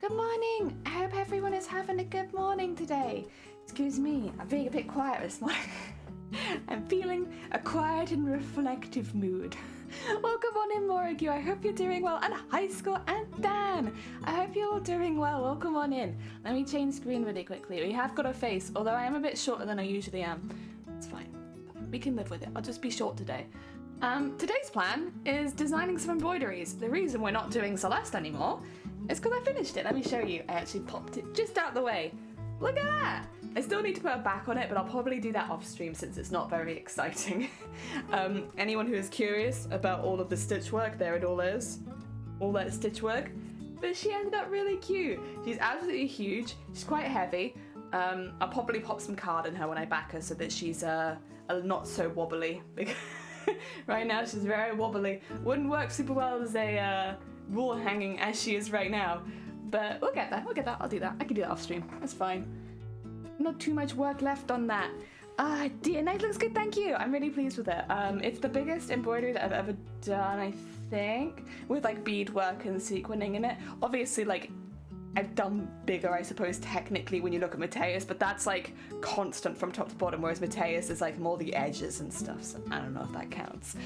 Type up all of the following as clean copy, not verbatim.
Good morning! I hope everyone is having a good morning today. Excuse me, I'm being a bit quiet this morning. I'm feeling a quiet and reflective mood. Welcome on in, Morrigue. I hope you're doing well. And High School and Dan. I hope you're all doing well. Welcome on in. Let me change screen really quickly. We have got a face, although I am a bit shorter than I usually am. It's fine. We can live with it. I'll just be short today. Today's plan is designing some embroideries. The reason we're not doing Celeste anymore is because I finished it. Let me show you. I actually popped it just out the way. Look at that! I still need to put a back on it, but I'll probably do that off stream since it's not very exciting. Anyone who is curious about all of the stitch work, there it all is. All that stitch work. But she ended up really cute. She's absolutely huge. She's quite heavy. I'll probably pop some card in her when I back her so that she's not so wobbly. Right now she's very wobbly. Wouldn't work super well as a wall hanging as she is right now. But we'll get that. I'll do that. I can do that off stream. That's fine. Not too much work left on that. Dear, nice, looks good, thank you. I'm really pleased with it. It's the biggest embroidery that I've ever done, I think, with like beadwork and sequining in it. Obviously, like, I've done bigger, I suppose, technically when you look at Mateus, but that's like constant from top to bottom, whereas Mateus is like more the edges and stuff, so I don't know if that counts.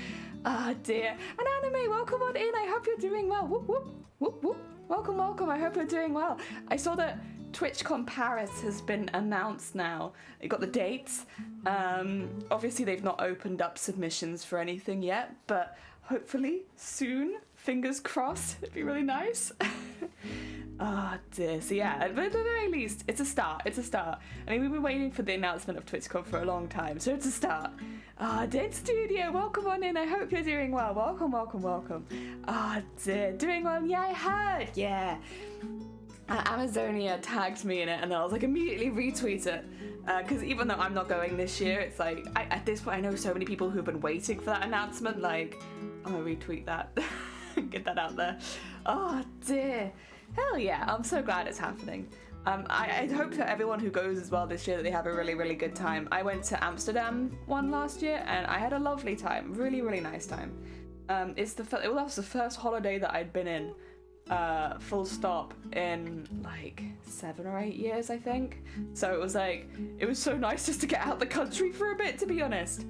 Dear. And Anime, welcome on in. I hope you're doing well. Whoop, whoop, whoop, whoop. Welcome. I hope you're doing well. I saw that TwitchCon Paris has been announced now. It got the dates. Obviously they've not opened up submissions for anything yet, but hopefully soon. Fingers crossed. It'd be really nice. Dear. So yeah, but at the very least, it's a start. I mean, we've been waiting for the announcement of TwitchCon for a long time, so it's a start. Dead Studio, welcome on in. I hope you're doing well. Welcome. Dear, doing well. Yeah, I heard. Yeah. Amazonia tagged me in it, and I was like, immediately retweet it. Because even though I'm not going this year, it's like, at this point, I know so many people who've been waiting for that announcement. Like, I'm gonna retweet that. Get that out there. Oh dear. Hell yeah, I'm so glad it's happening. I hope that everyone who goes as well this year that they have a really, really good time. I went to Amsterdam one last year and I had a lovely time. Really, really nice that was the first holiday that I'd been in full stop in like 7 or 8 years, I think. So it was so nice just to get out the country for a bit, to be honest.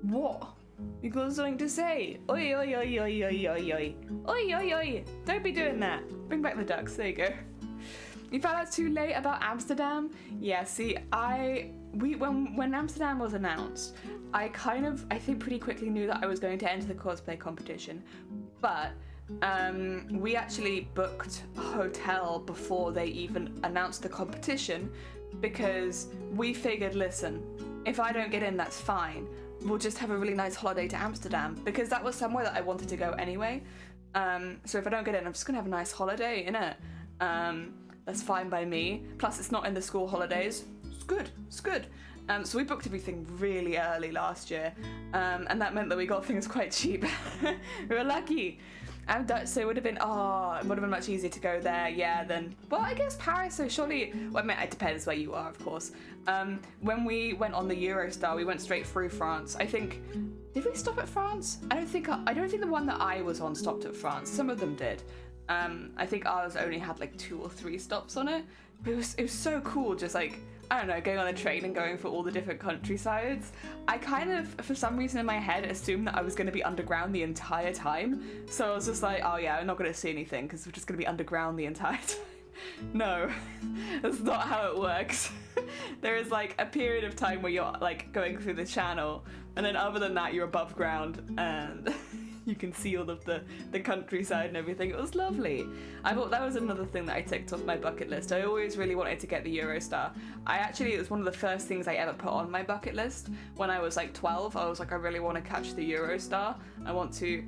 What? You got something to say? Oi, oi, oi, oi, oi, oi, oi. Oi, oi, oi. Don't be doing that. Bring back the ducks. There you go. You found out too late about Amsterdam? Yeah, see, when Amsterdam was announced, I think pretty quickly knew that I was going to enter the cosplay competition. But we actually booked a hotel before they even announced the competition because we figured, listen, if I don't get in, that's fine. We'll just have a really nice holiday to Amsterdam because that was somewhere that I wanted to go anyway. So if I don't get in, I'm just gonna have a nice holiday, innit? That's fine by me. Plus, it's not in the school holidays. It's good. So we booked everything really early last year, and that meant that we got things quite cheap. We were lucky. So it would have been much easier to go there, yeah, than, well, I guess Paris, so surely, well, I mean, it depends where you are, of course. When we went on the Eurostar, we went straight through France. I think, did we stop at France? I don't think the one that I was on stopped at France. Some of them did. I think ours only had like 2 or 3 stops on it. But it was so cool, just like, I don't know, going on a train and going for all the different countrysides. I kind of, for some reason in my head, assumed that I was going to be underground the entire time. So I was just like, oh yeah, I'm not going to see anything because we're just going to be underground the entire time. No, that's not how it works. There is like a period of time where you're like going through the channel, and then other than that, you're above ground and you can see all of the countryside and everything. It was lovely. I thought that was another thing that I ticked off my bucket list. I always really wanted to get the Eurostar. It was one of the first things I ever put on my bucket list. When I was like 12, I was like, I really want to catch the Eurostar. I want to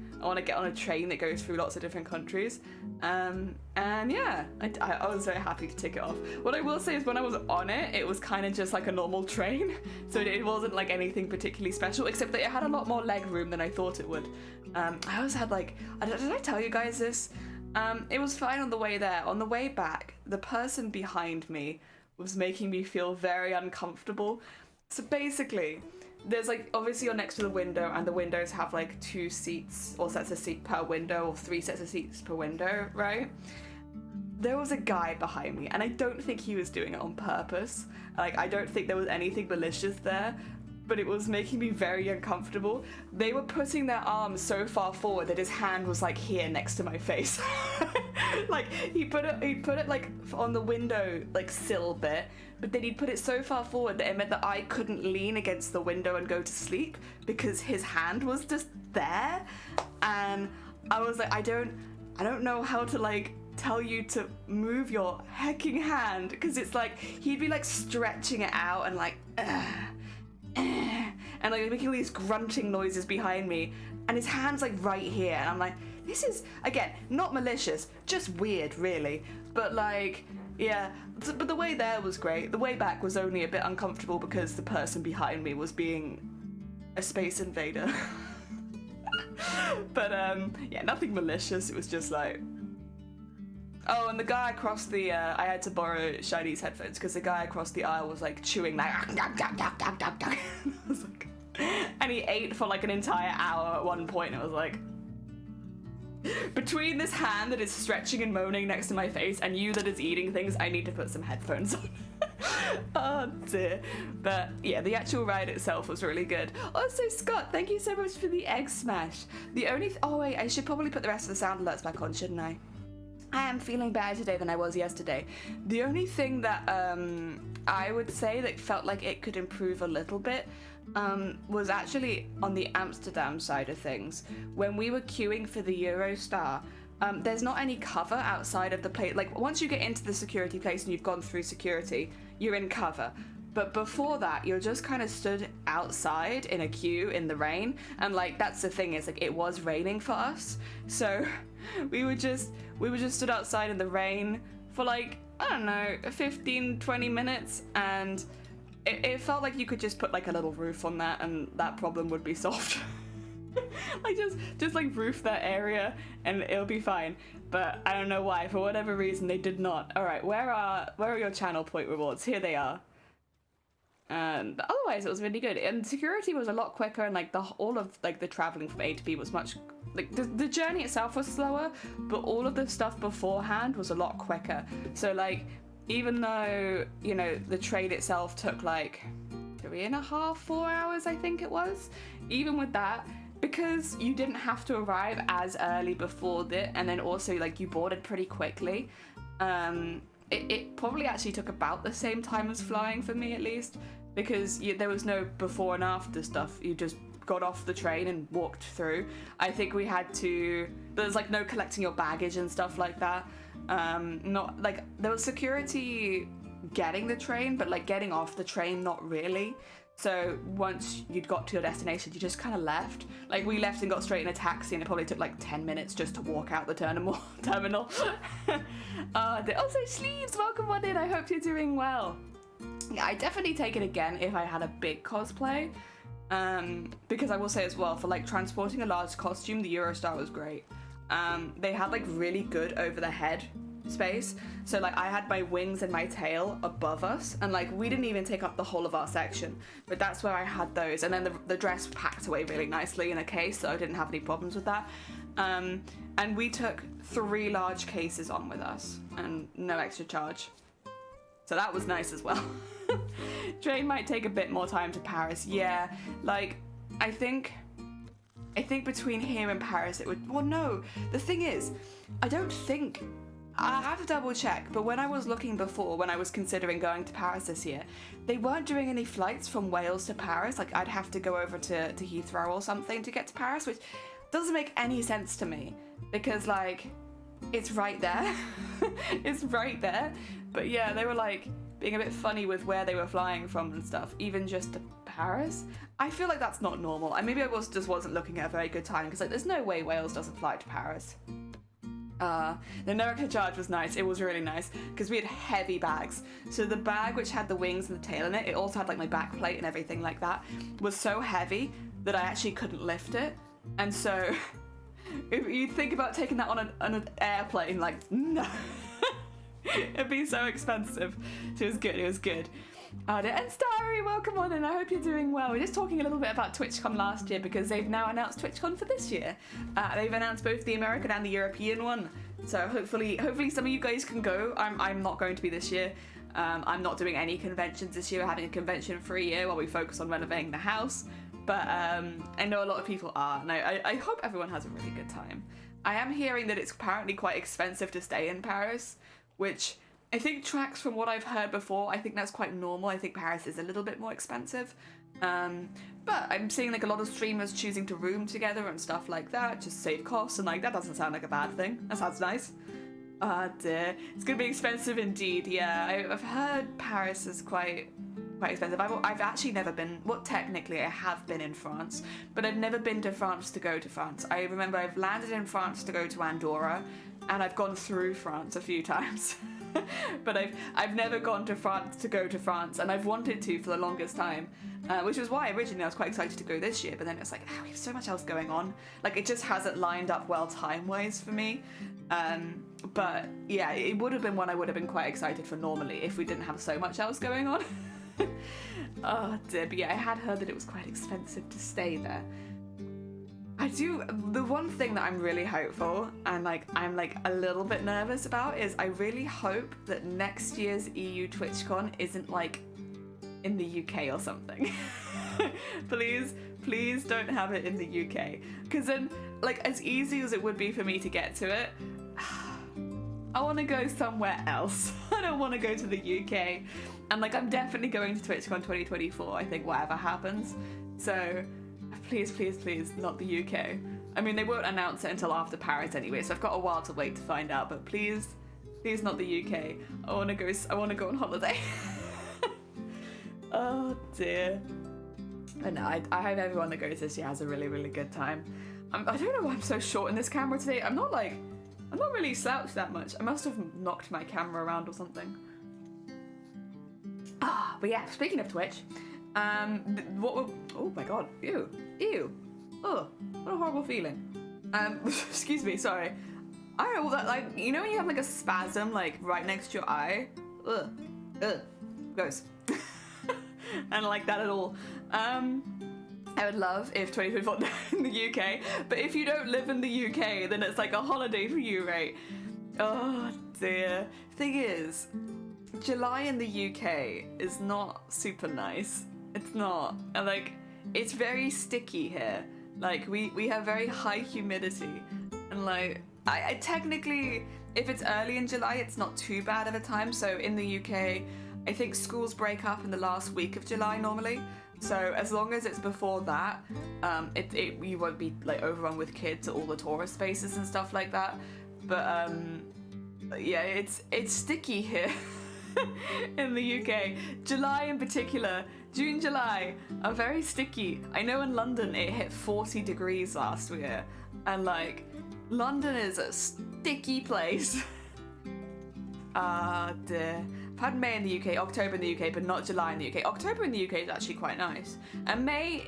get on a train that goes through lots of different countries. And yeah, I was very happy to tick it off. What I will say is when I was on it, it was kind of just like a normal train. So it wasn't like anything particularly special, except that it had a lot more leg room than I thought it would. I always had like, did I tell you guys this? It was fine on the way there. On the way back, the person behind me was making me feel very uncomfortable. So basically, there's like, obviously you're next to the window and the windows have like 2 seats or sets of seats per window or 3 sets of seats per window, right? there was a guy behind me, and I don't think he was doing it on purpose. Like, I don't think there was anything malicious there, but it was making me very uncomfortable. They were putting their arms so far forward that his hand was like here next to my face. Like, he put it like on the window like sill bit, but then he'd put it so far forward that it meant that I couldn't lean against the window and go to sleep because his hand was just there. And I was like, I don't know how to like tell you to move your hecking hand, because it's like he'd be like stretching it out and like and like making all these grunting noises behind me, and his hand's like right here, and I'm like, this is, again, not malicious, just weird really. But like, yeah, but the way there was great. The way back was only a bit uncomfortable because the person behind me was being a space invader. But yeah, nothing malicious. It was just like, oh, and the guy across the I had to borrow Shiny's headphones because the guy across the aisle was like chewing like I was like, and he ate for like an entire hour at one point, and I was like, between this hand that is stretching and moaning next to my face and you that is eating things, I need to put some headphones on. Oh dear. But yeah, the actual ride itself was really good. Also, Scott, thank you so much for the egg smash. The only oh wait, I should probably put the rest of the sound alerts back on, shouldn't I? I am feeling better today than I was yesterday. The only thing that I would say that felt like it could improve a little bit was actually on the Amsterdam side of things. When we were queuing for the Eurostar, there's not any cover outside of the place. Like, once you get into the security place and you've gone through security, you're in cover. But before that, you're just kind of stood outside in a queue in the rain. And like, that's the thing, is like, it was raining for us. So we were just stood outside in the rain for like, I don't know, 15, 20 minutes. And it felt like you could just put like a little roof on that and that problem would be solved. Like, just like roof that area and it'll be fine. But I don't know why, for whatever reason, they did not. All right, where are your channel point rewards? Here they are. And otherwise it was really good, and security was a lot quicker, and like all of like the traveling from A to B was much like the journey itself was slower, but all of the stuff beforehand was a lot quicker. So like, even though, you know, the train itself took like 3.5, 4 hours, I think it was, even with that, because you didn't have to arrive as early before it, and then also like you boarded pretty quickly, it probably actually took about the same time as flying for me, at least, because there was no before and after stuff. You just got off the train and walked through. I think we had to, there's like no collecting your baggage and stuff like that. Not like, there was security getting the train, but like getting off the train, not really. So once you'd got to your destination, you just kind of left. Like, we left and got straight in a taxi, and it probably took like 10 minutes just to walk out the terminal. Also, Sleeves, welcome on in. I hope you're doing well. Yeah, I definitely take it again if I had a big cosplay. Because I will say as well, for like transporting a large costume, the Eurostar was great. They had like really good over the head space, so like I had my wings and my tail above us, and like we didn't even take up the whole of our section, but that's where I had those, and then the dress packed away really nicely in a case, so I didn't have any problems with that. And we took 3 large cases on with us and no extra charge, so that was nice as well. Train might take a bit more time to Paris. Yeah, like I think between here and Paris it would, well no, the thing is, I have to double check, but when I was looking before, when I was considering going to Paris this year, they weren't doing any flights from Wales to Paris. Like, I'd have to go over to Heathrow or something to get to Paris, which doesn't make any sense to me, because like, it's right there. It's right there. But yeah, they were like being a bit funny with where they were flying from and stuff, even just to Paris. I feel like that's not normal. Maybe I just wasn't looking at a very good time, because like, there's no way Wales doesn't fly to Paris. The no extra charge was nice. It was really nice because we had heavy bags. So the bag which had the wings and the tail in it, it also had like my back plate and everything like that, was so heavy that I actually couldn't lift it. And so if you think about taking that on an airplane, like, no. It'd be so expensive. So it was good, it was good. And Starry, welcome on in. I hope you're doing well. We're just talking a little bit about TwitchCon last year, because they've now announced TwitchCon for this year. They've announced both the American and the European one. So hopefully some of you guys can go. I'm not going to be this year. I'm not doing any conventions this year. We're having a convention-free year while we focus on renovating the house. But I know a lot of people are, and I hope everyone has a really good time. I am hearing that it's apparently quite expensive to stay in Paris, which I think tracks from what I've heard before. I think that's quite normal. I think Paris is a little bit more expensive. But I'm seeing like a lot of streamers choosing to room together and stuff like that, just save costs, and like that doesn't sound like a bad thing. That sounds nice. Dear. It's gonna be expensive indeed. Yeah, I've heard Paris is quite expensive. I've actually never been, well, technically I have been in France, but I've never been to France to go to France. I remember I've landed in France to go to Andorra, and I've gone through France a few times. But I've never gone to France to go to France, and I've wanted to for the longest time, which was why originally I was quite excited to go this year, but then it's like, we have so much else going on. Like, it just hasn't lined up well time-wise for me. But yeah, it would have been one I would have been quite excited for normally if we didn't have so much else going on. Oh dear, but yeah, I had heard that it was quite expensive to stay there. The one thing that I'm really hopeful and I'm a little bit nervous about is I really hope that next year's EU TwitchCon isn't like in the UK or something. Please don't have it in the UK, because then, like, as easy as it would be for me to get to it, I want to go somewhere else. I don't want to go to the UK. And like, I'm definitely going to TwitchCon 2024, I think, whatever happens. So please, not the UK. I mean, they won't announce it until after Paris anyway, so I've got a while to wait to find out, but please not the UK. I want to go on holiday. Oh dear. But no, I hope everyone that goes this year has a really, really good time. I don't know why I'm so short in this camera today. I'm not really slouched that much. I must have knocked my camera around or something. But yeah, speaking of Twitch, oh my god, ew, oh, what a horrible feeling. Excuse me, sorry. I don't know, that, like, you know when you have like a spasm like right next to your eye? Ugh, gross. I don't like that at all. I would love if 2024 in the UK, but if you don't live in the UK, then it's like a holiday for you, right? Oh dear. Thing is, July in the UK is not super nice. It's not. And like, it's very sticky here. Like, we have very high humidity. And like, I technically, if it's early in July, it's not too bad of a time. So in the UK, I think schools break up in the last week of July normally. So as long as it's before that, you won't be like overrun with kids at all the tourist spaces and stuff like that. But yeah, it's sticky here in the UK. July in particular, June, July are very sticky. I know in London it hit 40 degrees last year, and like, London is a sticky place. Ah dear. I've had May in the UK, October in the UK, but not July in the UK. October in the UK is actually quite nice. And May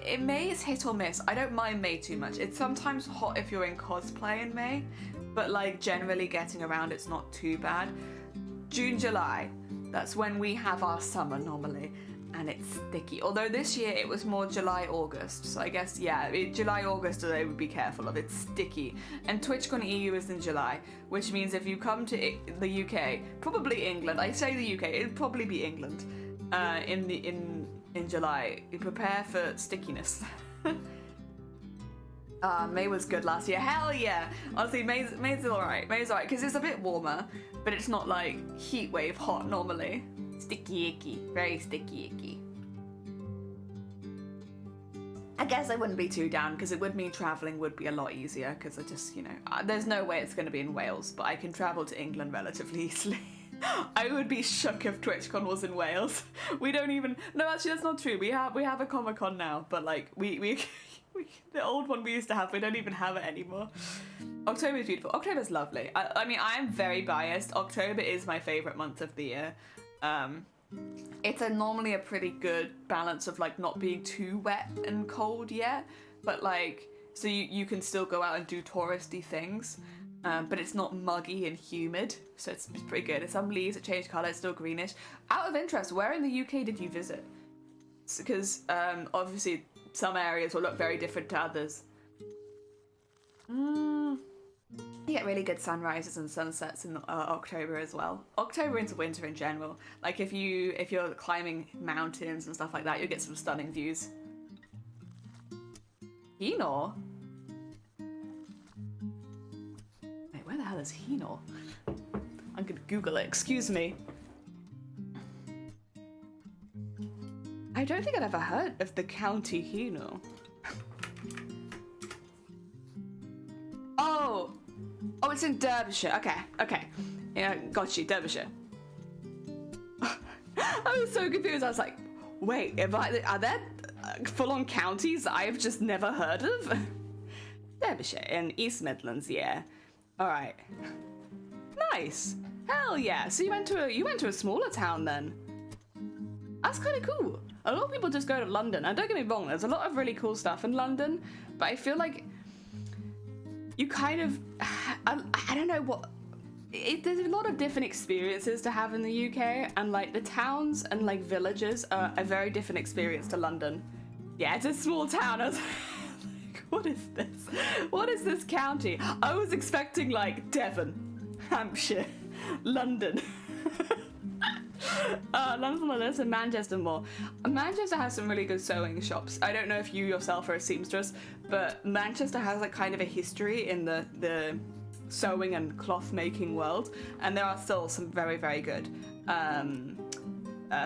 is hit or miss. I don't mind May too much. It's sometimes hot if you're in cosplay in May, but like generally getting around it's not too bad. June, July, that's when we have our summer normally, and it's sticky. Although this year it was more July, August, so I guess, yeah, July, August I would be careful of. It's sticky. And TwitchCon EU is in July, which means if you come to the UK, probably England, I say the UK, it'd probably be England, in July, you prepare for stickiness. May was good last year. Hell yeah! Honestly, May's alright. May's alright, because it's a bit warmer, but it's not like heat wave hot normally. Sticky icky. Very sticky icky. I guess I wouldn't be too down, because it would mean travelling would be a lot easier, because I just, you know, there's no way it's going to be in Wales, but I can travel to England relatively easily. I would be shook if TwitchCon was in Wales. We don't even... No, actually, that's not true. We have a Comic-Con now, but like, we the old one we used to have, we don't even have it anymore. October is beautiful. October's lovely. I mean, I am very biased. October is my favourite month of the year. It's normally a pretty good balance of like not being too wet and cold yet, but like, so you can still go out and do touristy things, but it's not muggy and humid, so it's pretty good. There's some leaves that change colour, it's still greenish. Out of interest, where in the UK did you visit? Because obviously some areas will look very different to others. You get really good sunrises and sunsets in October as well. October into winter in general. Like if you're climbing mountains and stuff like that, you'll get some stunning views. Hinor? Wait, where the hell is Hinor? I'm gonna Google it. Excuse me. I don't think I'd ever heard of the county Hinor. Oh, it's in Derbyshire. Okay. Yeah, got you, Derbyshire. I was so confused. I was like, wait, are there full-on counties that I've just never heard of? Derbyshire in East Midlands, yeah. All right. Nice. Hell yeah. So you went to a smaller town then. That's kind of cool. A lot of people just go to London. And don't get me wrong, there's a lot of really cool stuff in London, but I feel like you kind of, I don't know what, there's a lot of different experiences to have in the UK, and like the towns and like villages are a very different experience to London. Yeah, it's a small town. I was like, what is this? What is this county? I was expecting like Devon, Hampshire, London. London and Manchester more. Manchester has some really good sewing shops. I don't know if you yourself are a seamstress, but Manchester has like kind of a history in the sewing and cloth making world, and there are still some very, very good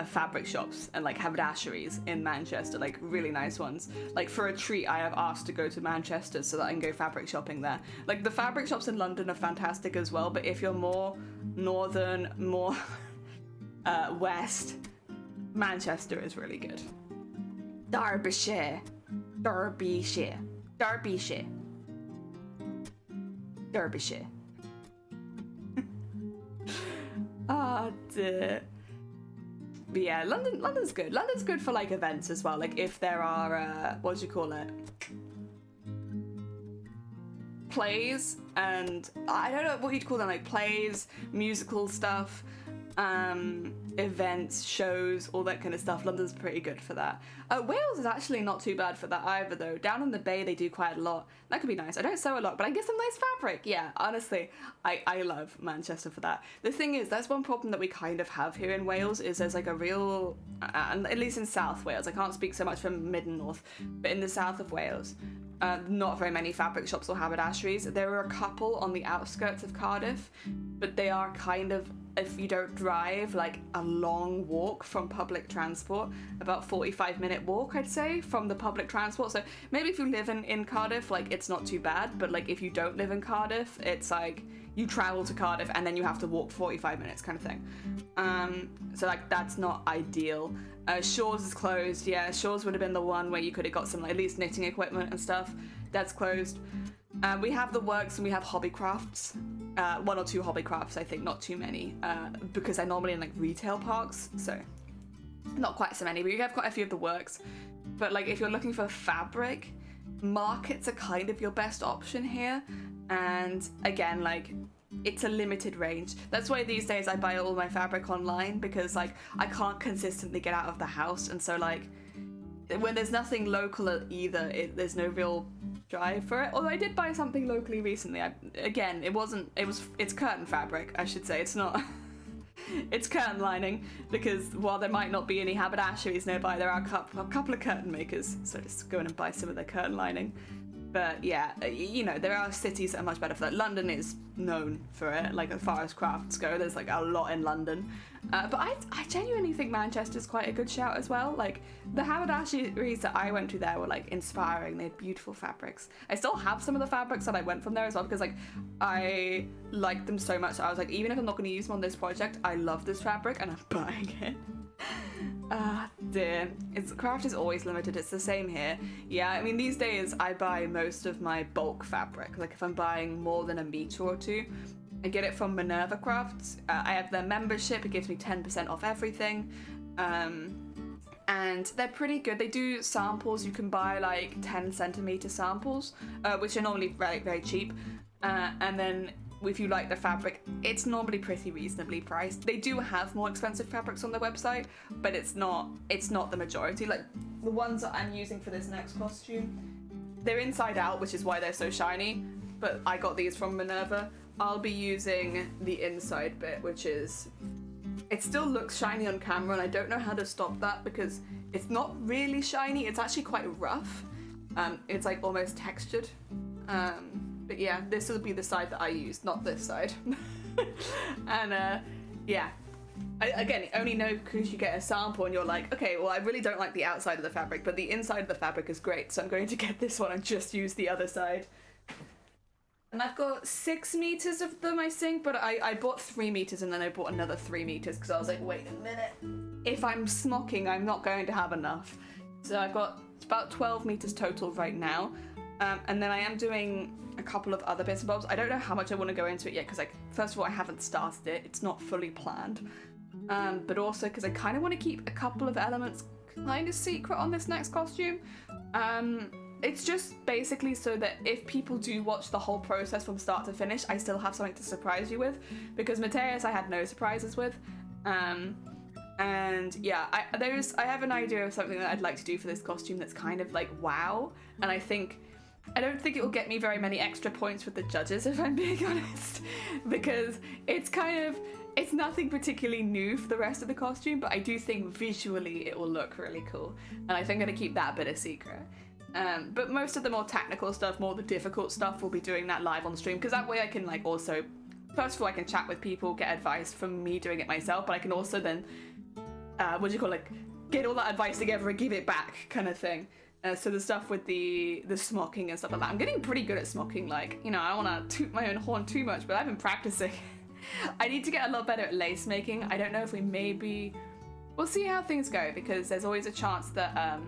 fabric shops and like haberdasheries in Manchester, like really nice ones. Like for a treat, I have asked to go to Manchester so that I can go fabric shopping there. Like the fabric shops in London are fantastic as well, but if you're more northern, more west, Manchester is really good. Derbyshire. Ah, dear. But yeah, London's good. London's good for like events as well. Like if there are what do you call it? Plays, and I don't know what you'd call them, like plays, musical stuff, events, shows, all that kind of stuff. London's pretty good for that. Wales is actually not too bad for that either though. Down in the Bay they do quite a lot. That could be nice. I don't sew a lot, but I get some nice fabric. Yeah, honestly, I love Manchester for that. The thing is, that's one problem that we kind of have here in Wales, is there's like a real, at least in South Wales, I can't speak so much for mid and north, but in the south of Wales, not very many fabric shops or haberdasheries. There are a couple on the outskirts of Cardiff, but they are kind of, if you don't drive, like a long walk from public transport, about 45-minute walk, I'd say, from the public transport. So maybe if you live in Cardiff, like it's not too bad, but like if you don't live in Cardiff, it's like you travel to Cardiff and then you have to walk 45 minutes kind of thing. So like that's not ideal. Shaw's is closed. Yeah, Shaw's would have been the one where you could have got some like, at least knitting equipment and stuff. That's closed. We have the works and we have hobby crafts. One or two hobby crafts, I think, not too many, because they're normally in like retail parks, so not quite so many, but you have quite a few of the works. But like if you're looking for fabric, markets are kind of your best option here, and again, like it's a limited range. That's why these days I buy all my fabric online, because like I can't consistently get out of the house, and so like when there's nothing local either, there's no real drive for it. Although I did buy something locally recently. It's curtain fabric, I should say. It's not it's curtain lining, because while there might not be any haberdasheries nearby, there are a couple of curtain makers, so just go in and buy some of their curtain lining. But yeah, you know, there are cities that are much better for that. London is known for it, like as far as crafts go, there's like a lot in London. But I genuinely think Manchester's quite a good shout as well. Like the haberdasheries that I went to there were like inspiring. They had beautiful fabrics. I still have some of the fabrics that I went from there as well, because like I liked them so much. I was like, even if I'm not going to use them on this project, I love this fabric and I'm buying it. Dear. Craft is always limited. It's the same here. Yeah, I mean, these days I buy most of my bulk fabric. Like if I'm buying more than a meter or two, I get it from Minerva Crafts. I have their membership. It gives me 10% off everything. And they're pretty good. They do samples. You can buy like 10 centimeter samples, which are normally very, very cheap. And then if you like the fabric, it's normally pretty reasonably priced. They do have more expensive fabrics on their website, but it's not the majority. Like the ones that I'm using for this next costume, they're inside out, which is why they're so shiny. but I got these from Minerva. I'll be using the inside bit, which is, it still looks shiny on camera, and I don't know how to stop that because it's not really shiny, it's actually quite rough. It's like almost textured. But yeah, this will be the side that I used, not this side. And yeah. Again, only know because you get a sample and you're like, okay, well, I really don't like the outside of the fabric, but the inside of the fabric is great, so I'm going to get this one and just use the other side. And I've got 6 meters of them, I think, but I bought 3 meters and then I bought another 3 meters because I was like, wait a minute. If I'm smocking, I'm not going to have enough. So I've got about 12 meters total right now. And then I am doing a couple of other bits and bobs. I don't know how much I want to go into it yet because, like, first of all, I haven't started it. It's not fully planned. But also because I kind of want to keep a couple of elements kind of secret on this next costume. It's just basically so that if people do watch the whole process from start to finish, I still have something to surprise you with. Because Mateus I had no surprises with. And yeah, I have an idea of something that I'd like to do for this costume that's kind of like wow. And I don't think it will get me very many extra points with the judges, if I'm being honest, because it's nothing particularly new for the rest of the costume, but I do think visually it will look really cool, and I think I'm going to keep that bit a secret. But most of the more technical stuff, more the difficult stuff, we'll be doing that live on stream, because that way I can like also, first of all, I can chat with people, get advice from me doing it myself, but I can also then, get all that advice together and give it back kind of thing. So the stuff with the smocking and stuff like that, I'm getting pretty good at smocking, like, you know, I don't want to toot my own horn too much, but I've been practicing. I need to get a lot better at lace making. I don't know if we'll see how things go, because there's always a chance that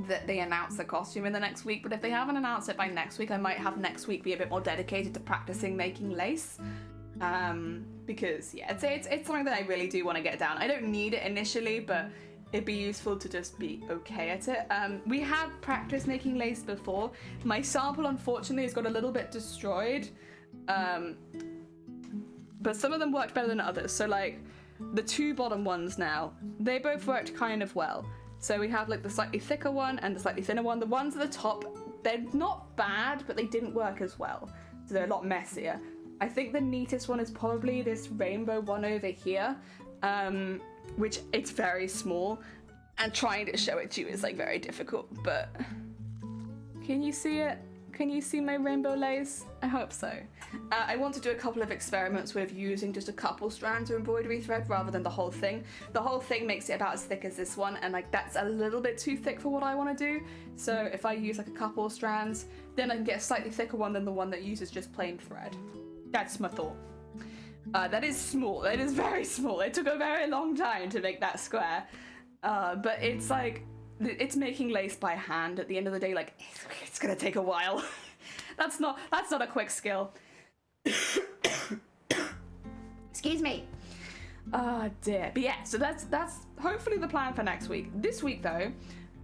that they announce the costume in the next week, but if they haven't announced it by next week, I might have next week be a bit more dedicated to practicing making lace. Because yeah, it's something that I really do want to get down. I don't need it initially, but it'd be useful to just be okay at it. We have practiced making lace before. My sample, unfortunately, has got a little bit destroyed. But some of them worked better than others. So like the 2 bottom ones now, they both worked kind of well. So we have like the slightly thicker one and the slightly thinner one. The ones at the top, they're not bad, but they didn't work as well. So they're a lot messier. I think the neatest one is probably this rainbow one over here. Which it's very small, and trying to show it to you is like very difficult, but can you see it? Can you see my rainbow lace? I hope so. I want to do a couple of experiments with using just a couple strands of embroidery thread rather than the whole thing. The whole thing makes it about as thick as this one, and like that's a little bit too thick for what I want to do. So if I use like a couple of strands, then I can get a slightly thicker one than the one that uses just plain thread. That's my thought. That is small. That is very small. It took a very long time to make that square. But it's like, it's making lace by hand at the end of the day. Like, it's gonna take a while. That's not a quick skill. Excuse me. Oh dear. But yeah, so that's hopefully the plan for next week. This week though,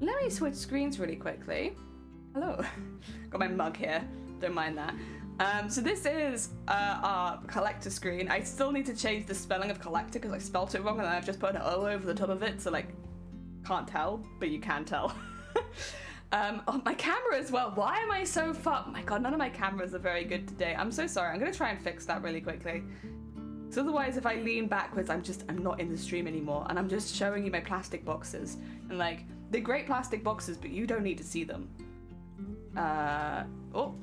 let me switch screens really quickly. Hello. Got my mug here. Don't mind that. So this is our collector screen. I still need to change the spelling of collector because I spelt it wrong and then I've just put an O over the top of it, so like, can't tell, but you can tell. Oh, my camera as well. Why am I so far? Oh my god, none of my cameras are very good today. I'm so sorry. I'm gonna try and fix that really quickly. So otherwise, if I lean backwards, I'm not in the stream anymore, and I'm just showing you my plastic boxes. And like, they're great plastic boxes, but you don't need to see them. Oh.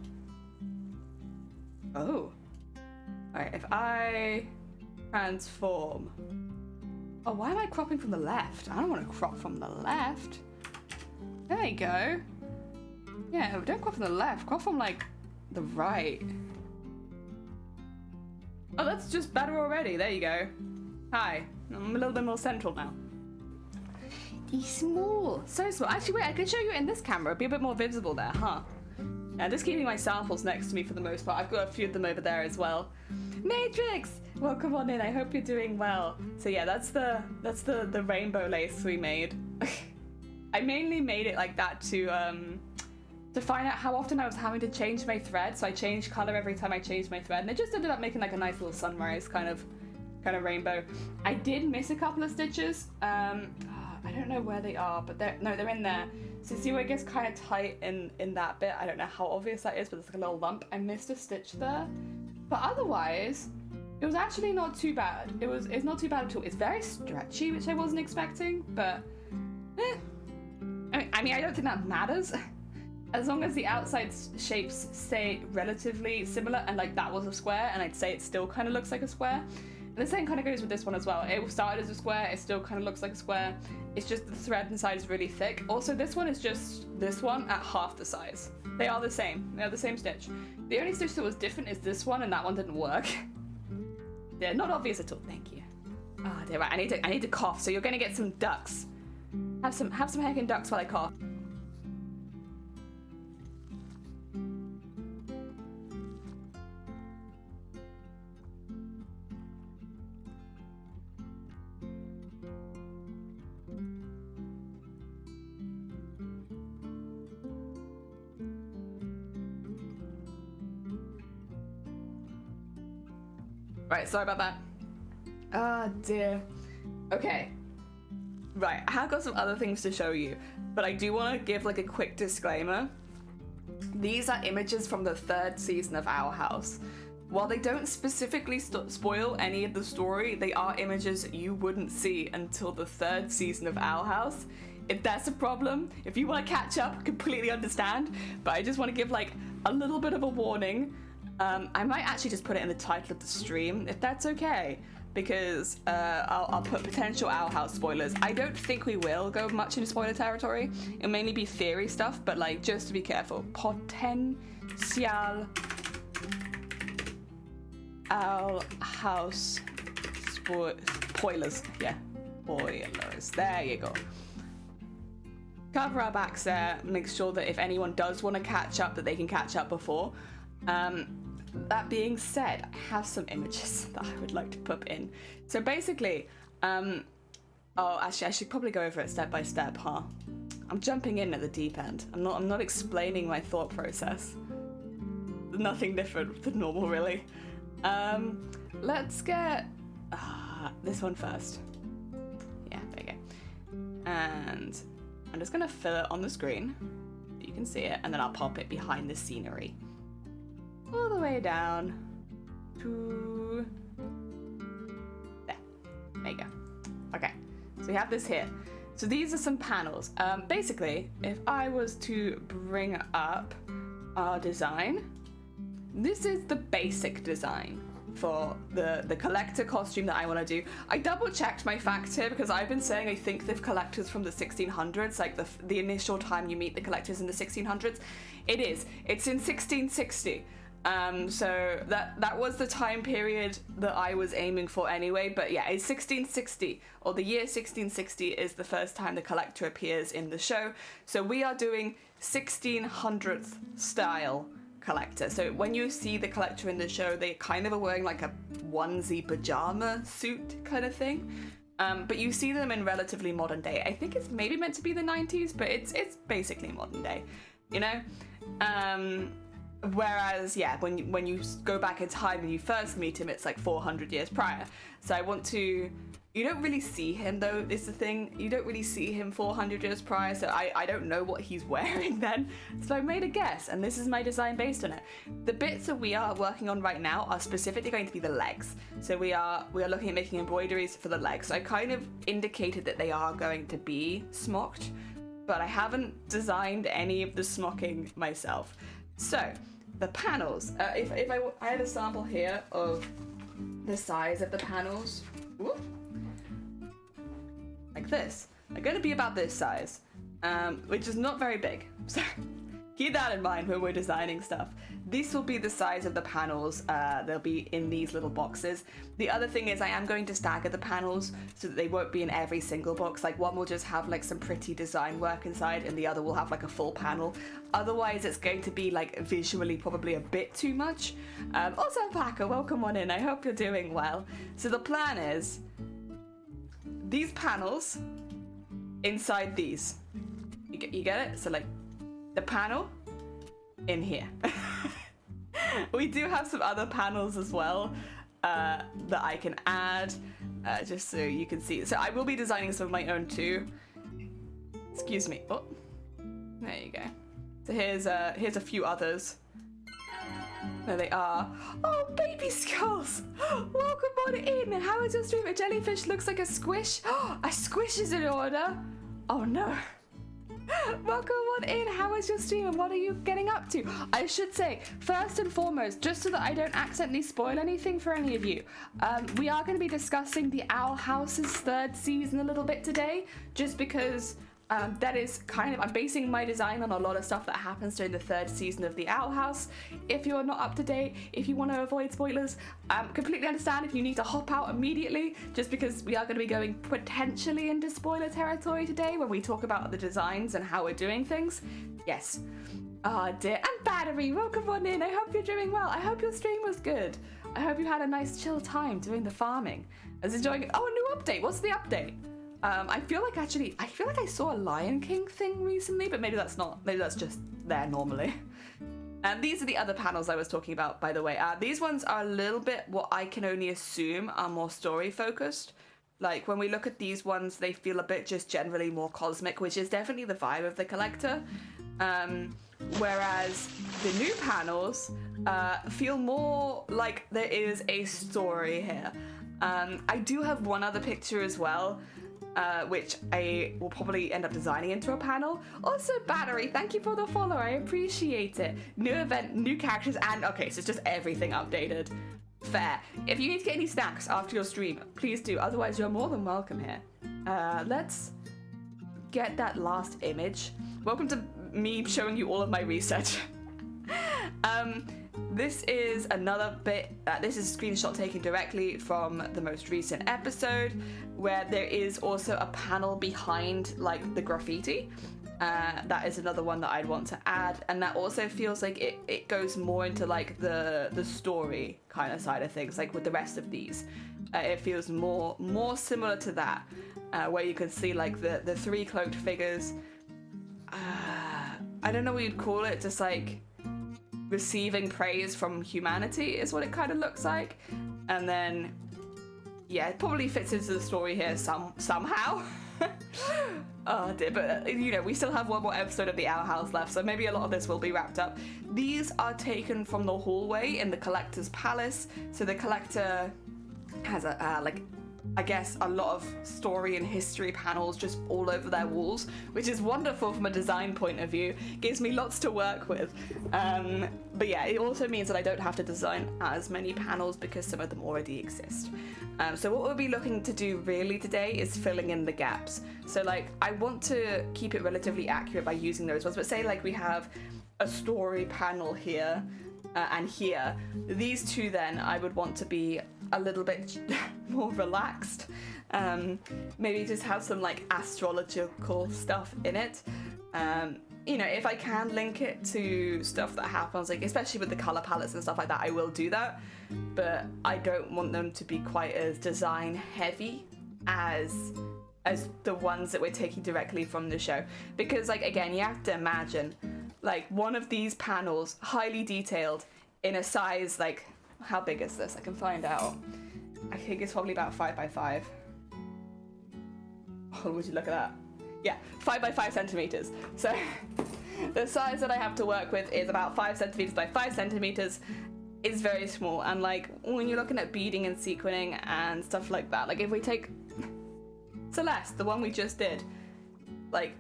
Oh. Alright, if I transform. Oh, why am I cropping from the left? I don't want to crop from the left. There you go. Yeah, don't crop from the left. Crop from, like, the right. Oh, that's just better already. There you go. Hi. I'm a little bit more central now. He's small. So small. Actually, wait, I can show you in this camera. It'd be a bit more visible there, huh? And just keeping my samples next to me for the most part. I've got a few of them over there as well. Matrix! Welcome on in. I hope you're doing well. So yeah, that's the rainbow lace we made. I mainly made it like that to find out how often I was having to change my thread. So I changed color every time I changed my thread, and it just ended up making like a nice little sunrise kind of rainbow. I did miss a couple of stitches. I don't know where they are, but they're in there. So see where it gets kind of tight in that bit? I don't know how obvious that is, but there's like a little lump. I missed a stitch there. But otherwise, it was actually not too bad. It's not too bad at all. It's very stretchy, which I wasn't expecting, but I mean, I don't think that matters. As long as the outside shapes stay relatively similar, and like that was a square, and I'd say it still kind of looks like a square. And the same kind of goes with this one as well. It started as a square, it still kind of looks like a square. It's just the thread inside is really thick. Also, this one is just this one at half the size. They are the same. They are the same stitch. The only stitch that was different is this one, and that one didn't work. Yeah, not obvious at all. Thank you. Ah, dear, right. I need to cough. So you're gonna get some ducks. Have some heckin' ducks while I cough. Right, sorry about that. Ah, dear. Okay. Right, I have got some other things to show you, but I do want to give like a quick disclaimer. These are images from the 3rd season of Our House. While they don't specifically spoil any of the story, they are images you wouldn't see until the 3rd season of Our House. If that's a problem, if you want to catch up, completely understand, but I just want to give like a little bit of a warning. I might actually just put it in the title of the stream, if that's okay, because I'll put potential Owl House spoilers. I don't think we will go much into spoiler territory. It'll mainly be theory stuff, but like, just to be careful. Potential Owl House spoilers. Yeah, spoilers. There you go. Cover our backs there, make sure that if anyone does want to catch up, that they can catch up before. That being said, I have some images that I would like to put in. So basically, oh, actually, I should probably go over it step by step, huh? I'm jumping in at the deep end. I'm not explaining my thought process. Nothing different than normal, really. Let's get this one first. Yeah, there you go. And I'm just gonna fill it on the screen so you can see it, and then I'll pop it behind the scenery. All the way down to there. There you go. Okay, so we have this here. So these are some panels. Basically, if I was to bring up our design, this is the basic design for the collector costume that I want to do. I double checked my facts here because I've been saying I think the collectors from the 1600s, like the initial time you meet the collectors in the 1600s. It is. It's in 1660. So that was the time period that I was aiming for anyway, but yeah, it's 1660, or the year 1660 is the first time the collector appears in the show. So we are doing 1600th style collector. So when you see the collector in the show, they kind of are wearing like a onesie pajama suit kind of thing. But you see them in relatively modern day. I think it's maybe meant to be the 90s, but it's basically modern day, you know? Whereas, yeah, when you go back in time and you first meet him, it's like 400 years prior. So I want to... You don't really see him, though, is the thing. You don't really see him 400 years prior, so I don't know what he's wearing then. So I made a guess, and this is my design based on it. The bits that we are working on right now are specifically going to be the legs. So we are looking at making embroideries for the legs. So I kind of indicated that they are going to be smocked, but I haven't designed any of the smocking myself. So, the panels. If I had a sample here of the size of the panels. Whoop. Like this. They're going to be about this size, which is not very big. So, keep that in mind when we're designing stuff. This will be the size of the panels. They'll be in these little boxes. The other thing is I am going to stagger the panels so that they won't be in every single box. Like one will just have like some pretty design work inside and the other will have like a full panel. Otherwise it's going to be like visually probably a bit too much. Also Packer, welcome on in. I hope you're doing well. So the plan is these panels inside these. You get it? So like the panel in here. We do have some other panels as well that I can add just so you can see. So I will be designing some of my own too. Excuse me. Oh, there you go. So here's a few others. There they are. Oh, baby skulls! Welcome on in. How is your stream? A jellyfish looks like a squish. A squish is in order. Oh no. Welcome on in. How is your stream and what are you getting up to? I should say, first and foremost, just so that I don't accidentally spoil anything for any of you, we are going to be discussing the Owl House's third season a little bit today, just because that is kind of, I'm basing my design on a lot of stuff that happens during the third season of the Owl House. If you're not up to date, if you want to avoid spoilers, completely understand if you need to hop out immediately, just because we are going to be going potentially into spoiler territory today when we talk about the designs and how we're doing things. Yes. Ah, dear. And Battery, welcome on in. I hope you're doing well. I hope your stream was good. I hope you had a nice chill time doing the farming. I was enjoying it. Oh, a new update. What's the update? I feel like I saw a Lion King thing recently, but maybe that's just there normally. And these are the other panels I was talking about, by the way. These ones are a little bit what I can only assume are more story focused. Like when we look at these ones, they feel a bit just generally more cosmic, which is definitely the vibe of the collector. Whereas the new panels feel more like there is a story here. I do have one other picture as well, which I will probably end up designing into a panel. Also, Battery, thank you for the follow. I appreciate it. New event, new characters, and okay, so it's just everything updated. Fair. If you need to get any snacks after your stream, please do. Otherwise, you're more than welcome here. Let's get that last image. Welcome to me showing you all of my research. This is another bit, this is a screenshot taken directly from the most recent episode, where there is also a panel behind like the graffiti. That is another one that I'd want to add, and that also feels like it goes more into like the story kind of side of things, like with the rest of these. It feels more similar to that, where you can see like the three cloaked figures. I don't know what you'd call it, just like receiving praise from humanity is what it kind of looks like. And then yeah, it probably fits into the story here somehow. Oh dear, but you know, we still have one more episode of the Owl House left, so maybe a lot of this will be wrapped up. These are taken from the hallway in the collector's palace, so the collector has a like, I guess, a lot of story and history panels just all over their walls, which is wonderful from a design point of view. Gives me lots to work with. But yeah, it also means that I don't have to design as many panels because some of them already exist. So what we'll be looking to do really today is filling in the gaps. So like, I want to keep it relatively accurate by using those ones, but say like we have a story panel here and here. These two then I would want to be a little bit more relaxed. Maybe just have some like astrological stuff in it. You know, if I can link it to stuff that happens, like especially with the color palettes and stuff like that, I will do that. But I don't want them to be quite as design heavy as the ones that we're taking directly from the show. Because like, again, you have to imagine like one of these panels, highly detailed, in a size like, how big is this? I can find out. I think it's probably about 5 by 5. Oh, would you look at that? Yeah, 5 by 5 centimeters. So the size that I have to work with is about 5 centimeters by 5 centimeters. It's very small. And like when you're looking at beading and sequining and stuff like that, like if we take Celeste, the one we just did, like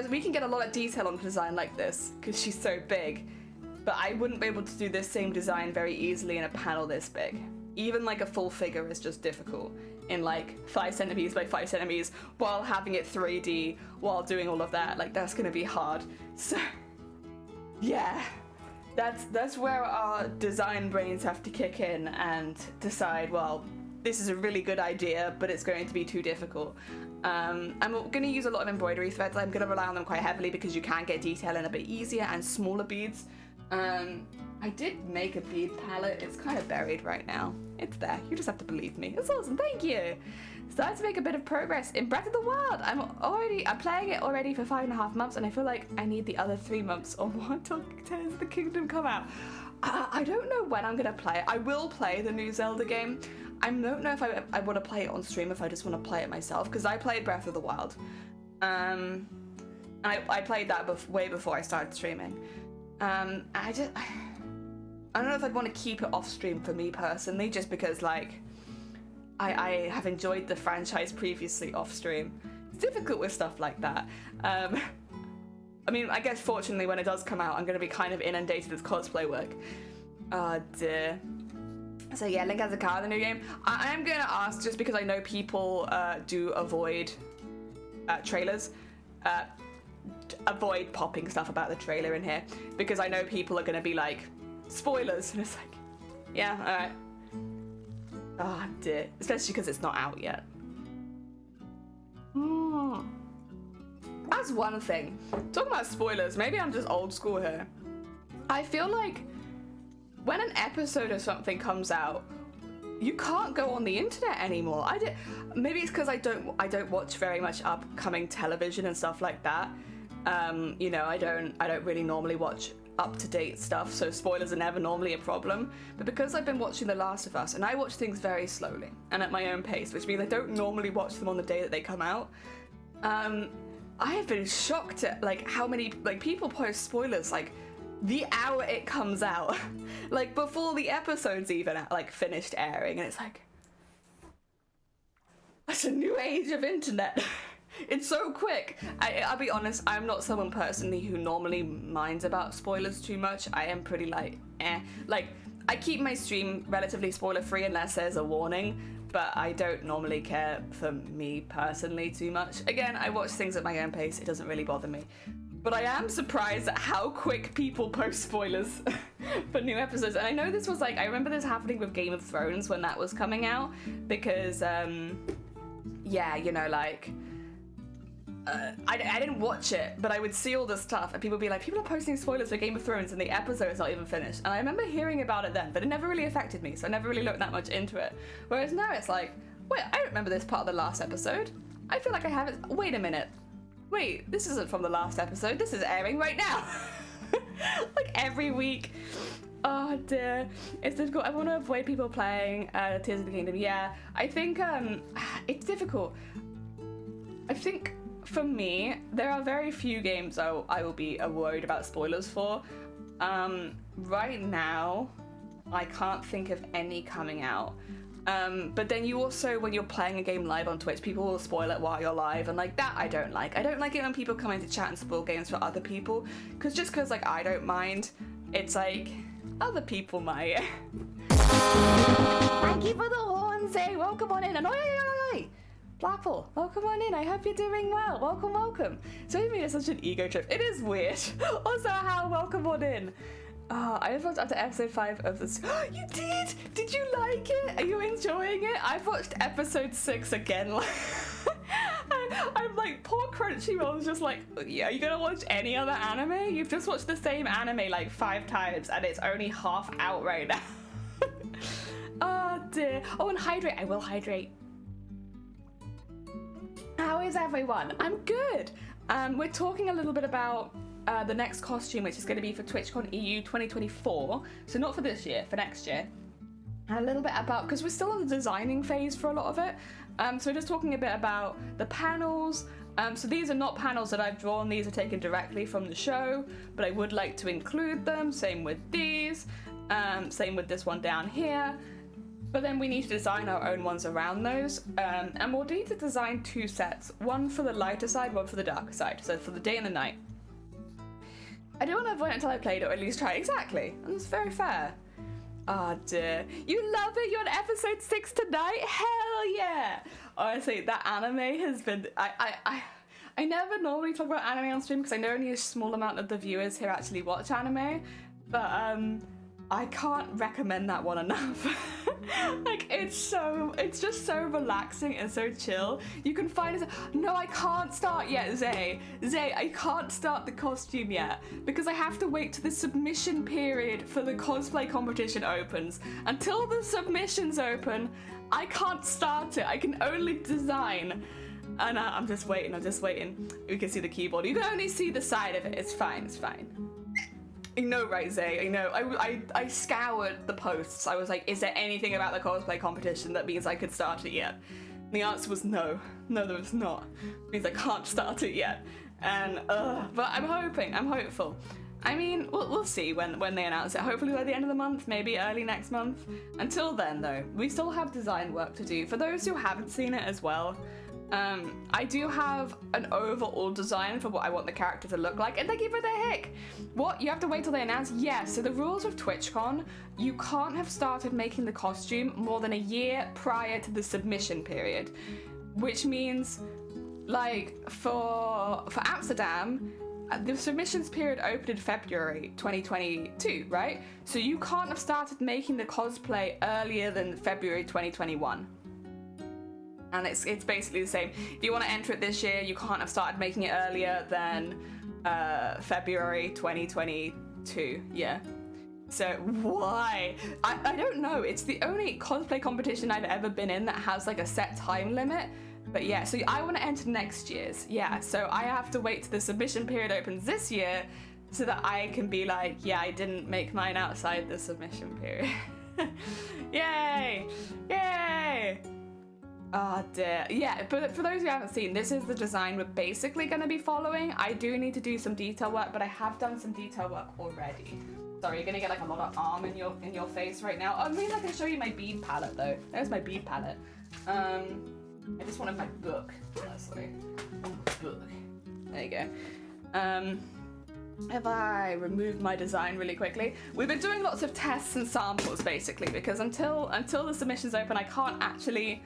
we can get a lot of detail on a design like this because she's so big. But I wouldn't be able to do this same design very easily in a panel this big. Even like a full figure is just difficult in like 5 centimeters by 5 centimeters while having it 3D, while doing all of that. Like that's gonna be hard. So yeah, that's where our design brains have to kick in and decide, well, this is a really good idea, but it's going to be too difficult. I'm going to use a lot of embroidery threads. I'm going to rely on them quite heavily because you can get detail in a bit easier, and smaller beads. I did make a bead palette. It's kind of buried right now. It's there. You just have to believe me. It's awesome. Thank you. Started to make a bit of progress in Breath of the Wild. I'm playing it already for 5.5 months, and I feel like I need the other 3 months or more till Tears of the Kingdom come out. I don't know when I'm gonna play it. I will play the new Zelda game. I don't know if I want to play it on stream, if I just want to play it myself, because I played Breath of the Wild. I played that way before I started streaming. I don't know if I'd want to keep it off stream for me personally, just because like I have enjoyed the franchise previously off stream. It's difficult with stuff like that. I mean, I guess fortunately when it does come out, I'm going to be kind of inundated with cosplay work. Oh dear. So yeah, Link has a car in the new game. I am going to ask, just because I know people do avoid trailers. Avoid popping stuff about the trailer in here, because I know people are going to be like, spoilers, and it's like, yeah, alright. Oh dear. Especially because it's not out yet. That's one thing. Talking about spoilers, maybe I'm just old school here. I feel like when an episode of something comes out, you can't go on the internet anymore. Maybe it's because I don't watch very much upcoming television and stuff like that. You know, I don't really normally watch up-to-date stuff, so spoilers are never normally a problem. But because I've been watching The Last of Us, and I watch things very slowly and at my own pace, which means I don't normally watch them on the day that they come out, I have been shocked at like how many like people post spoilers like the hour it comes out, like before the episode's even like finished airing, and it's like, that's a new age of internet. It's so quick. I'll be honest, I'm not someone personally who normally minds about spoilers too much. I am pretty like, like, I keep my stream relatively spoiler free unless there's a warning, but I don't normally care for me personally too much. Again, I watch things at my own pace, it doesn't really bother me. But I am surprised at how quick people post spoilers for new episodes. And I know this was like, I remember this happening with Game of Thrones when that was coming out, because, yeah, you know, like, I didn't watch it, but I would see all this stuff and people would be like, people are posting spoilers for Game of Thrones and the episode's not even finished. And I remember hearing about it then, but it never really affected me, so I never really looked that much into it. Whereas now it's like, wait, I don't remember this part of the last episode. I feel like I have it. Wait a minute. Wait, this isn't from the last episode. This is airing right now. Like every week. Oh dear. It's difficult. I want to avoid people playing Tears of the Kingdom. Yeah, I think it's difficult. I think for me, there are very few games I will be worried about spoilers for. Right now, I can't think of any coming out. But then you also, when you're playing a game live on Twitch, people will spoil it while you're live, and like that I don't like. I don't like it when people come into chat and spoil games for other people, because like I don't mind, it's like other people might. Thank you for the horns, hey, welcome on in, and oi. Blapple, welcome on in. I hope you're doing well. Welcome, welcome. So you made it such an ego trip. It is weird. Also, how welcome on in. I just watched up to episode 5 of this. You did? Did you like it? Are you enjoying it? I've watched episode 6 again. I'm like, poor Crunchyroll is just like, yeah, you gonna watch any other anime? You've just watched the same anime like 5 times and it's only half out right now. Oh dear. Oh, and hydrate. I will hydrate. How is everyone? I'm good. We're talking a little bit about the next costume, which is going to be for TwitchCon EU 2024. So not for this year, for next year. And a little bit about, because we're still in the designing phase for a lot of it. So we're just talking a bit about the panels. So these are not panels that I've drawn. These are taken directly from the show, but I would like to include them. Same with these. Same with this one down here. But then we need to design our own ones around those, and we'll need to design 2 sets, one for the lighter side, one for the darker side, so for the day and the night. I don't want to avoid it until I played it, or at least try exactly, and it's very fair. Oh dear. You love it? You're on episode 6 tonight? Hell yeah! Honestly, that anime has been... I never normally talk about anime on stream because I know only a small amount of the viewers here actually watch anime, but I can't recommend that one enough. Like, it's just so relaxing and so chill. You can find it. No, I can't start yet, Zay, I can't start the costume yet because I have to wait till the submission period for the cosplay competition opens. Until the submissions open, I can't start it. I can only design. And I'm just waiting. You can see the keyboard. You can only see the side of it. It's fine. I know, right, Zay? I know. I scoured the posts. I was like, is there anything about the cosplay competition that means I could start it yet? And the answer was no. No, there was not. It means I can't start it yet. And but I'm hopeful. I mean, we'll see when they announce it. Hopefully by the end of the month, maybe early next month. Until then, though, we still have design work to do. For those who haven't seen it as well, I do have an overall design for what I want the character to look like. And thank you for the hick! What? You have to wait till they announce? Yeah, so the rules of TwitchCon, you can't have started making the costume more than a year prior to the submission period. Which means, like, for Amsterdam, the submissions period opened in February 2022, right? So you can't have started making the cosplay earlier than February 2021. And it's basically the same. If you want to enter it this year, you can't have started making it earlier than February 2022, yeah. So why? I don't know. It's the only cosplay competition I've ever been in that has like a set time limit. But yeah, so I want to enter next year's. Yeah, so I have to wait till the submission period opens this year so that I can be like, yeah, I didn't make mine outside the submission period. Yay! Yay! Oh dear. Yeah, but for those who haven't seen, this is the design we're basically going to be following. I do need to do some detail work, but I have done some detail work already. Sorry, you're going to get like a lot of arm in your face right now. Oh, maybe I can show you my bead palette though. There's my bead palette. I just wanted my book, honestly. Book. There you go. Have I removed my design really quickly? We've been doing lots of tests and samples basically because until the submissions open, I can't actually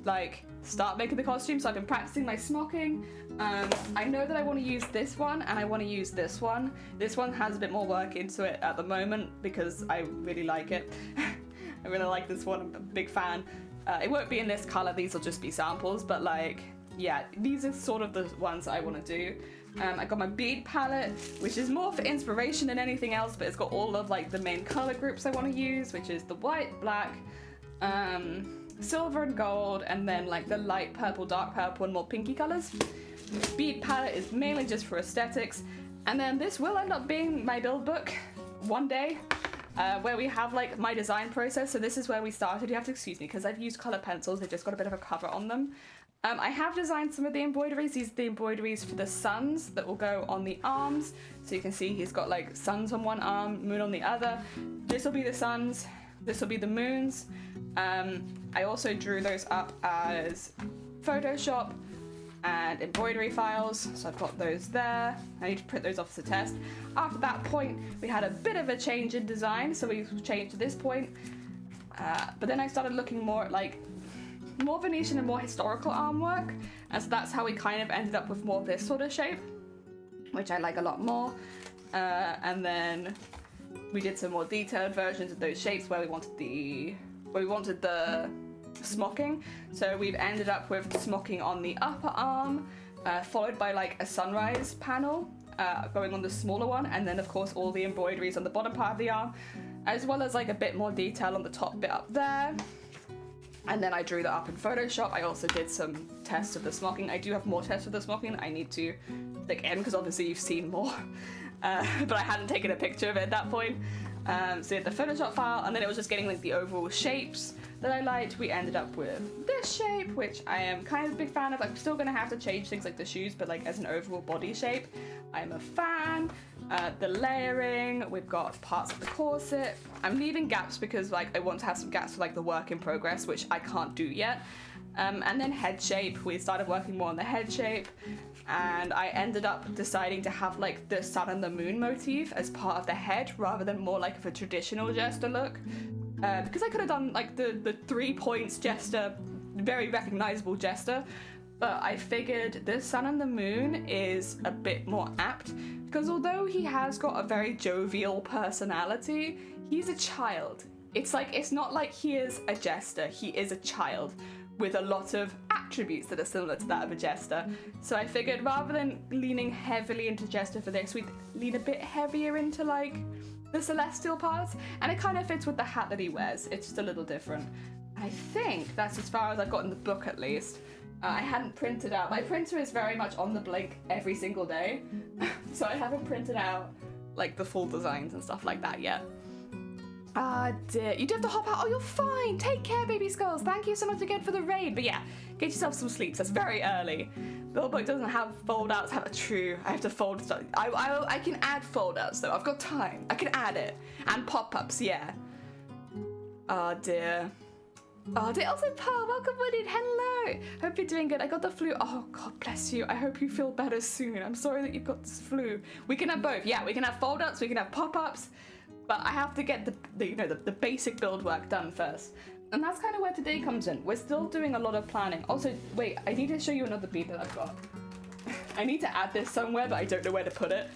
like start making the costume. So I've been practicing my smocking. I know that I want to use this one and I want to use this one. This one has a bit more work into it at the moment because I really like it. I really like this one. I'm a big fan. It won't be in this color, these will just be samples, but like, yeah, these are sort of the ones I want to do. I got my bead palette, which is more for inspiration than anything else, but it's got all of like the main color groups I want to use, which is the white, black, silver and gold, and then like the light purple, dark purple, and more pinky colors. Bead palette is mainly just for aesthetics, and then this will end up being my build book one day. Where we have like my design process. So this is where we started. You have to excuse me because I've used colour pencils. They've just got a bit of a cover on them. I have designed some of the embroideries. These are the embroideries for the suns that will go on the arms. So you can see he's got like suns on one arm, moon on the other. This will be the suns. This will be the moons. I also drew those up as Photoshop and embroidery files, so I've got those there. I need to print those off as a test. After that point, we had a bit of a change in design, so we changed to this point. But then I started looking more at like more Venetian and more historical artwork, and so that's how we kind of ended up with more of this sort of shape, which I like a lot more. And then we did some more detailed versions of those shapes where we wanted the smocking. So we've ended up with smocking on the upper arm, followed by like a sunrise panel going on the smaller one, and then of course all the embroideries on the bottom part of the arm, as well as like a bit more detail on the top bit up there. And then I drew that up in Photoshop. I also did some tests of the smocking. I do have more tests of the smocking I need to stick in because obviously you've seen more, but I hadn't taken a picture of it at that point. So we had the Photoshop file, and then it was just getting like the overall shapes that I liked. We ended up with this shape, which I am kind of a big fan of. I'm still gonna have to change things like the shoes, but like as an overall body shape, I'm a fan. The layering, we've got parts of the corset. I'm leaving gaps because like I want to have some gaps for like the work in progress, which I can't do yet. And then head shape, we started working more on the head shape, and I ended up deciding to have like the sun and the moon motif as part of the head rather than more like of a traditional jester look. Because I could have done like the 3 points jester, very recognizable jester, but I figured the sun and the moon is a bit more apt because although he has got a very jovial personality, he's a child. It's not like he is a jester, he is a child with a lot of attributes that are similar to that of a jester. So I figured rather than leaning heavily into jester for this, we'd lean a bit heavier into like the celestial parts, and it kind of fits with the hat that he wears. It's just a little different. I think that's as far as I've got in the book at least. I hadn't printed out. My printer is very much on the blink every single day, so I haven't printed out like the full designs and stuff like that yet. Ah, dear. You do have to hop out. Oh, you're fine. Take care, baby skulls. Thank you so much again for the raid. But yeah, get yourself some sleep. That's very early. Buildbook doesn't have fold-outs. True. I have to fold stuff. I can add fold-outs, though. I've got time. I can add it. And pop-ups, yeah. Oh, dear. Oh, dear. Also, Pearl, welcome in. Hello. Hope you're doing good. I got the flu. Oh, God bless you. I hope you feel better soon. I'm sorry that you've got this flu. We can have both. Yeah, we can have fold-outs. We can have pop-ups. But I have to get the basic build work done first. And that's kind of where today comes in. We're still doing a lot of planning. Also, wait, I need to show you another bead that I've got. I need to add this somewhere, but I don't know where to put it.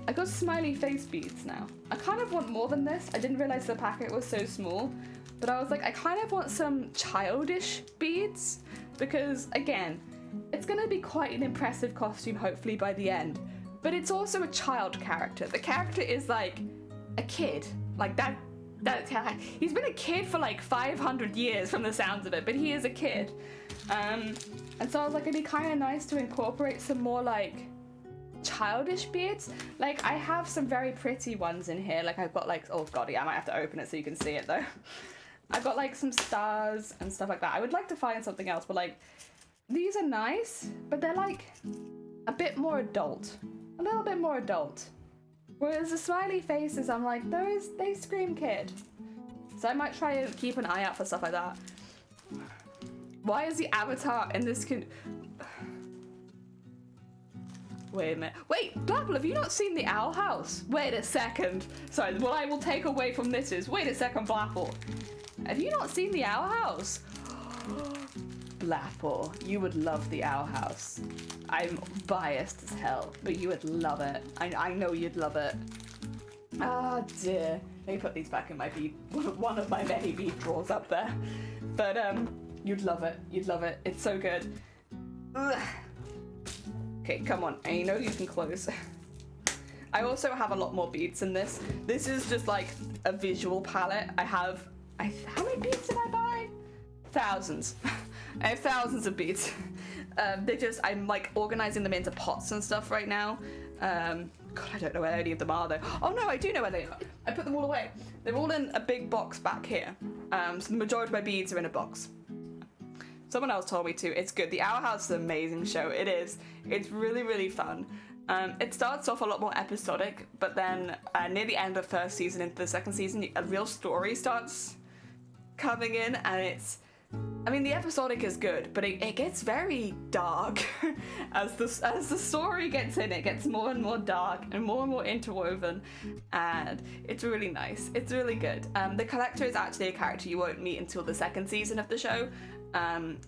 I got smiley face beads now. I kind of want more than this. I didn't realize the packet was so small. But I was like, I kind of want some childish beads. Because, again, it's going to be quite an impressive costume, hopefully, by the end. But it's also a child character. The character is like a kid, like that he's been a kid for like 500 years from the sounds of it, but he is a kid, and so I was like, it'd be kind of nice to incorporate some more like childish beads. Like I have some very pretty ones in here, like I've got like, oh god, yeah, I might have to open it so you can see it though. I've got like some stars and stuff like that. I would like to find something else, but like these are nice, but they're like a bit more adult, a little bit more adult. Whereas the smiley faces, I'm like, they scream kid. So I might try and keep an eye out for stuff like that. Why is the avatar in this Wait a minute. Wait, Blapple, have you not seen the Owl House? Wait a second. Sorry, what I will take away from this is, wait a second, Blapple. Have you not seen the Owl House? Blapple, you would love the Owl House. I'm biased as hell, but you would love it. I know you'd love it. Ah, dear. Let me put these back in my bead, one of my many bead drawers up there. But, you'd love it. You'd love it. It's so good. Ugh. Okay, come on. I know you can close. I also have a lot more beads in this. This is just like a visual palette. How many beads did I buy? Thousands. I have thousands of beads. I'm like organizing them into pots and stuff right now. God, I don't know where any of them are though. Oh no, I do know where they are. I put them all away. They're all in a big box back here. So the majority of my beads are in a box. Someone else told me to. It's good. The Owl House is an amazing show. It is. It's really, really fun. It starts off a lot more episodic, but then near the end of first season into the second season, a real story starts coming in, and the episodic is good, but it gets very dark as the story gets in. It gets more and more dark and more interwoven, and it's really nice. It's really good. The Collector is actually a character you won't meet until the second season of the show.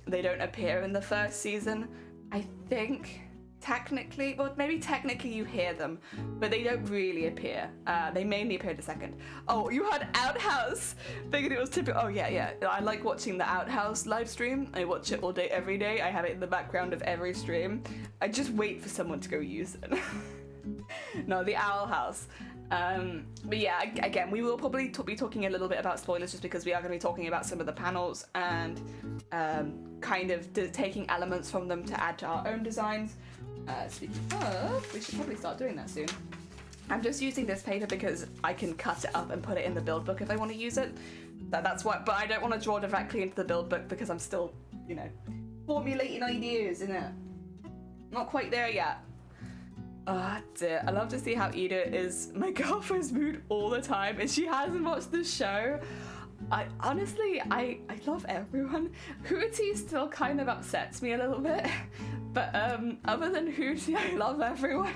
They don't appear in the first season. I think technically, well, maybe technically you hear them, but they don't really appear. They mainly appear in the second. Oh, you had Outhouse! Figured it was typical. Oh, yeah. I like watching the Outhouse live stream. I watch it all day, every day. I have it in the background of every stream. I just wait for someone to go use it. No, the Owl House. But yeah, again, we will probably be talking a little bit about spoilers just because we are going to be talking about some of the panels and kind of taking elements from them to add to our own designs. Speaking of, we should probably start doing that soon. I'm just using this paper because I can cut it up and put it in the build book if I want to use it. That's why, but I don't want to draw directly into the build book because I'm still, formulating ideas, innit? Not quite there yet. Ah, dear. I love to see how Ida is my girlfriend's mood all the time, and she hasn't watched the show. I love everyone. Hootie still kind of upsets me a little bit, but other than Hootie, I love everyone.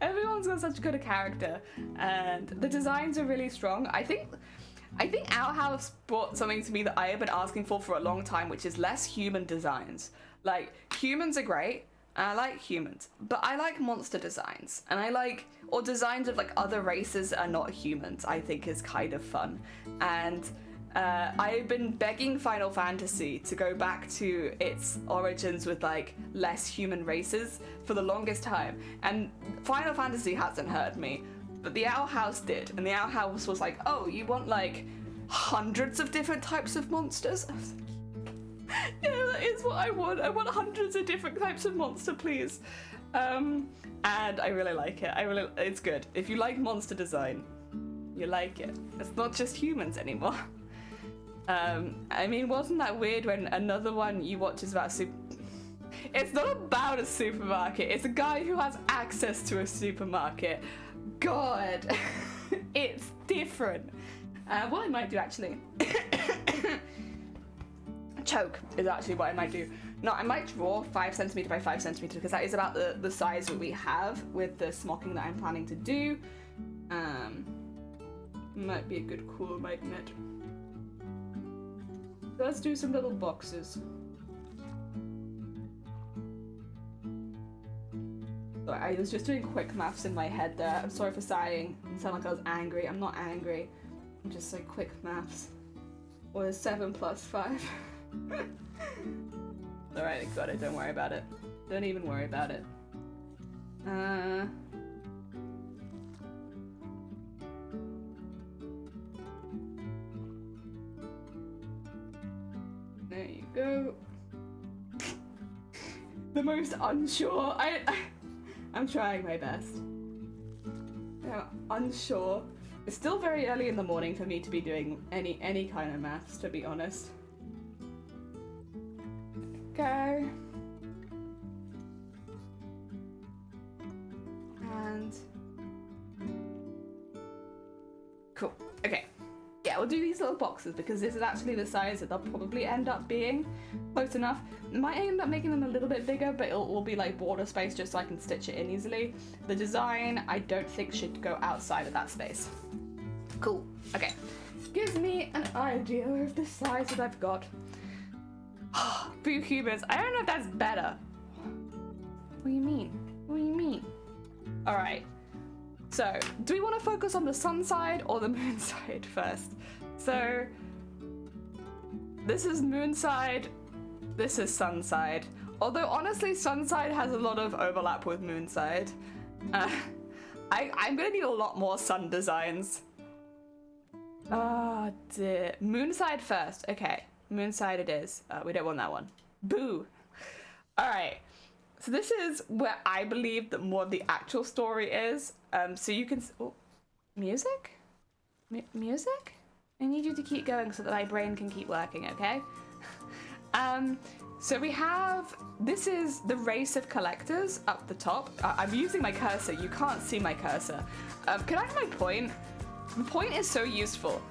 Everyone's got such good a character, and the designs are really strong. I think Owl House brought something to me that I have been asking for a long time, which is less human designs. Like, humans are great, and I like humans, but I like monster designs, and or designs of like other races that are not humans, I think is kind of fun. And I've been begging Final Fantasy to go back to its origins with like less human races for the longest time, and Final Fantasy hasn't heard me, but the Owl House did, and the Owl House was like, oh, you want like hundreds of different types of monsters? I was like, yeah, that is what I want. I want hundreds of different types of monster, please. And I really like it. It's good. If you like monster design, You like it. It's not just humans anymore. I mean, wasn't that weird when another one you watch is about It's not about a supermarket. It's a guy who has access to a supermarket. God, it's different. What I might do actually, choke is actually what I might do. No, I might draw 5 centimeter by 5 centimeter because that is about the size that we have with the smocking that I'm planning to do. Might be a good cool magnet. So let's do some little boxes. Sorry, I was just doing quick maths in my head there. I'm sorry for sighing. It sounded like I was angry. I'm not angry. I'm just like quick maths. What is 7 plus 5? Alright, I got it. Don't worry about it. Don't even worry about it. There you go. The most unsure. I'm trying my best. I'm unsure. It's still very early in the morning for me to be doing any kind of maths, to be honest. Go. And cool. Okay. Yeah, we'll do these little boxes because this is actually the size that they'll probably end up being. Close enough. Might end up making them a little bit bigger, but it will be like border space just so I can stitch it in easily. The design, I don't think should go outside of that space. Cool. Okay. Gives me an idea of the size that I've got. Boo humans. I don't know if that's better. What do you mean? What do you mean? Alright. So, do we want to focus on the sun side or the moon side first? So, this is moon side, this is sun side. Although, honestly, sun side has a lot of overlap with moon side. I'm going to need a lot more sun designs. Oh, dear. Moon side first. Okay, moon side it is. We don't want that one. Boo. Alright. So this is where I believe that more of the actual story is. So you can... Oh, music? Music? I need you to keep going so that my brain can keep working, okay? So we have... This is the race of collectors up the top. I'm using my cursor. You can't see my cursor. Can I have my point? The point is so useful.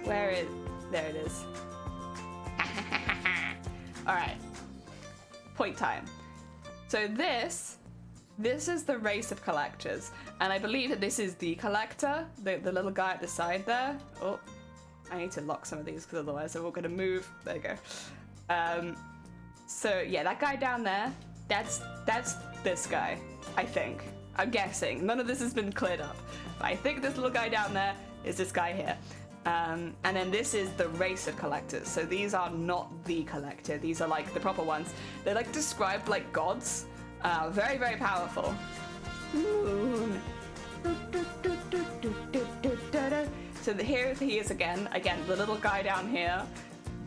Where is... There it is. Alright. Point time. So this is the race of collectors, and I believe that this is the collector, the little guy at the side there. Oh, I need to lock some of these because otherwise they're all gonna move. There you go. So yeah, that guy down there, that's this guy, I think. I'm guessing. None of this has been cleared up, but I think this little guy down there is this guy here. And then this is the race of collectors. So these are not the collector. These are like the proper ones. They're like described like gods. Very, very powerful. Moon. So here he is again. Again, the little guy down here.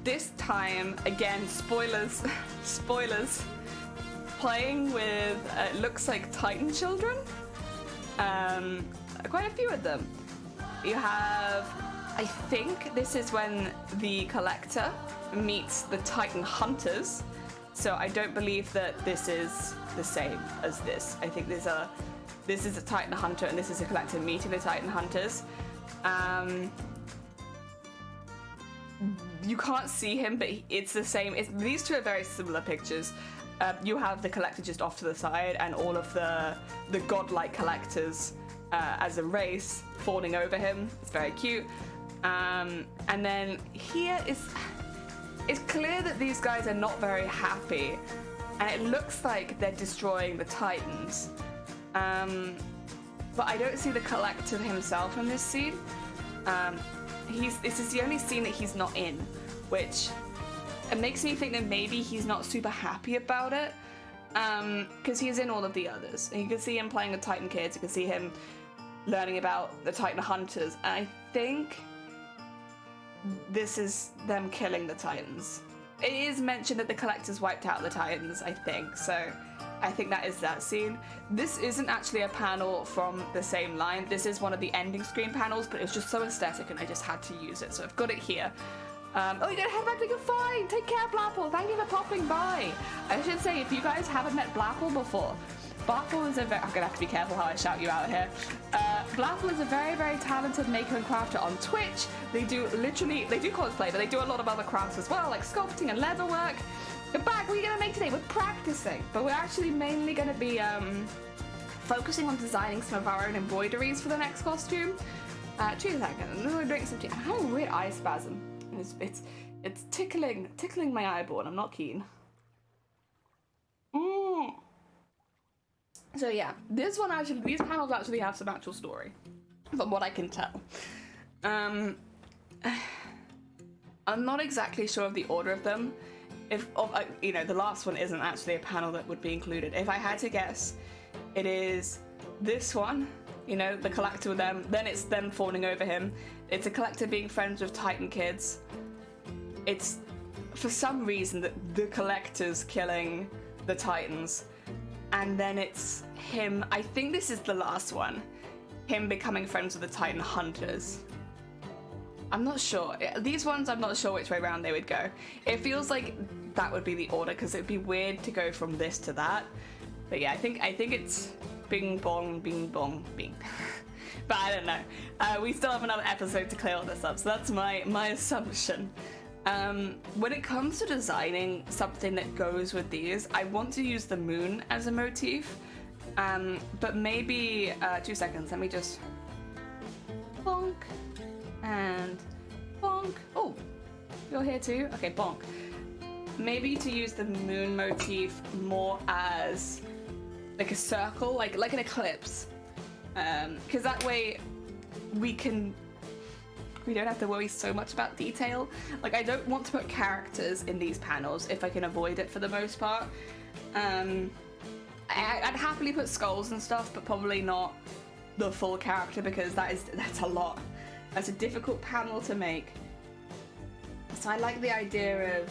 This time, again, spoilers. Spoilers. Playing with, it looks like Titan children. Quite a few of them. You have... I think this is when the collector meets the Titan hunters. So I don't believe that this is the same as this. I think this is a Titan hunter and this is a collector meeting the Titan hunters. You can't see him, but it's the same. These two are very similar pictures. You have the collector just off to the side and all of the godlike collectors as a race fawning over him. It's very cute. And then here it's clear that these guys are not very happy, and it looks like they're destroying the Titans. But I don't see the collector himself in this scene. This is the only scene that he's not in, which it makes me think that maybe he's not super happy about it, because he's in all of the others. And you can see him playing with Titan kids. You can see him learning about the Titan hunters, and I think this is them killing the Titans. it is mentioned that the collectors wiped out the Titans, I think, so I think that is that scene. This isn't actually a panel from the same line. This is one of the ending screen panels, but it's just so aesthetic and I just had to use it, so I've got it here. Oh, you gotta head back to your fine. Take care, Blapple. Thank you for popping by. I should say, if you guys haven't met Blapple before, Blapple is I'm gonna have to be careful how I shout you out here. Blapple is a very, very talented maker and crafter on Twitch. They do cosplay, but they do a lot of other crafts as well, like sculpting and leatherwork. We're back. What are you gonna make today? We're practicing, but we're actually mainly gonna be focusing on designing some of our own embroideries for the next costume. 2 seconds. I'm gonna drink some tea. I'm having a weird eye spasm. It's tickling my eyeball, and I'm not keen. So yeah, these panels actually have some actual story, from what I can tell. I'm not exactly sure of the order of them. The last one isn't actually a panel that would be included. If I had to guess, it is this one. The collector with them. Then it's them fawning over him. It's a collector being friends with Titan kids. It's for some reason that the collector's killing the Titans. And then it's him, I think this is the last one, him becoming friends with the Titan hunters. I'm not sure. These ones, I'm not sure which way around they would go. It feels like that would be the order, because it'd be weird to go from this to that. But yeah, I think it's bing bong, bing bong, bing. But I don't know. We still have another episode to clear all this up, so that's my assumption. When it comes to designing something that goes with these, I want to use the moon as a motif, but maybe 2 seconds, let me just bonk and bonk. Oh, you're here too? Okay, bonk. Maybe to use the moon motif more as like a circle, like an eclipse, because that way we don't have to worry so much about detail. Like, I don't want to put characters in these panels if I can avoid it for the most part. I'd happily put skulls and stuff, but probably not the full character, because that's a lot. That's a difficult panel to make. So I like the idea of,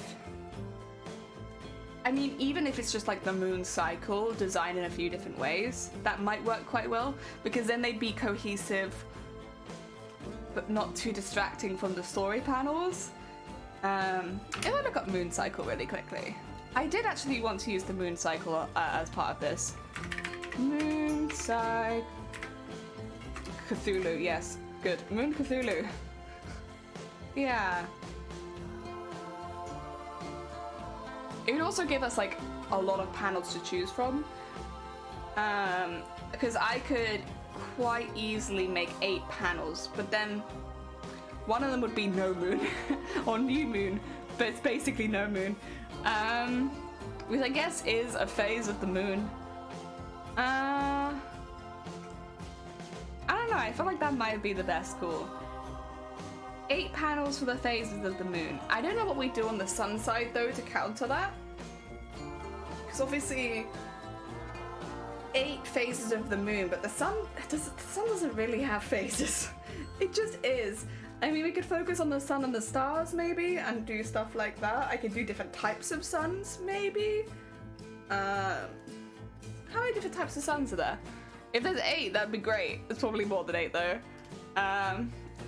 I mean, even if it's just like the moon cycle designed in a few different ways, that might work quite well, because then they'd be cohesive but not too distracting from the story panels. If I look up moon cycle really quickly, I did actually want to use the moon cycle as part of this. Moon cycle Cthulhu, yes, good. Moon Cthulhu. Yeah. It would also give us like a lot of panels to choose from, because I could quite easily make 8 panels, but then one of them would be no moon or new moon, but it's basically no moon, which I guess is a phase of the moon. I don't know, I feel like that might be the best call. 8 panels for the phases of the moon. I don't know what we do on the sun side though to counter that, because obviously 8 phases of the moon, but the sun doesn't really have phases. It just is. I mean, we could focus on the sun and the stars maybe and do stuff like that. I could do different types of suns maybe. How many different types of suns are there? If there's 8, that'd be great. It's probably more than 8 though.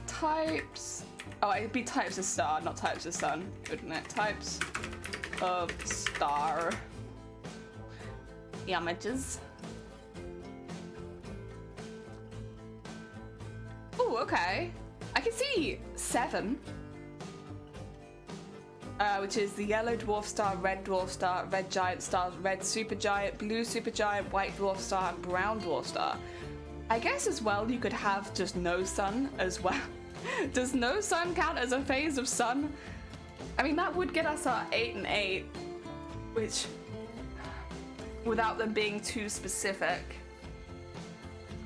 Types. Oh, it'd be types of star, not types of sun, wouldn't it? Types of star images. Oh, okay. I can see 7. Which is the yellow dwarf star, red giant star, red supergiant, blue supergiant, white dwarf star, and brown dwarf star. I guess as well you could have just no sun as well. Does no sun count as a phase of sun? I mean, that would get us our 8 and 8, which, without them being too specific.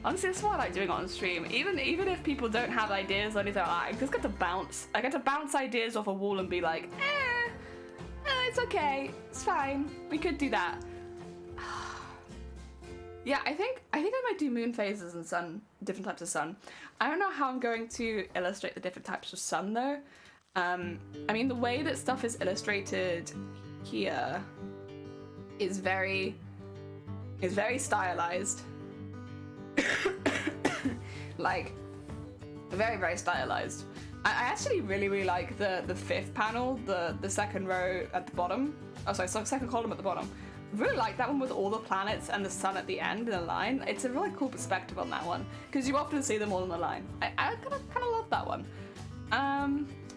Honestly, that's what I like doing on stream. Even if people don't have ideas or anything, I just get to bounce. I get to bounce ideas off a wall and be like, it's okay, it's fine. We could do that. Yeah, I think I might do moon phases and sun, different types of sun. I don't know how I'm going to illustrate the different types of sun though. I mean, the way that stuff is illustrated here is very stylized. Like, very, very stylized. I actually really like the fifth panel, the second row at the bottom. Oh, sorry, second column at the bottom. I really like that one with all the planets and the sun at the end in a line. It's a really cool perspective on that one, because you often see them all in a line. I kind of love that one.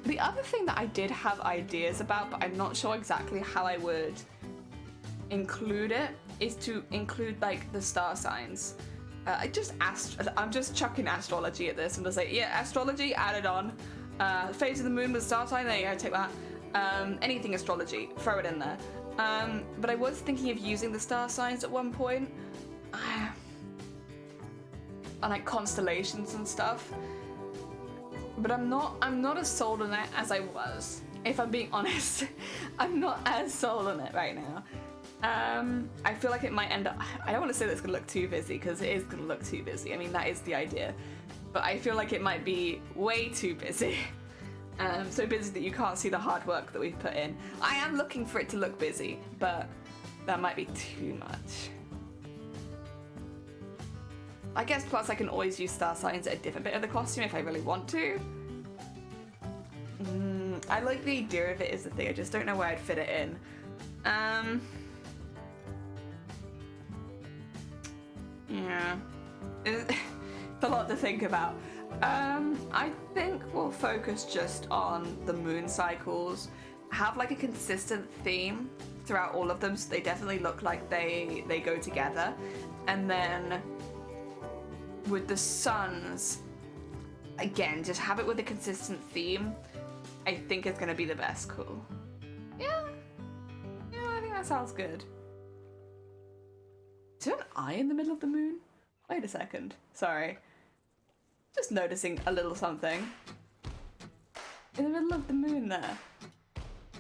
The other thing that I did have ideas about, but I'm not sure exactly how I would include it, is to include like the star signs. I'm just chucking astrology at this and just like, yeah, astrology added on. Phase of the moon with star sign, there you go, take that. Anything astrology, throw it in there. But I was thinking of using the star signs at one point. And like constellations and stuff. But I'm not as sold on it as I was. If I'm being honest, I'm not as sold on it right now. I feel like it might end up, I don't want to say that it's going to look too busy, because it is going to look too busy. I mean, that is the idea. But I feel like it might be way too busy. So busy that you can't see the hard work that we've put in. I am looking for it to look busy, but that might be too much. I guess plus I can always use star signs at a different bit of the costume if I really want to. I like the idea of it is the thing, I just don't know where I'd fit it in. Yeah. It's a lot to think about. I think we'll focus just on the moon cycles, have like a consistent theme throughout all of them, so they definitely look like they go together. And then with the suns, again, just have it with a consistent theme. I think it's gonna be the best. Cool. Yeah, I think that sounds good. Is there an eye in the middle of the moon? Wait a second. Sorry. Just noticing a little something. In the middle of the moon there.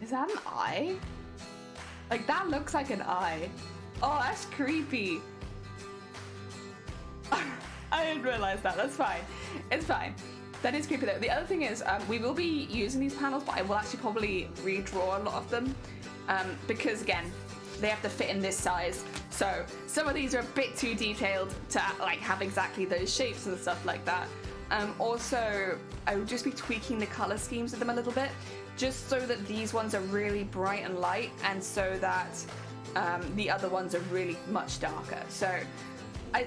Is that an eye? Like, that looks like an eye. Oh, that's creepy. I didn't realize that. That's fine. It's fine. That is creepy though. The other thing is, we will be using these panels, but I will actually probably redraw a lot of them. Because again, they have to fit in this size. So some of these are a bit too detailed to like have exactly those shapes and stuff like that. Also, I would just be tweaking the color schemes of them a little bit, just so that these ones are really bright and light, and so that the other ones are really much darker. So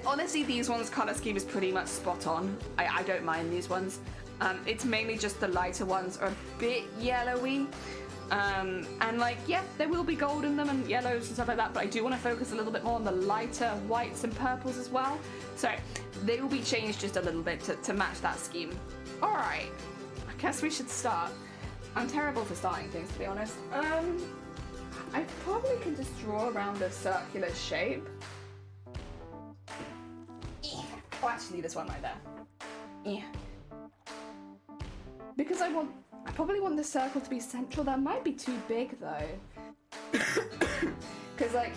honestly, these ones' color scheme is pretty much spot on. I don't mind these ones. It's mainly just the lighter ones are a bit yellowy. And like, yeah, there will be gold in them and yellows and stuff like that, but I do want to focus a little bit more on the lighter whites and purples as well. So they will be changed just a little bit to match that scheme. All right, I guess we should start. I'm terrible for starting things, to be honest. I probably can just draw around a circular shape. Oh, actually, this one right there. Yeah. Because I probably want the circle to be central. That might be too big though. Because like,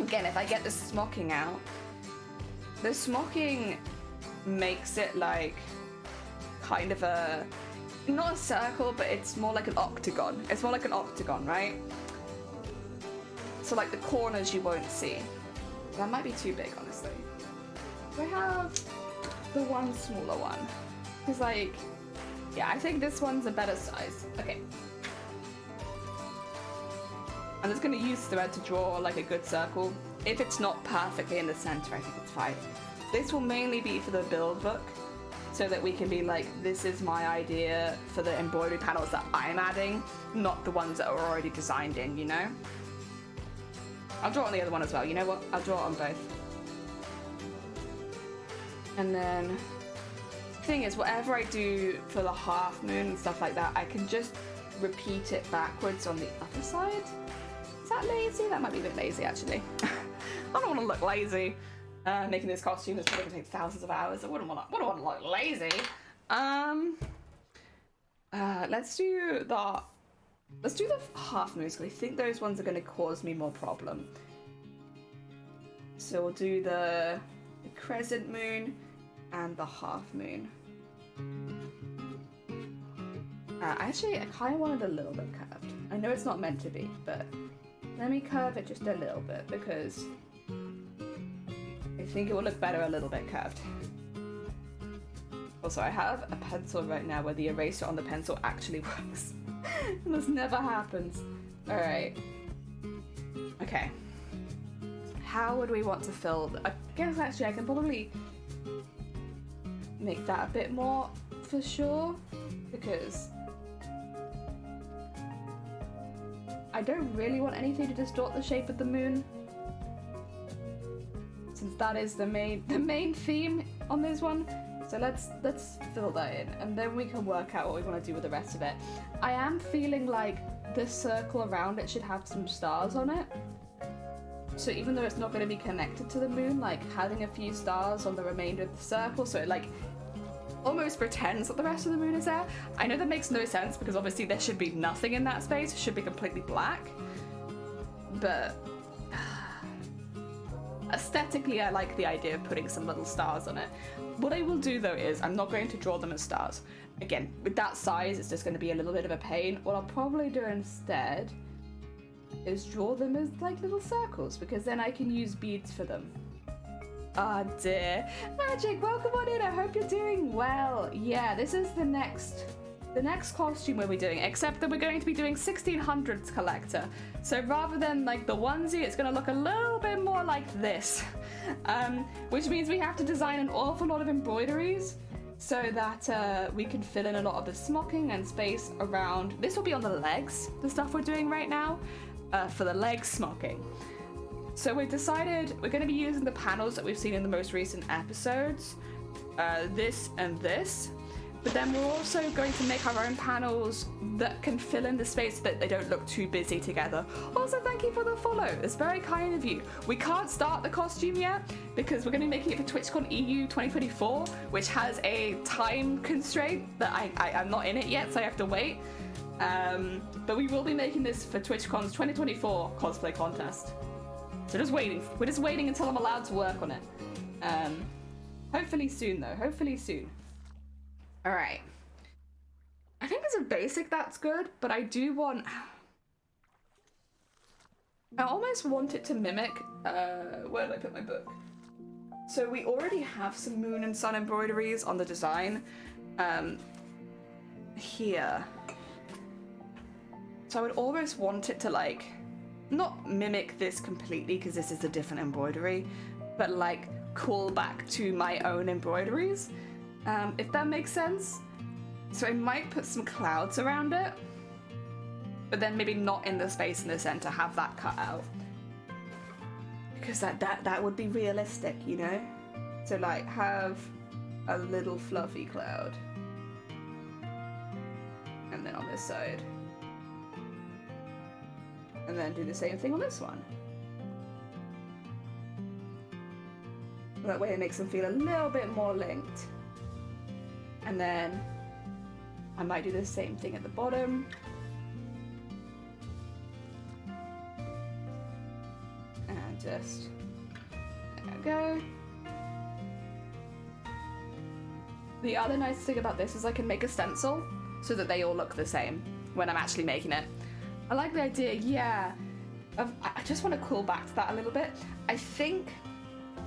again, if I get the smocking out, the smocking makes it like kind of a, not a circle, but it's more like an octagon. It's more like an octagon, right? So like the corners you won't see. That might be too big, honestly. Do I have the one smaller one? Because like, yeah, I think this one's a better size. Okay. I'm just gonna use thread to draw like a good circle. If it's not perfectly in the center, I think it's fine. This will mainly be for the build book, so that we can be like, this is my idea for the embroidery panels that I'm adding, not the ones that are already designed in, you know? I'll draw on the other one as well. You know what? I'll draw on both. And then thing is, whatever I do for the half moon and stuff like that, I can just repeat it backwards on the other side. Is that lazy? That might be a bit lazy, actually. I don't want to look lazy. Making this costume is probably going to take thousands of hours. I wouldn't want to look lazy. Let's do the half moons, because I think those ones are going to cause me more problem. So we'll do the crescent moon and the half moon. Actually, I kind of want it a little bit curved. I know it's not meant to be, but let me curve it just a little bit because I think it will look better a little bit curved. Also, I have a pencil right now where the eraser on the pencil actually works. And this never happens. Alright. Okay. How would we want to fill... I guess actually I can probably make that a bit more for sure, because I don't really want anything to distort the shape of the moon, since that is the main theme on this one. So let's fill that in, and then we can work out what we want to do with the rest of it. I am feeling like the circle around it should have some stars on it. So even though it's not going to be connected to the moon, like having a few stars on the remainder of the circle, so it like almost pretends that the rest of the moon is there. I know that makes no sense because obviously there should be nothing in that space. It should be completely black. But aesthetically, I like the idea of putting some little stars on it. What I will do though is I'm not going to draw them as stars. Again, with that size, it's just going to be a little bit of a pain. What I'll probably do instead is draw them as like little circles, because then I can use beads for them. Ah dear. Magic, welcome on in. I hope you're doing well. Yeah, this is the next costume we'll be doing, except that we're going to be doing 1600s collector. So rather than like the onesie, it's going to look a little bit more like this. Which means we have to design an awful lot of embroideries so that we can fill in a lot of the smocking and space around. This will be on the legs, the stuff we're doing right now, for the leg smocking. So we've decided we're going to be using the panels that we've seen in the most recent episodes, this and this. But then we're also going to make our own panels that can fill in the space so that they don't look too busy together. Also, thank you for the follow. It's very kind of you. We can't start the costume yet because we're going to be making it for TwitchCon EU 2024, which has a time constraint that I'm not in it yet, so I have to wait. But we will be making this for TwitchCon's 2024 cosplay contest. So just waiting. We're just waiting until I'm allowed to work on it. Hopefully soon, though. Hopefully soon. All right. I think as a basic, that's good, but I do want... I almost want it to mimic... where did I put my book? So we already have some moon and sun embroideries on the design. Here. So I would almost want it to, like, not mimic this completely, because this is a different embroidery, but, like, call back to my own embroideries. If that makes sense. So I might put some clouds around it, but then maybe not in the space in the center, have that cut out. Because that would be realistic, you know? So like have a little fluffy cloud. And then on this side. And then do the same thing on this one. That way it makes them feel a little bit more linked. And then I might do the same thing at the bottom. And just, there we go. The other nice thing about this is I can make a stencil so that they all look the same when I'm actually making it. I like the idea, yeah. I just want to call back to that a little bit. I think,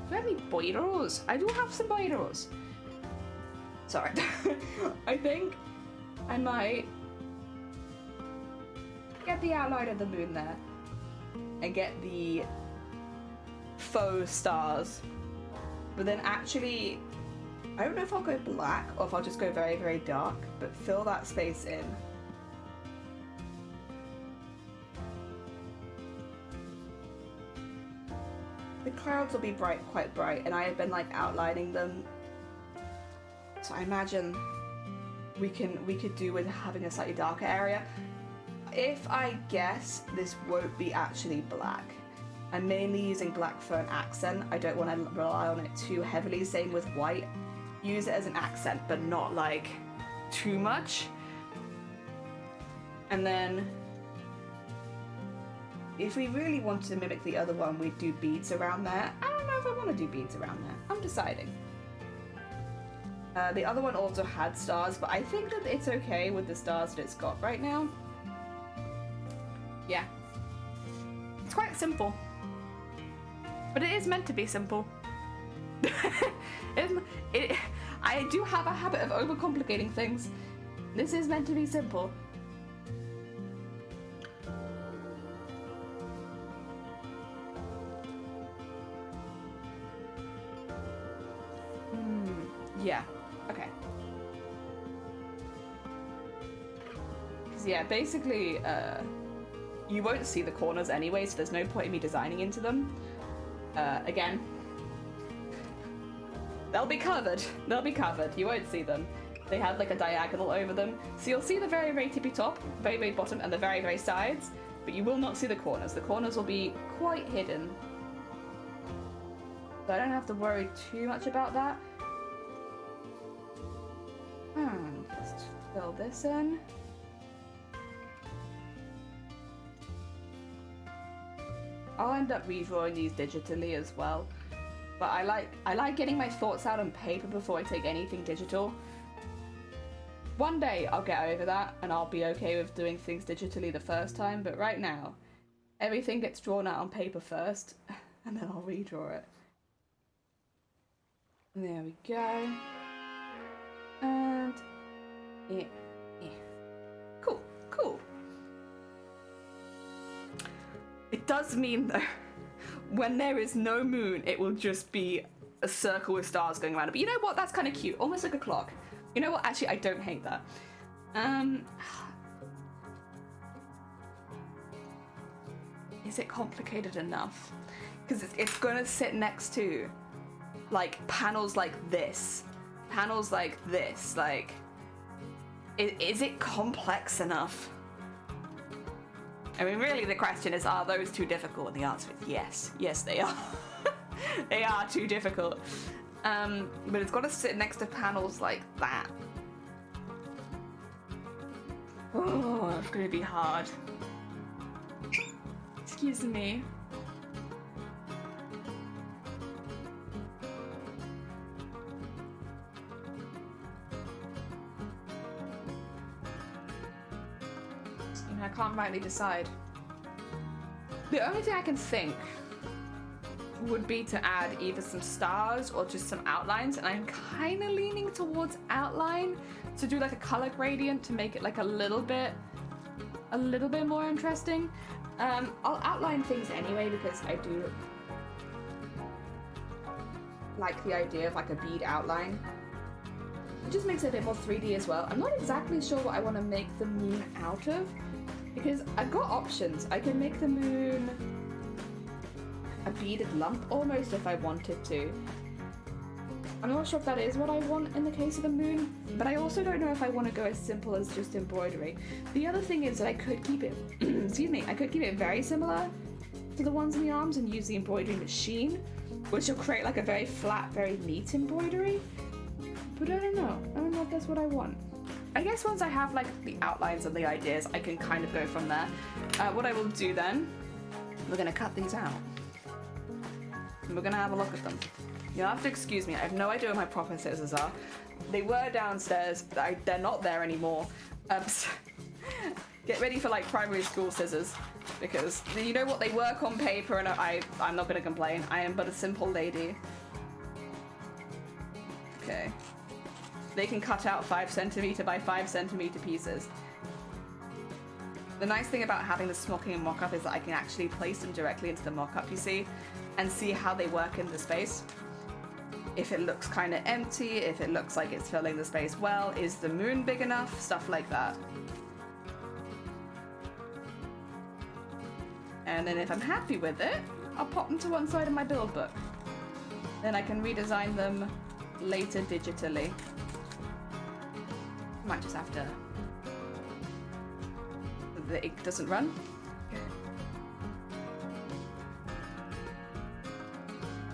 do I have any boiros? I do have some boiros. Sorry. I think I might get the outline of the moon there and get the faux stars, but then actually I don't know if I'll go black or if I'll just go very, very dark, but fill that space in. The clouds will be quite bright, and I have been like outlining them. So I imagine we could do with having a slightly darker area. If I guess, this won't be actually black. I'm mainly using black for an accent. I don't want to rely on it too heavily. Same with white. Use it as an accent, but not like too much. And then if we really wanted to mimic the other one, we'd do beads around there. I don't know if I want to do beads around there. I'm deciding. The other one also had stars, but I think that it's okay with the stars that it's got right now. Yeah. It's quite simple. But it is meant to be simple. I do have a habit of overcomplicating things. This is meant to be simple. Yeah, okay. Yeah, basically, you won't see the corners anyway, so there's no point in me designing into them. Again, they'll be covered. They'll be covered. You won't see them. They have like a diagonal over them. So you'll see the very, very tippy top, very, very bottom, and the very, very sides, but you will not see the corners. The corners will be quite hidden. So I don't have to worry too much about that. Just fill this in. I'll end up redrawing these digitally as well. But I like getting my thoughts out on paper before I take anything digital. One day I'll get over that and I'll be okay with doing things digitally the first time, but right now, everything gets drawn out on paper first, and then I'll redraw it. There we go. And yeah. Cool, cool. It does mean though, when there is no moon, it will just be a circle with stars going around it. But you know what? That's kind of cute, almost like a clock. You know what? Actually, I don't hate that. Is it complicated enough? Because it's gonna sit next to like panels like this. Panels like this, like, is it complex enough? I mean, really the question is, are those too difficult? And the answer is yes. Yes, they are. They are too difficult. But it's got to sit next to panels like that. Oh, it's going to be hard. Excuse me. I can't rightly decide. The only thing I can think would be to add either some stars or just some outlines, and I'm kind of leaning towards outline to do like a color gradient to make it like a little bit more interesting. I'll outline things anyway because I do like the idea of like a bead outline. It just makes it a bit more 3D as well. I'm not exactly sure what I want to make the moon out of, because I've got options. I can make the moon a beaded lump almost if I wanted to. I'm not sure if that is what I want in the case of the moon, but I also don't know if I want to go as simple as just embroidery. The other thing is that I could keep it, excuse me, I could keep it very similar to the ones in the arms and use the embroidery machine, which will create like a very flat, very neat embroidery. But I don't know if that's what I want. I guess once I have like the outlines and the ideas, I can kind of go from there. What I will do then, we're gonna cut these out. And we're gonna have a look at them. You'll have to excuse me, I have no idea where my proper scissors are. They were downstairs, they're not there anymore. Get ready for like primary school scissors, because you know what, they work on paper and I'm not gonna complain. I am but a simple lady. Okay. They can cut out 5cm by 5cm pieces. The nice thing about having the smocking and mock-up is that I can actually place them directly into the mock-up, you see, and see how they work in the space. If it looks kind of empty, if it looks like it's filling the space well, is the moon big enough, stuff like that. And then if I'm happy with it, I'll pop them to one side of my build book. Then I can redesign them later digitally. Might just have to... The ink doesn't run.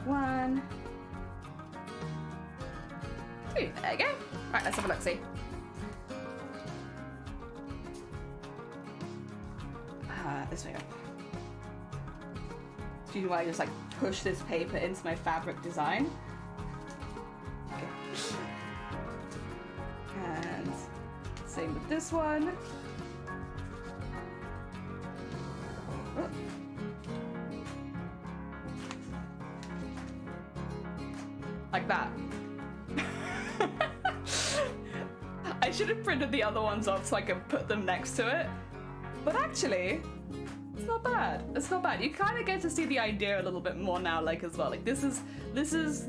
One. Two. There you go. Right, let's have a look-see. This way up. Excuse me while I just like push this paper into my fabric design. Okay. Same with this one. Oh. Like that. I should have printed the other ones off so I could put them next to it. But actually, it's not bad. It's not bad. You kind of get to see the idea a little bit more now, like, as well. Like, this is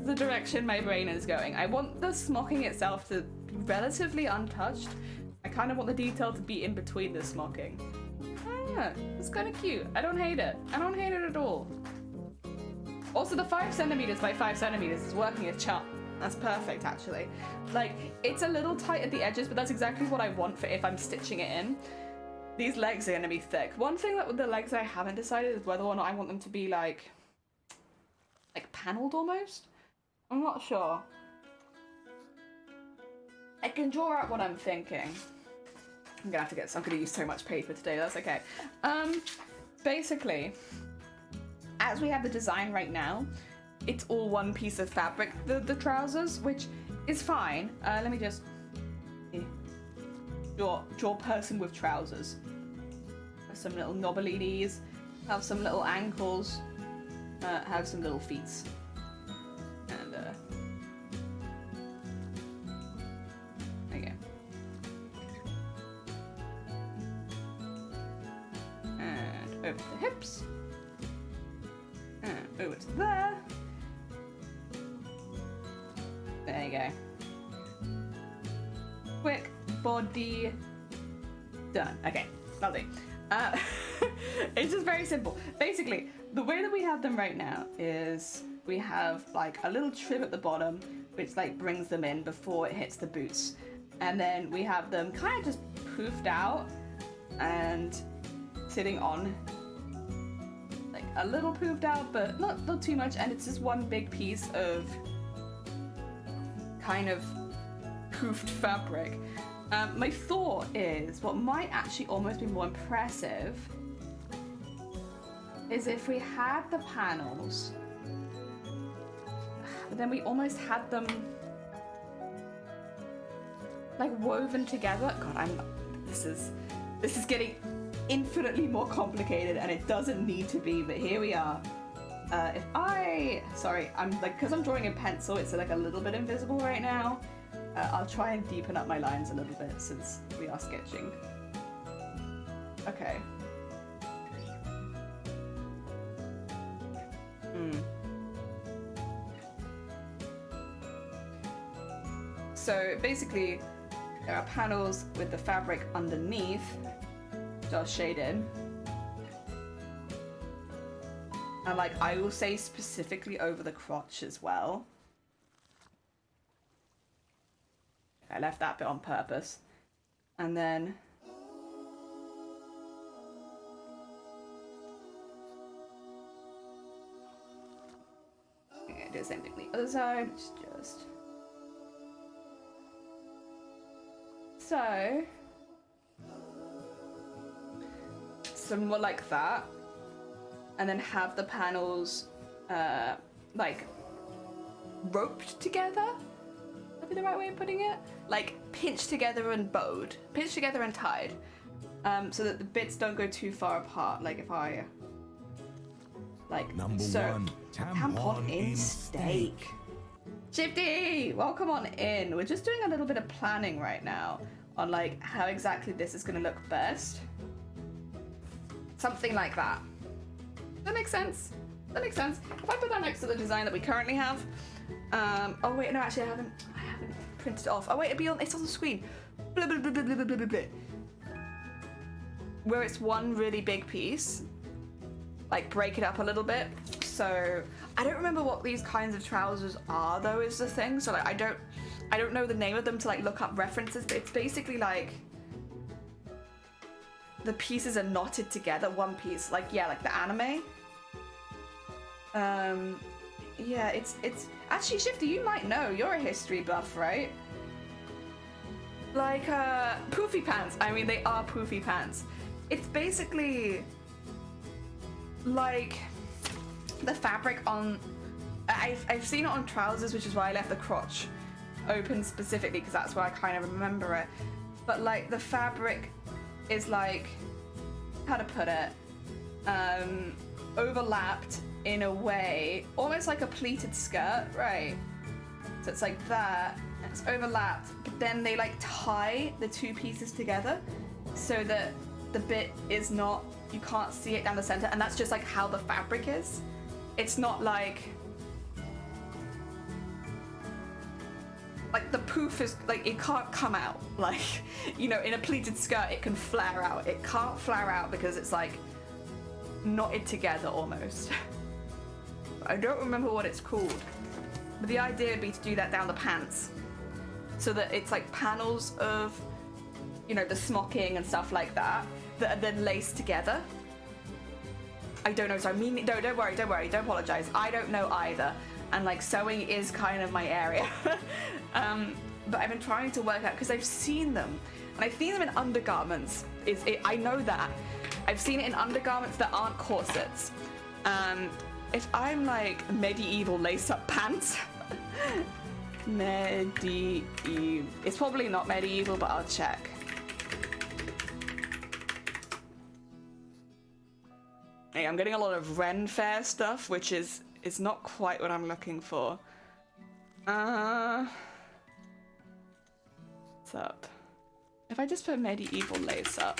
the direction my brain is going. I want the smocking itself to be relatively untouched. I kind of want the detail to be in between the smocking. Ah, it's kind of cute. I don't hate it. I don't hate it at all. Also, the 5 centimeters by 5 centimeters is working a charm. That's perfect, actually. Like, it's a little tight at the edges, but that's exactly what I want for if I'm stitching it in. These legs are gonna be thick. One thing that with the legs I haven't decided is whether or not I want them to be like paneled almost. I'm not sure. I can draw out what I'm thinking. I'm gonna have to get. I'm gonna use so much paper today. That's okay. Basically, as we have the design right now, it's all one piece of fabric. The trousers, which is fine. Let me just draw person with trousers. Some little knobbly have some little ankles, have some little feet, and there you go. And over to the hips, and over to there. There you go. Quick body done. Okay, lovely. It's just very simple. Basically, the way that we have them right now is we have like a little trim at the bottom, which like brings them in before it hits the boots. And then we have them kind of just poofed out and sitting on like a little poofed out, but not too much. And it's just one big piece of kind of poofed fabric. My thought is what might actually almost be more impressive is if we had the panels, but then we almost had them like woven together. God, this is getting infinitely more complicated, and it doesn't need to be, but here we are. Sorry, I'm like, because I'm drawing in pencil, it's like a little bit invisible right now. I'll try and deepen up my lines a little bit since we are sketching. Okay. So basically, there are panels with the fabric underneath, which are shaded. And like, I will say specifically over the crotch as well. I left that bit on purpose. And then do the same thing on the other side. Just so somewhat like that, and then have the panels like roped together. Would be the right way of putting it? Like pinched together and bowed, pinched together and tied, so that the bits don't go too far apart. Like if I like Number so. one, tampon in steak. Shifty, welcome on in. We're just doing a little bit of planning right now on like how exactly this is going to look best. Something like that. That makes sense. That makes sense. If I put that next to the design that we currently have. Oh wait, no, actually I haven't printed it off. Oh wait, it's on the screen. Blah, blah, blah, blah, blah, blah, blah, blah. Where it's one really big piece. Like break it up a little bit. So I don't remember what these kinds of trousers are though, is the thing. So like I don't know the name of them to like look up references, but it's basically like the pieces are knotted together, one piece, like yeah, like the anime. Yeah, it's actually, Shifty, you might know, you're a history buff, right? Like poofy pants. I mean, they are poofy pants. It's basically like the fabric on I've seen it on trousers, which is why I left the crotch open specifically, because that's where I kind of remember it. but like the fabric is like, how to put it, overlapped in a way, almost like a pleated skirt, right? So it's like that, it's overlapped, but then they like tie the two pieces together so that the bit is not, you can't see it down the center, and that's just like how the fabric is. It's not like the poof is like, it can't come out. Like, you know, in a pleated skirt, it can flare out. It can't flare out because it's like knotted together almost. I don't remember what it's called, but the idea would be to do that down the pants so that it's like panels of, you know, the smocking and stuff like that that are then laced together. I don't know, so I mean, don't worry, don't apologize. I don't know either, and like sewing is kind of my area. But I've been trying to work out, because I've seen them, and I've seen them in undergarments. I know that. I've seen it in undergarments that aren't corsets. If I'm like medieval lace-up pants, medieval, it's probably not medieval, but I'll check. Hey, I'm getting a lot of Ren Fair stuff, which is not quite what I'm looking for. What's up? If I just put medieval lace up,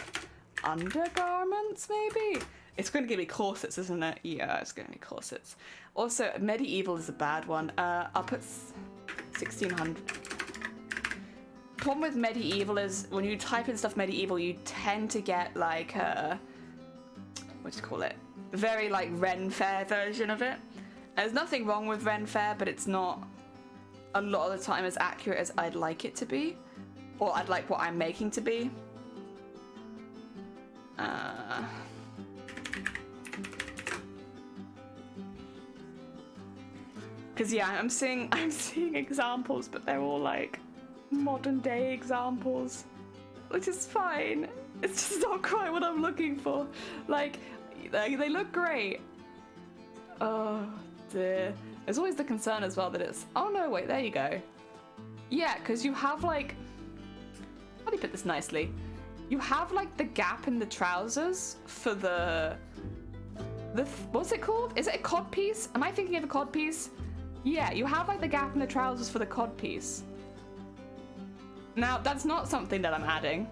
undergarments maybe? It's going to give me corsets, isn't it? Yeah, it's going to be corsets. Also, medieval is a bad one. I'll put 1600. Problem with medieval is when you type in stuff medieval, you tend to get like what do you call it? Very like Ren Fair version of it. There's nothing wrong with Ren Fair, but it's not a lot of the time as accurate as I'd like it to be, or I'd like what I'm making to be. Because yeah, I'm seeing examples, but they're all like modern day examples, which is fine. It's just not quite what I'm looking for. Like, they look great. Oh dear. There's always the concern as well that it's, oh no, wait, there you go. Yeah, because you have like, how do you put this nicely? You have like the gap in the trousers for the what's it called? Is it a cod piece? Am I thinking of a cod piece? Yeah, you have like the gap in the trousers for the cod piece. Now, that's not something that I'm adding.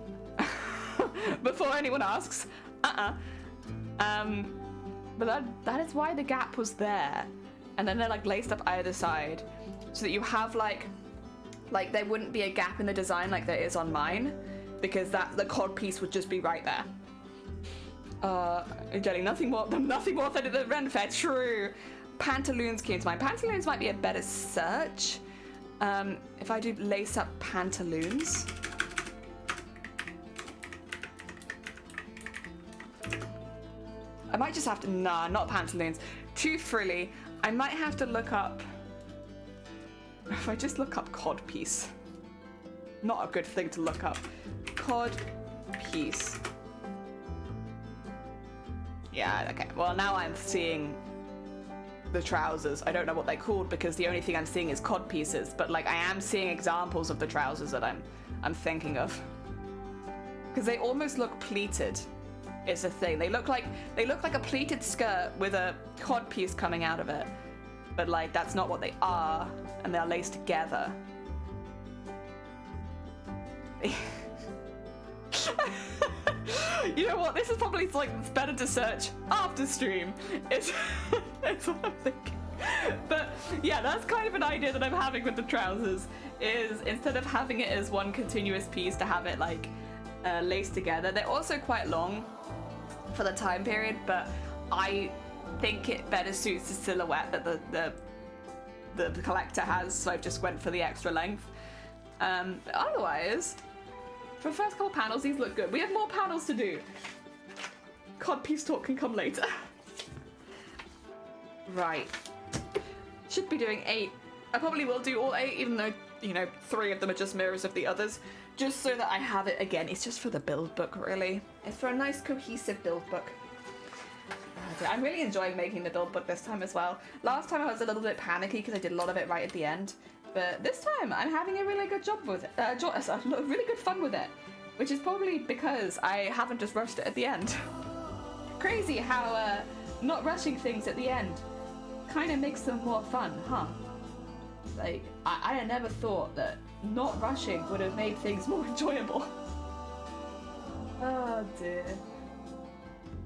Before anyone asks. But that is why the gap was there. And then they're like laced up either side, so that you have like there wouldn't be a gap in the design like there is on mine, because the cod piece would just be right there. Getting nothing more than the Ren Fair. True. Pantaloons came to mind. Pantaloons might be a better search. If I do lace up pantaloons. I might just have to, nah, not pantaloons. Too frilly. I might have to look up, if I just look up cod piece. Not a good thing to look up. Cod piece. Yeah, okay. Well, now I'm seeing the trousers. I don't know what they're called because the only thing I'm seeing is cod pieces, but like I am seeing examples of the trousers that I'm thinking of. Because they almost look pleated. Is a thing. They look like a pleated skirt with a cod piece coming out of it, but like that's not what they are, and they're laced together. You know what? This is probably like it's better to search after stream. It's what I'm thinking. But yeah, that's kind of an idea that I'm having with the trousers. Is instead of having it as one continuous piece, to have it like laced together. They're also quite long for the time period, but I think it better suits the silhouette that the collector has, so I've just went for the extra length. But otherwise, for the first couple panels, these look good. We have more panels to do. Codpiece talk can come later. Right. Should be doing 8. I probably will do all 8, even though, you know, 3 of them are just mirrors of the others. Just so that I have it again. It's just for the build book, really. It's for a nice, cohesive build book. I'm really enjoying making the build book this time as well. Last time I was a little bit panicky because I did a lot of it right at the end. But this time, I'm having a really good job with it. Really good fun with it. which is probably because I haven't just rushed it at the end. Crazy how not rushing things at the end kind of makes them more fun, huh? Like, I never thought that not rushing would have made things more enjoyable. Oh dear.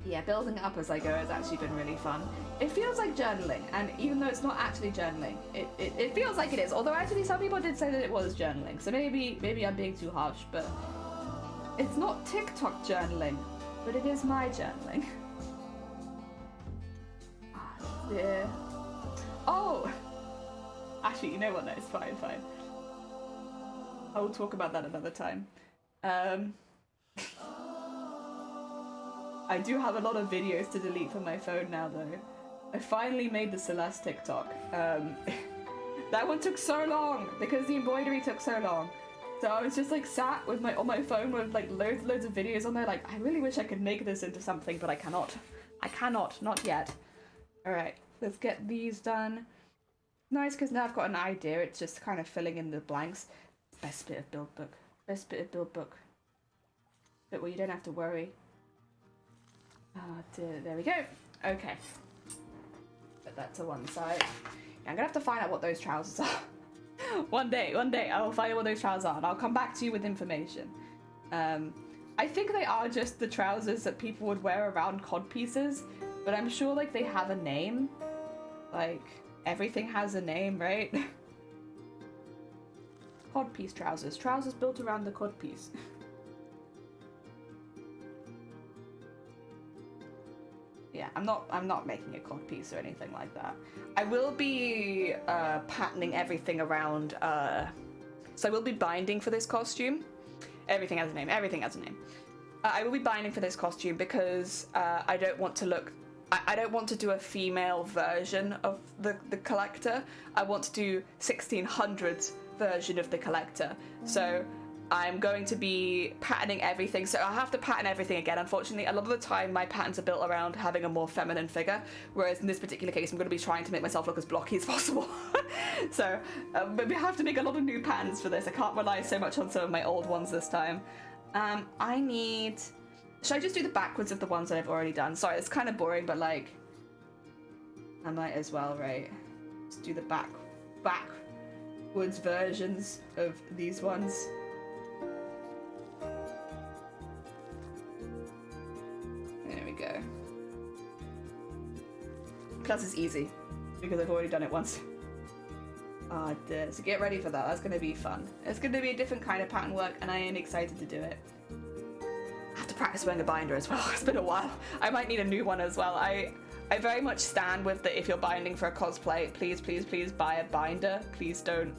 Yeah, building it up as I go has actually been really fun. It feels like journaling, and even though it's not actually journaling, it feels like it is. Although actually some people did say that it was journaling, so maybe I'm being too harsh, but it's not TikTok journaling, but it is my journaling. Yeah. Oh! Actually, you know what? No, it's fine. I will talk about that another time. I do have a lot of videos to delete from my phone now, though. I finally made the Celeste TikTok. That one took so long because the embroidery took so long. So I was just like sat with on my phone with like loads of videos on there. Like, I really wish I could make this into something, but I cannot. I cannot, not yet. All right, let's get these done. Nice, because now I've got an idea. It's just kind of filling in the blanks. Best bit of build book. Best bit of build book. But where you don't have to worry. There we go. Okay. Put that to one side. Yeah, I'm gonna have to find out what those trousers are. One day I will find out what those trousers are and I'll come back to you with information. I think they are just the trousers that people would wear around cod pieces, but I'm sure like they have a name. Like, everything has a name, right? Cod piece trousers. Trousers built around the cod piece. Yeah, I'm not making a cod piece or anything like that. I will be patterning everything around. So I will be binding for this costume. Everything has a name. Everything has a name. I will be binding for this costume because I don't want to look. I don't want to do a female version of the collector. I want to do 1600s version of the collector. So I'm going to be patterning everything. So I'll have to pattern everything again. Unfortunately, a lot of the time my patterns are built around having a more feminine figure, whereas in this particular case I'm going to be trying to make myself look as blocky as possible. So but we have to make a lot of new patterns for this. I can't rely so much on some of my old ones this time. I need... Should I just do the backwards of the ones that I've already done? Sorry, it's kind of boring, but like, I might as well, right? Just do the backwards versions of these ones. There we go. Plus it's easy, because I've already done it once. Ah, dear. So get ready for that. That's going to be fun. It's going to be a different kind of pattern work, and I am excited to do it. I have to practice wearing a binder as well. It's been a while. I might need a new one as well. I very much stand with that if you're binding for a cosplay, please buy a binder. Please don't,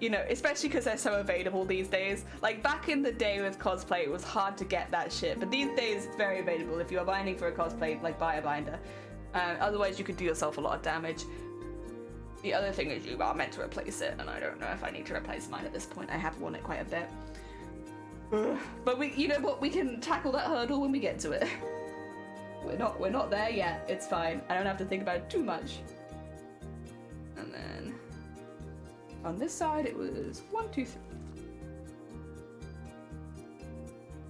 you know, especially because they're so available these days. Like back in the day with cosplay, it was hard to get that shit, but these days it's very available. If you're binding for a cosplay, like buy a binder. Otherwise you could do yourself a lot of damage. The other thing is you are meant to replace it, and I don't know if I need to replace mine at this point. I have worn it quite a bit. But you know what, we can tackle that hurdle when we get to it. We're not there yet. It's fine. I don't have to think about it too much. And then on this side it was 1, 2, 3.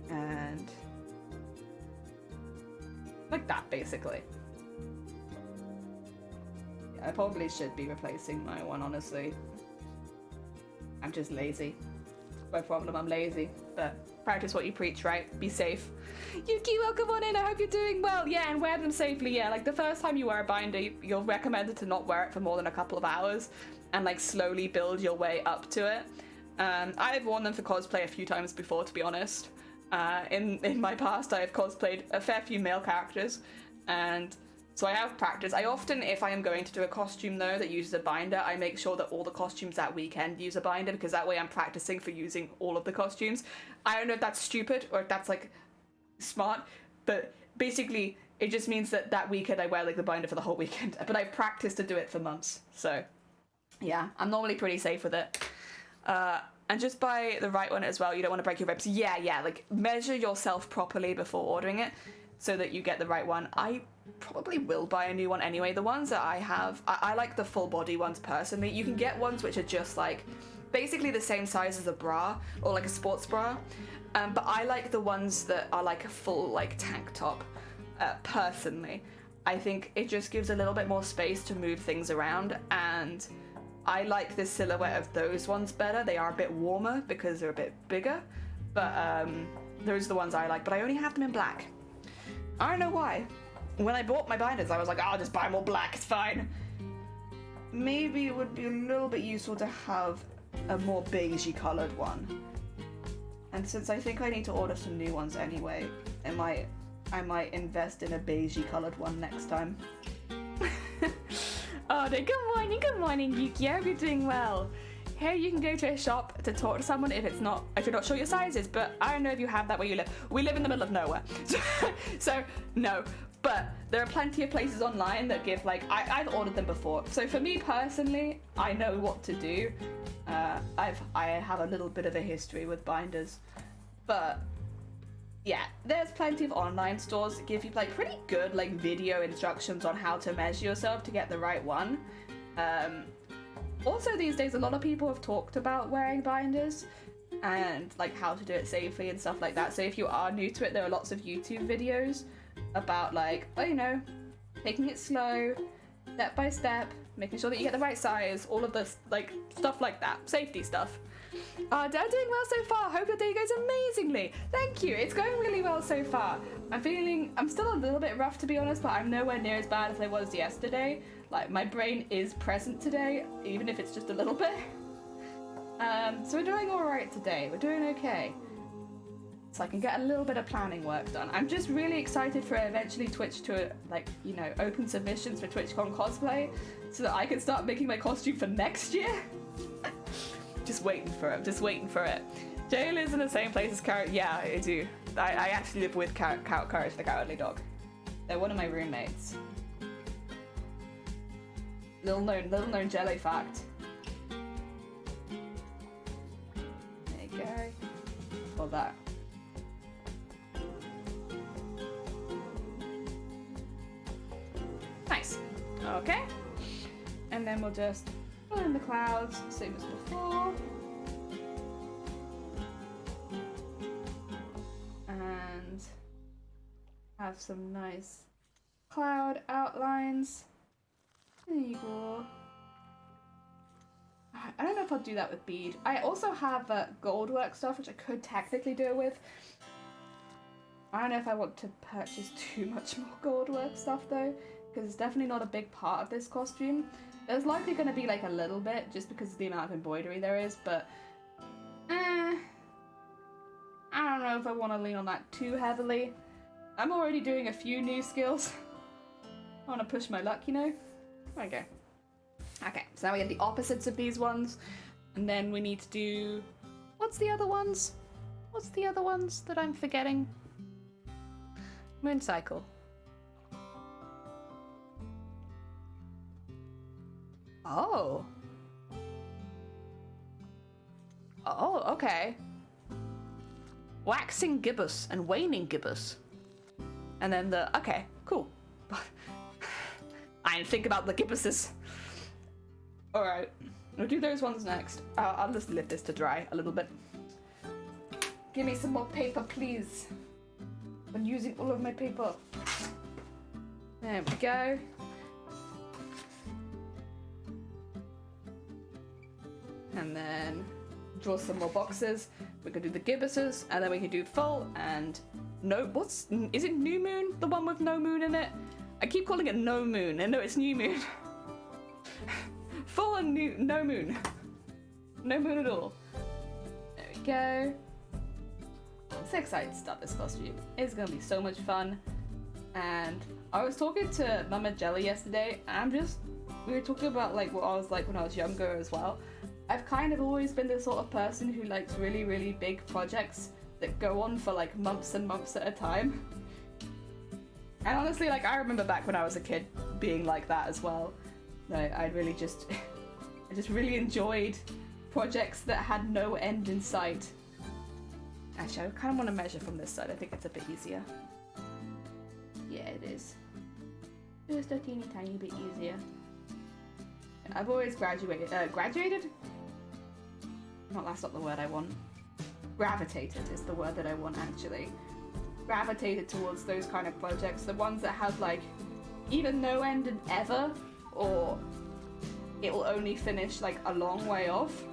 And like that basically. Yeah, I probably should be replacing my one, honestly. I'm just lazy. My problem, I'm lazy. But practice what you preach, right? Be safe. Yuki, welcome on in. I hope you're doing well. Yeah, and wear them safely. Yeah, like the first time you wear a binder, you're recommended to not wear it for more than a couple of hours and like slowly build your way up to it. I've worn them for cosplay a few times before, to be honest. In my past, I have cosplayed a fair few male characters, and so I have practice. I often, if I am going to do a costume though that uses a binder, I make sure that all the costumes that weekend use a binder, because that way I'm practicing for using all of the costumes. I don't know if that's stupid or if that's like smart, but basically it just means that that weekend I wear like the binder for the whole weekend, but I've practiced to do it for months. So yeah, I'm normally pretty safe with it. And just buy the right one as well. You don't want to break your ribs. Yeah, like measure yourself properly before ordering it so that you get the right one. I probably will buy a new one anyway. The ones that I have, I like the full body ones personally. You can get ones which are just like basically the same size as a bra or like a sports bra, but I like the ones that are like a full like tank top. Personally, I think it just gives a little bit more space to move things around, and I like the silhouette of those ones better. They are a bit warmer because they're a bit bigger, but those are the ones I like, but I only have them in black. I don't know why. When I bought my binders, I was like, I'll just buy more black, it's fine. Maybe it would be a little bit useful to have a more beigey coloured one. And since I think I need to order some new ones anyway, I might invest in a beigey coloured one next time. Oh, good morning, Yuki. I hope you're doing well. Here you can go to a shop to talk to someone if you're not sure your sizes, but I don't know if you have that where you live. We live in the middle of nowhere, so no. But there are plenty of places online that give I've ordered them before. So for me personally, I know what to do. I have a little bit of a history with binders, but yeah, there's plenty of online stores that give you pretty good video instructions on how to measure yourself to get the right one. Also these days, a lot of people have talked about wearing binders and how to do it safely and stuff like that. So if you are new to it, there are lots of YouTube videos about taking it slow, step by step, making sure that you get the right size, all of this stuff like that, safety stuff. Dad, doing well so far. Hope your day goes amazingly. Thank you. It's going really well so far. I'm still a little bit rough, to be honest, but I'm nowhere near as bad as I was yesterday. My brain is present today, even if it's just a little bit. So we're doing all right today. We're doing okay. So I can get a little bit of planning work done. I'm just really excited for eventually Twitch to open submissions for TwitchCon cosplay, so that I can start making my costume for next year. Just waiting for it. Jay lives in the same place as Carrot. Yeah, I do. I actually live with Courage the Cowardly Dog. They're one of my roommates. Little known jelly fact. There you go. All that. Nice. Okay. And then we'll just fill in the clouds, same as before. And have some nice cloud outlines. There you go. I don't know if I'll do that with bead. I also have gold work stuff, which I could technically do it with. I don't know if I want to purchase too much more gold work stuff though, because it's definitely not a big part of this costume. There's likely going to be a little bit, just because of the amount of embroidery there is, but I don't know if I want to lean on that too heavily. I'm already doing a few new skills. I want to push my luck, Okay. Okay, so now we get the opposites of these ones, and then we need to do... What's the other ones that I'm forgetting? Moon cycle. Oh. Oh, okay. Waxing gibbous and waning gibbous. And then okay, cool. I didn't think about the gibbuses. Alright, we'll do those ones next. I'll just let this to dry a little bit. Give me some more paper, please. I'm using all of my paper. There we go. And then draw some more boxes. We can do the gibbuses, and then we can do full and no. Is it new moon? The one with no moon in it? I keep calling it no moon, and no, it's new moon. Full and no moon. No moon at all. There we go. I'm so excited to start this costume. It's gonna be so much fun. And I was talking to Mama Jelly yesterday, and we were talking about what I was like when I was younger as well. I've kind of always been the sort of person who likes really, really big projects that go on for months and months at a time. And honestly, I remember back when I was a kid being like that as well. I just really enjoyed projects that had no end in sight. Actually, I kind of want to measure from this side. I think it's a bit easier. Yeah, it is. Just a teeny tiny bit easier. I've always graduated? Not that's not the word I want. Gravitated is the word that I want, actually. Gravitated towards those kind of projects, the ones that have like either no end and ever, or it will only finish like a long way off.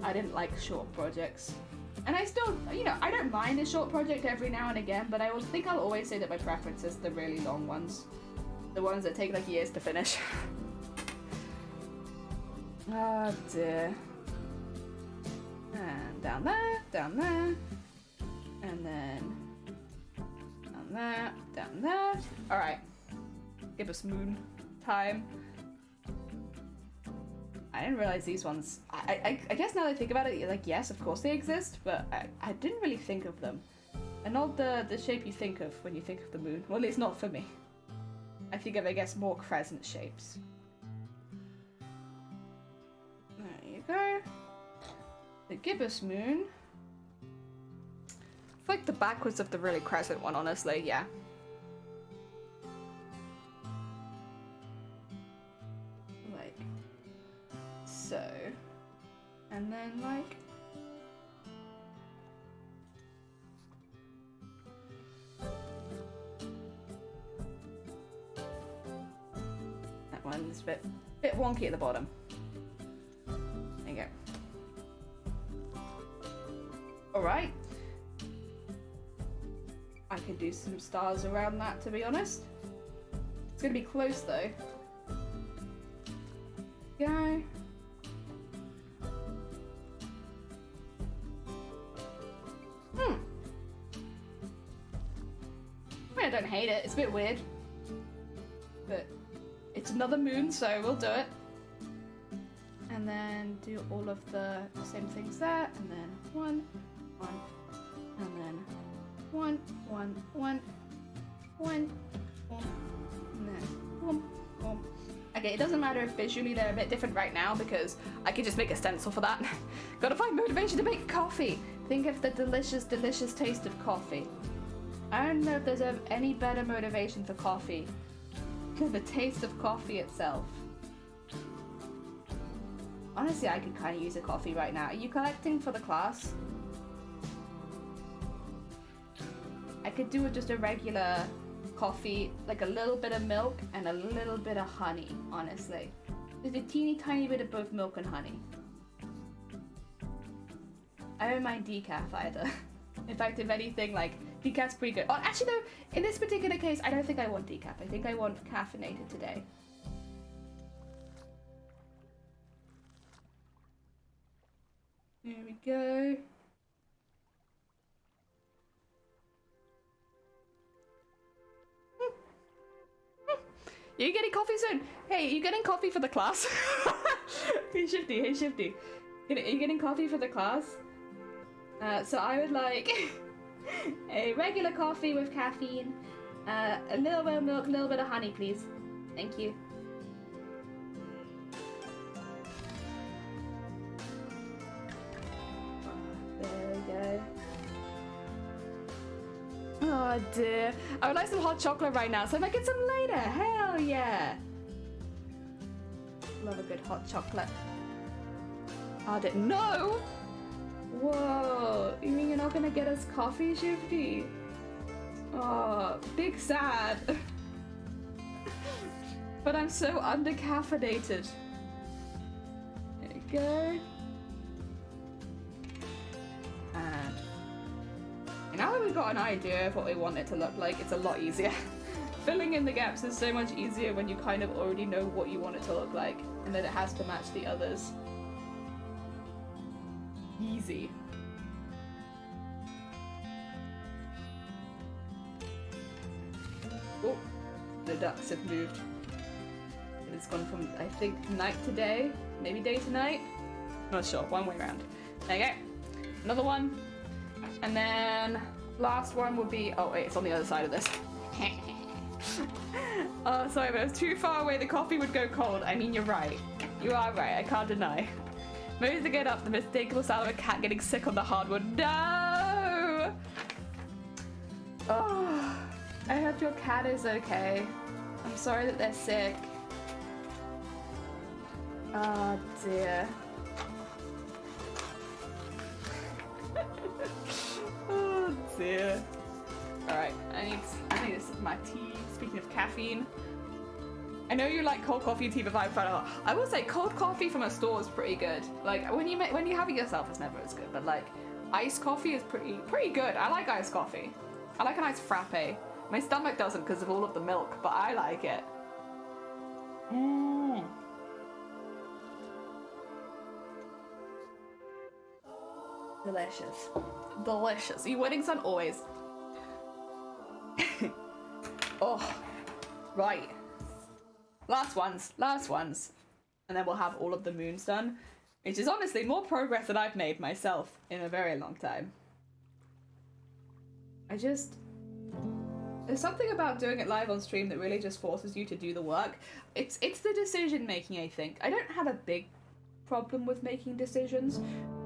I didn't like short projects. And I still, you know, I don't mind a short project every now and again, but I will think I'll always say that my preference is the really long ones. The ones that take like years to finish. Oh dear. And down there, and then down there. Alright. Give us moon time. I didn't realize these ones. I guess now that I think about it, like, yes, of course they exist, but I didn't really think of them. And not the shape you think of when you think of the moon. Well, at least not for me. I think of, I guess, more crescent shapes. There you go. The gibbous moon. It's like the backwards of the really crescent one, honestly, yeah. Like so. And then like that one's a bit wonky at the bottom. There you go. Alright. I could do some stars around that, to be honest. It's gonna be close though. Go. I don't hate it. It's a bit weird. But it's another moon, so we'll do it. And then do all of the same things there. And then one. And then one. And then one. Okay, it doesn't matter if visually they're a bit different right now because I could just make a stencil for that. Gotta find motivation to make coffee. Think of the delicious, delicious taste of coffee. I don't know if there's any better motivation for coffee than the taste of coffee itself. Honestly, I could kind of use a coffee right now. Are you collecting for the class? I could do just a regular coffee, like a little bit of milk and a little bit of honey, honestly. Just a teeny tiny bit of both milk and honey. I don't mind decaf either. In fact, if anything, like, decaf's pretty good. Oh, actually, though, in this particular case, I don't think I want decaf. I think I want caffeinated today. There we go. Are you getting coffee soon? Hey, are you getting coffee for the class? Hey, Shifty, hey, Shifty. Are you getting coffee for the class? So I would like a regular coffee with caffeine, a little bit of milk, a little bit of honey, please. Thank you. There we go. Oh dear. I would like some hot chocolate right now, so if I get some later, hell yeah. Love a good hot chocolate. I didn't know. Whoa, you mean you're not gonna get us coffee, Shifty? Oh, big sad. But I'm so under-caffeinated. There you go. And now that we've got an idea of what we want it to look like, it's a lot easier. Filling in the gaps is so much easier when you kind of already know what you want it to look like, and then it has to match the others. Easy. Oh, the ducks have moved. It's gone from, I think, night to day, maybe day to night. Not sure, one way around. There you go. Another one. And then last one would be, oh wait, it's on the other side of this. Oh, sorry, but it was too far away, the coffee would go cold. I mean, you're right. You are right, I can't deny. Moves to get up, the mistakable sound of a cat getting sick on the hardwood. No! Oh, I hope your cat is okay. I'm sorry that they're sick. Oh dear. dear. Alright, I need this is my tea. Speaking of caffeine. I know you like cold coffee and tea, but I will say cold coffee from a store is pretty good. Like when you have it yourself, it's never as good. But like iced coffee is pretty good. I like iced coffee. I like a nice frappe. My stomach doesn't because of all of the milk, but I like it. Mmm. Delicious. Delicious. You wedding son always. Oh, right. Last ones. And then we'll have all of the moons done, which is honestly more progress than I've made myself in a very long time. There's something about doing it live on stream that really just forces you to do the work. It's the decision making, I think. I don't have a big problem with making decisions,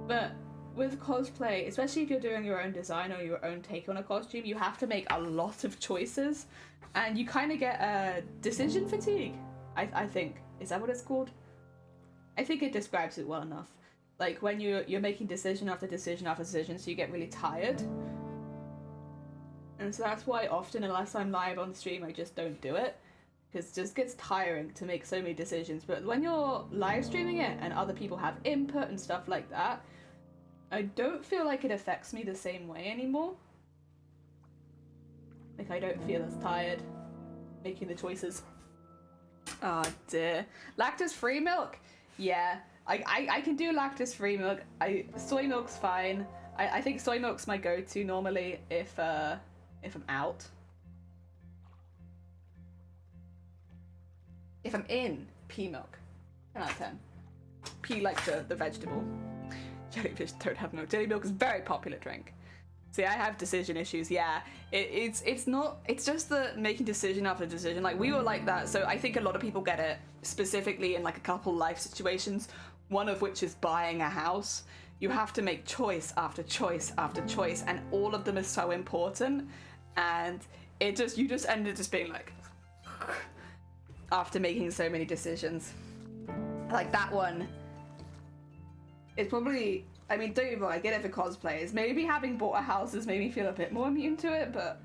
but with cosplay, especially if you're doing your own design or your own take on a costume, you have to make a lot of choices, and you kind of get a decision fatigue. I think. Is that what it's called? I think it describes it well enough. Like when you're making decision after decision after decision, so you get really tired. And so that's why often, unless I'm live on stream, I just don't do it. Because it just gets tiring to make so many decisions. But when you're live streaming it and other people have input and stuff like that, I don't feel like it affects me the same way anymore. Like I don't feel as tired making the choices. Oh dear. Lactose-free milk? Yeah. I can do lactose-free milk. Soy milk's fine. I think soy milk's my go-to normally if I'm out. If I'm in, pea milk. 10 out of 10. Pea like the vegetable. Jellyfish don't have milk. Jelly milk is a very popular drink. See, I have decision issues, yeah. It's just the making decision after decision. Like, we were like that, so I think a lot of people get it specifically in like a couple life situations, one of which is buying a house. You have to make choice after choice after choice, and all of them are so important, and you just ended just being like, after making so many decisions. Like that one, it's probably, I mean, don't get me wrong, I get it for cosplayers. Maybe having bought a house has made me feel a bit more immune to it, but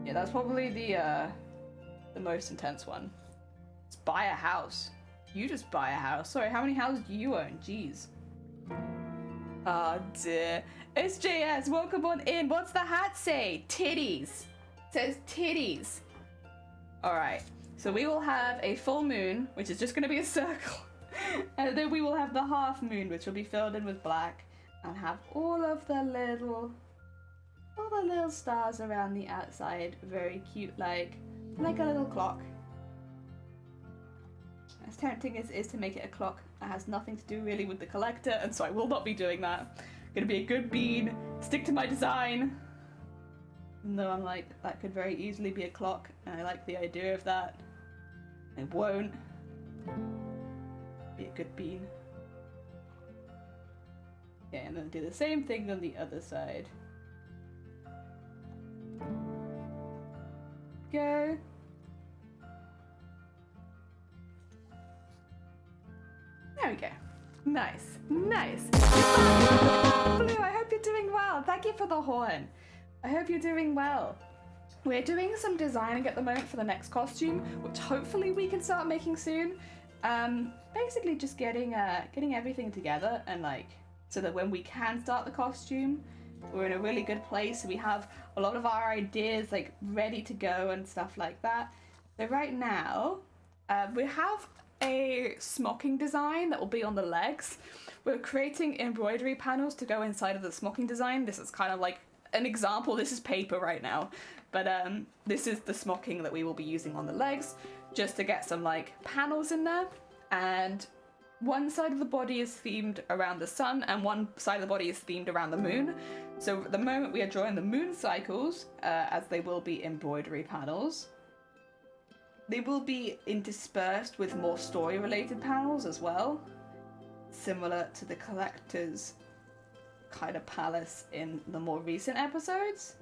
yeah, that's probably the most intense one. Just buy a house. You just buy a house. Sorry, how many houses do you own? Jeez. Oh dear. SJS, welcome on in. What's the hat say? Titties. It says titties. Alright, so we will have a full moon, which is just going to be a circle. And then we will have the half moon, which will be filled in with black, and have all the little stars around the outside. Very cute, like a little clock. As tempting as it is to make it a clock, it has nothing to do really with the collector, and so I will not be doing that. Gonna be a good bean, stick to my design. Even though I'm like, that could very easily be a clock, and I like the idea of that. It won't. Be a good bean. Okay, and then do the same thing on the other side. Go. There we go. Nice. Nice. Blue, I hope you're doing well. Thank you for the horn. I hope you're doing well. We're doing some designing at the moment for the next costume, which hopefully we can start making soon. Basically just getting everything together, and like, so that when we can start the costume, we're in a really good place. We have a lot of our ideas like ready to go and stuff like that. So right now, we have a smocking design that will be on the legs. We're creating embroidery panels to go inside of the smocking design. This is kind of like an example. This is paper right now, but this is the smocking that we will be using on the legs, just to get some like panels in there. And one side of the body is themed around the sun, and one side of the body is themed around the moon. So at the moment we are drawing the moon cycles, as they will be embroidery panels. They will be interspersed with more story related panels as well, similar to the collector's kind of palace in the more recent episodes.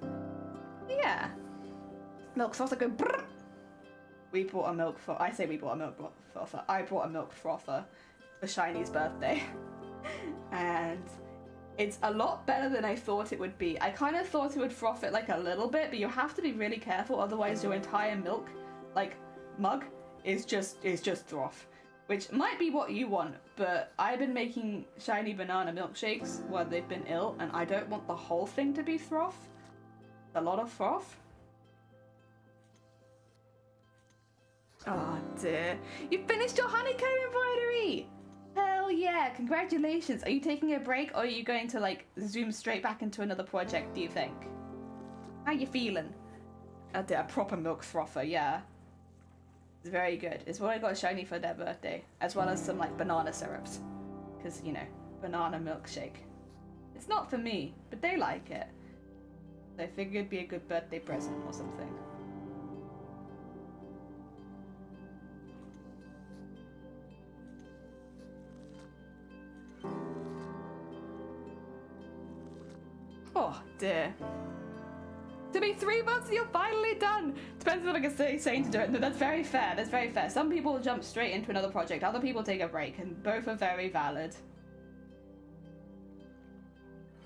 Yeah. Milk frother go brrr. I brought a milk frother for Shiny's birthday. And It's a lot better than I thought it would be. I kind of thought it would froth it like a little bit, but you have to be really careful, otherwise your entire milk, like, mug is just froth. Which might be what you want, but I've been making shiny banana milkshakes while they've been ill, and I don't want the whole thing to be froth. A lot of froth. Oh dear. You finished your honeycomb embroidery! Hell yeah, congratulations. Are you taking a break, or are you going to, like, zoom straight back into another project, do you think? How you feeling? Oh dear, a proper milk frother, yeah. It's very good. It's what I got shiny for their birthday, as well as some, like, banana syrups. Because, you know, banana milkshake. It's not for me, but they like it. So I figured it'd be a good birthday present or something. Oh dear. To be 3 months and you're finally done! Depends on what I'm saying to do it. No, that's very fair, that's very fair. Some people jump straight into another project, other people take a break, and both are very valid.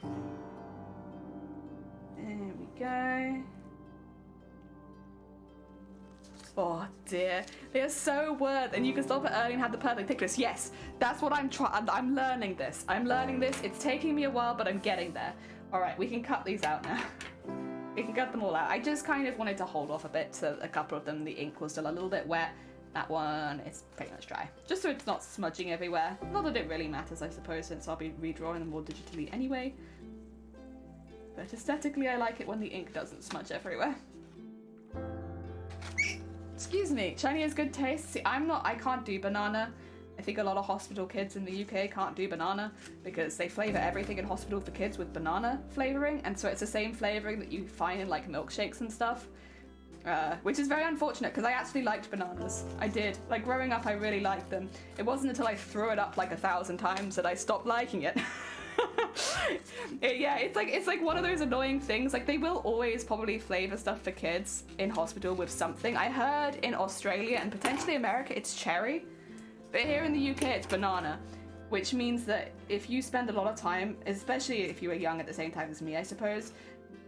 There we go. Oh dear, they are so worth, and you can stop it early and have the perfect pictures. Yes, that's what I'm trying. I'm learning this. I'm learning this. It's taking me a while, but I'm getting there. All right, we can cut these out now. We can cut them all out. I just kind of wanted to hold off a bit, so a couple of them, the ink was still a little bit wet. That one is pretty much dry. Just so it's not smudging everywhere. Not that it really matters, I suppose, since I'll be redrawing them more digitally anyway. But aesthetically, I like it when the ink doesn't smudge everywhere. Excuse me, shiny has good taste. See, I can't do banana. I think a lot of hospital kids in the UK can't do banana because they flavor everything in hospital for kids with banana flavoring, and so it's the same flavoring that you find in like milkshakes and stuff, which is very unfortunate because I actually liked bananas. I did. Like growing up, I really liked them. It wasn't until I threw it up like 1,000 times that I stopped liking it. Yeah, it's like one of those annoying things. Like they will always probably flavor stuff for kids in hospital with something. I heard in Australia and potentially America it's cherry. But here in the UK, it's banana, which means that if you spend a lot of time, especially if you were young at the same time as me, I suppose,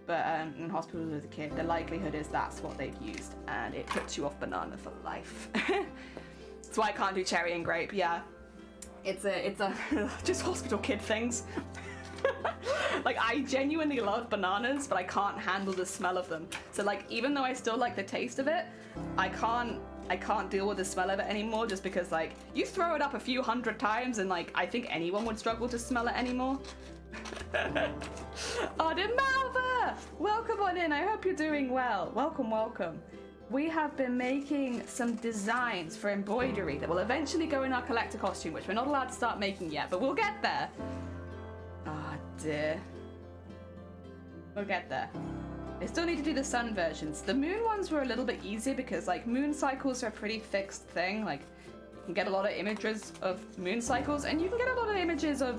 but in hospital as a kid, the likelihood is that's what they've used, and it puts you off banana for life. That's why I can't do cherry and grape, yeah. It's a just hospital kid things. Like, I genuinely love bananas, but I can't handle the smell of them. So, like, even though I still like the taste of it, I can't deal with the smell of it anymore just because, like, you throw it up a few hundred times and, like, I think anyone would struggle to smell it anymore. Oh, dear Malva! Welcome on in. I hope you're doing well. Welcome, welcome. We have been making some designs for embroidery that will eventually go in our collector costume, which we're not allowed to start making yet, but we'll get there. Ah, dear. We'll get there. I still need to do the sun versions. The moon ones were a little bit easier because, like, moon cycles are a pretty fixed thing. Like, you can get a lot of images of moon cycles, and you can get a lot of images of,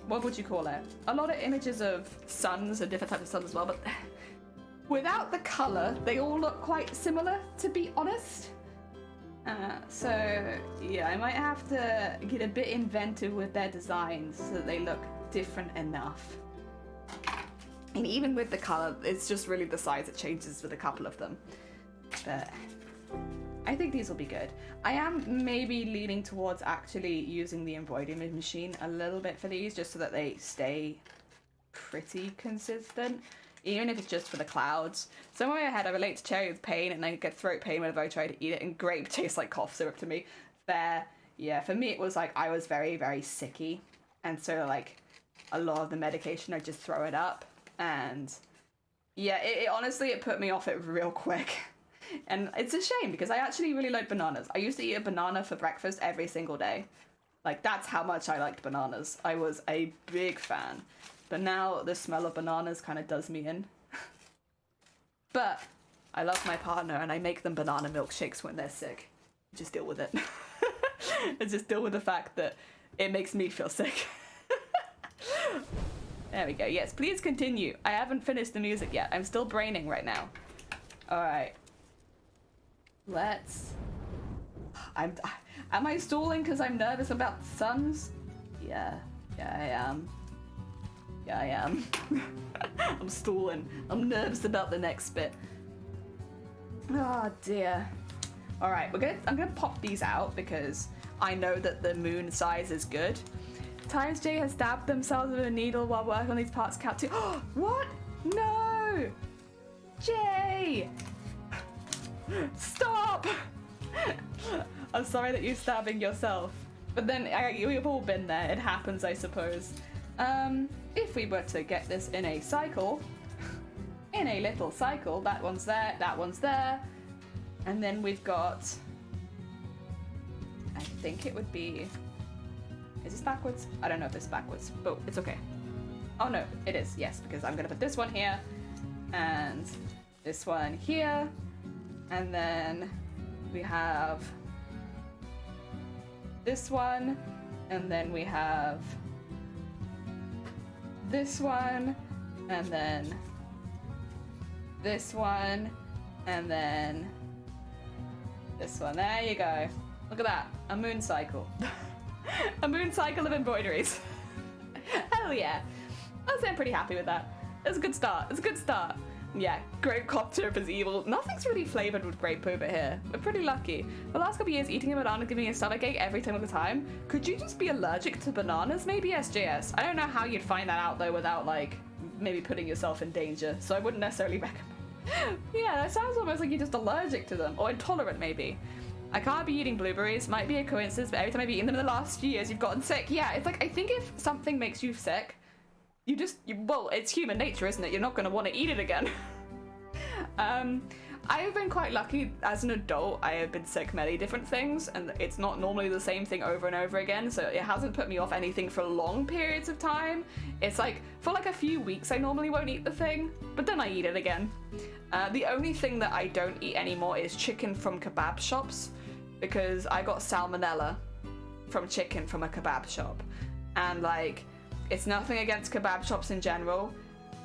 what would you call it? A lot of images of suns and different types of suns as well, but without the color, they all look quite similar, to be honest. So, yeah, I might have to get a bit inventive with their designs so that they look different enough. And even with the color, it's just really the size that changes with a couple of them. But I think these will be good. I am maybe leaning towards actually using the embroidery machine a little bit for these, just so that they stay pretty consistent, even if it's just for the clouds. Somewhere in my head, I relate to cherry with pain, and I get throat pain whenever I try to eat it, and grape tastes like cough syrup to me. Fair. Yeah, for me, it was like I was very, very sicky, and so, like, a lot of the medication, I just throw it up. And yeah, it honestly, it put me off it real quick. And it's a shame because I actually really like bananas. I used to eat a banana for breakfast every single day. Like, that's how much I liked bananas. I was a big fan. But now the smell of bananas kind of does me in. But I love my partner and I make them banana milkshakes when they're sick. Just deal with it. Just deal with the fact that it makes me feel sick. There we go. Yes, please continue. I haven't finished the music yet. I'm still braining right now. All right. Let's... Am I stalling because I'm nervous about the suns? Yeah, I am. Yeah, I am. I'm stalling. I'm nervous about the next bit. Oh dear. All right, I'm gonna pop these out because I know that the moon size is good. Times J has stabbed themselves with a needle while working on these parts count too. What? No! Jay! Stop! I'm sorry that you're stabbing yourself. But then we've all been there. It happens, I suppose. If we were to get this in a cycle, in a little cycle, that one's there, that one's there. And then we've got, I think it would be, is this backwards? I don't know if it's backwards, but it's okay. Oh no, it is, yes, because I'm gonna put this one here, and this one here, and then we have this one, and then we have this one, and then this one, and then this one. There you go. Look at that. A moon cycle. A moon cycle of embroideries. Hell yeah. I'd say I'm pretty happy with that. It's a good start. It's a good start. Yeah, grape cough syrup is evil. Nothing's really flavored with grape over here. We're pretty lucky. The last couple of years, eating a banana giving me a stomachache every single time. Could you just be allergic to bananas? Maybe SJS. I don't know how you'd find that out though without like maybe putting yourself in danger. So I wouldn't necessarily recommend. Yeah, that sounds almost like you're just allergic to them, or intolerant maybe. I can't be eating blueberries, might be a coincidence, but every time I've eaten them in the last few years, you've gotten sick. Yeah, it's like, I think if something makes you sick, well, it's human nature, isn't it? You're not gonna want to eat it again. I have been quite lucky as an adult. I have been sick many different things, and it's not normally the same thing over and over again, so it hasn't put me off anything for long periods of time. It's like, for like a few weeks I normally won't eat the thing, but then I eat it again. The only thing that I don't eat anymore is chicken from kebab shops, because I got salmonella from chicken from a kebab shop. And like, it's nothing against kebab shops in general,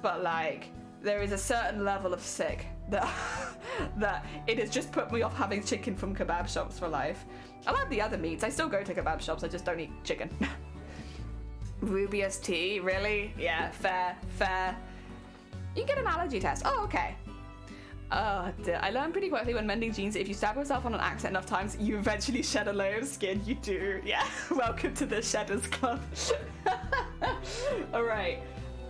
but like, there is a certain level of sick that that it has just put me off having chicken from kebab shops for life. I love the other meats. I still go to kebab shops. I just don't eat chicken. Rubious tea, really? Yeah, fair. You get an allergy test. Oh, okay. Oh, dear. I learned pretty quickly when mending jeans that if you stab yourself on an accident enough times, you eventually shed a layer of skin. You do. Yeah. Welcome to the Shedders Club. All right.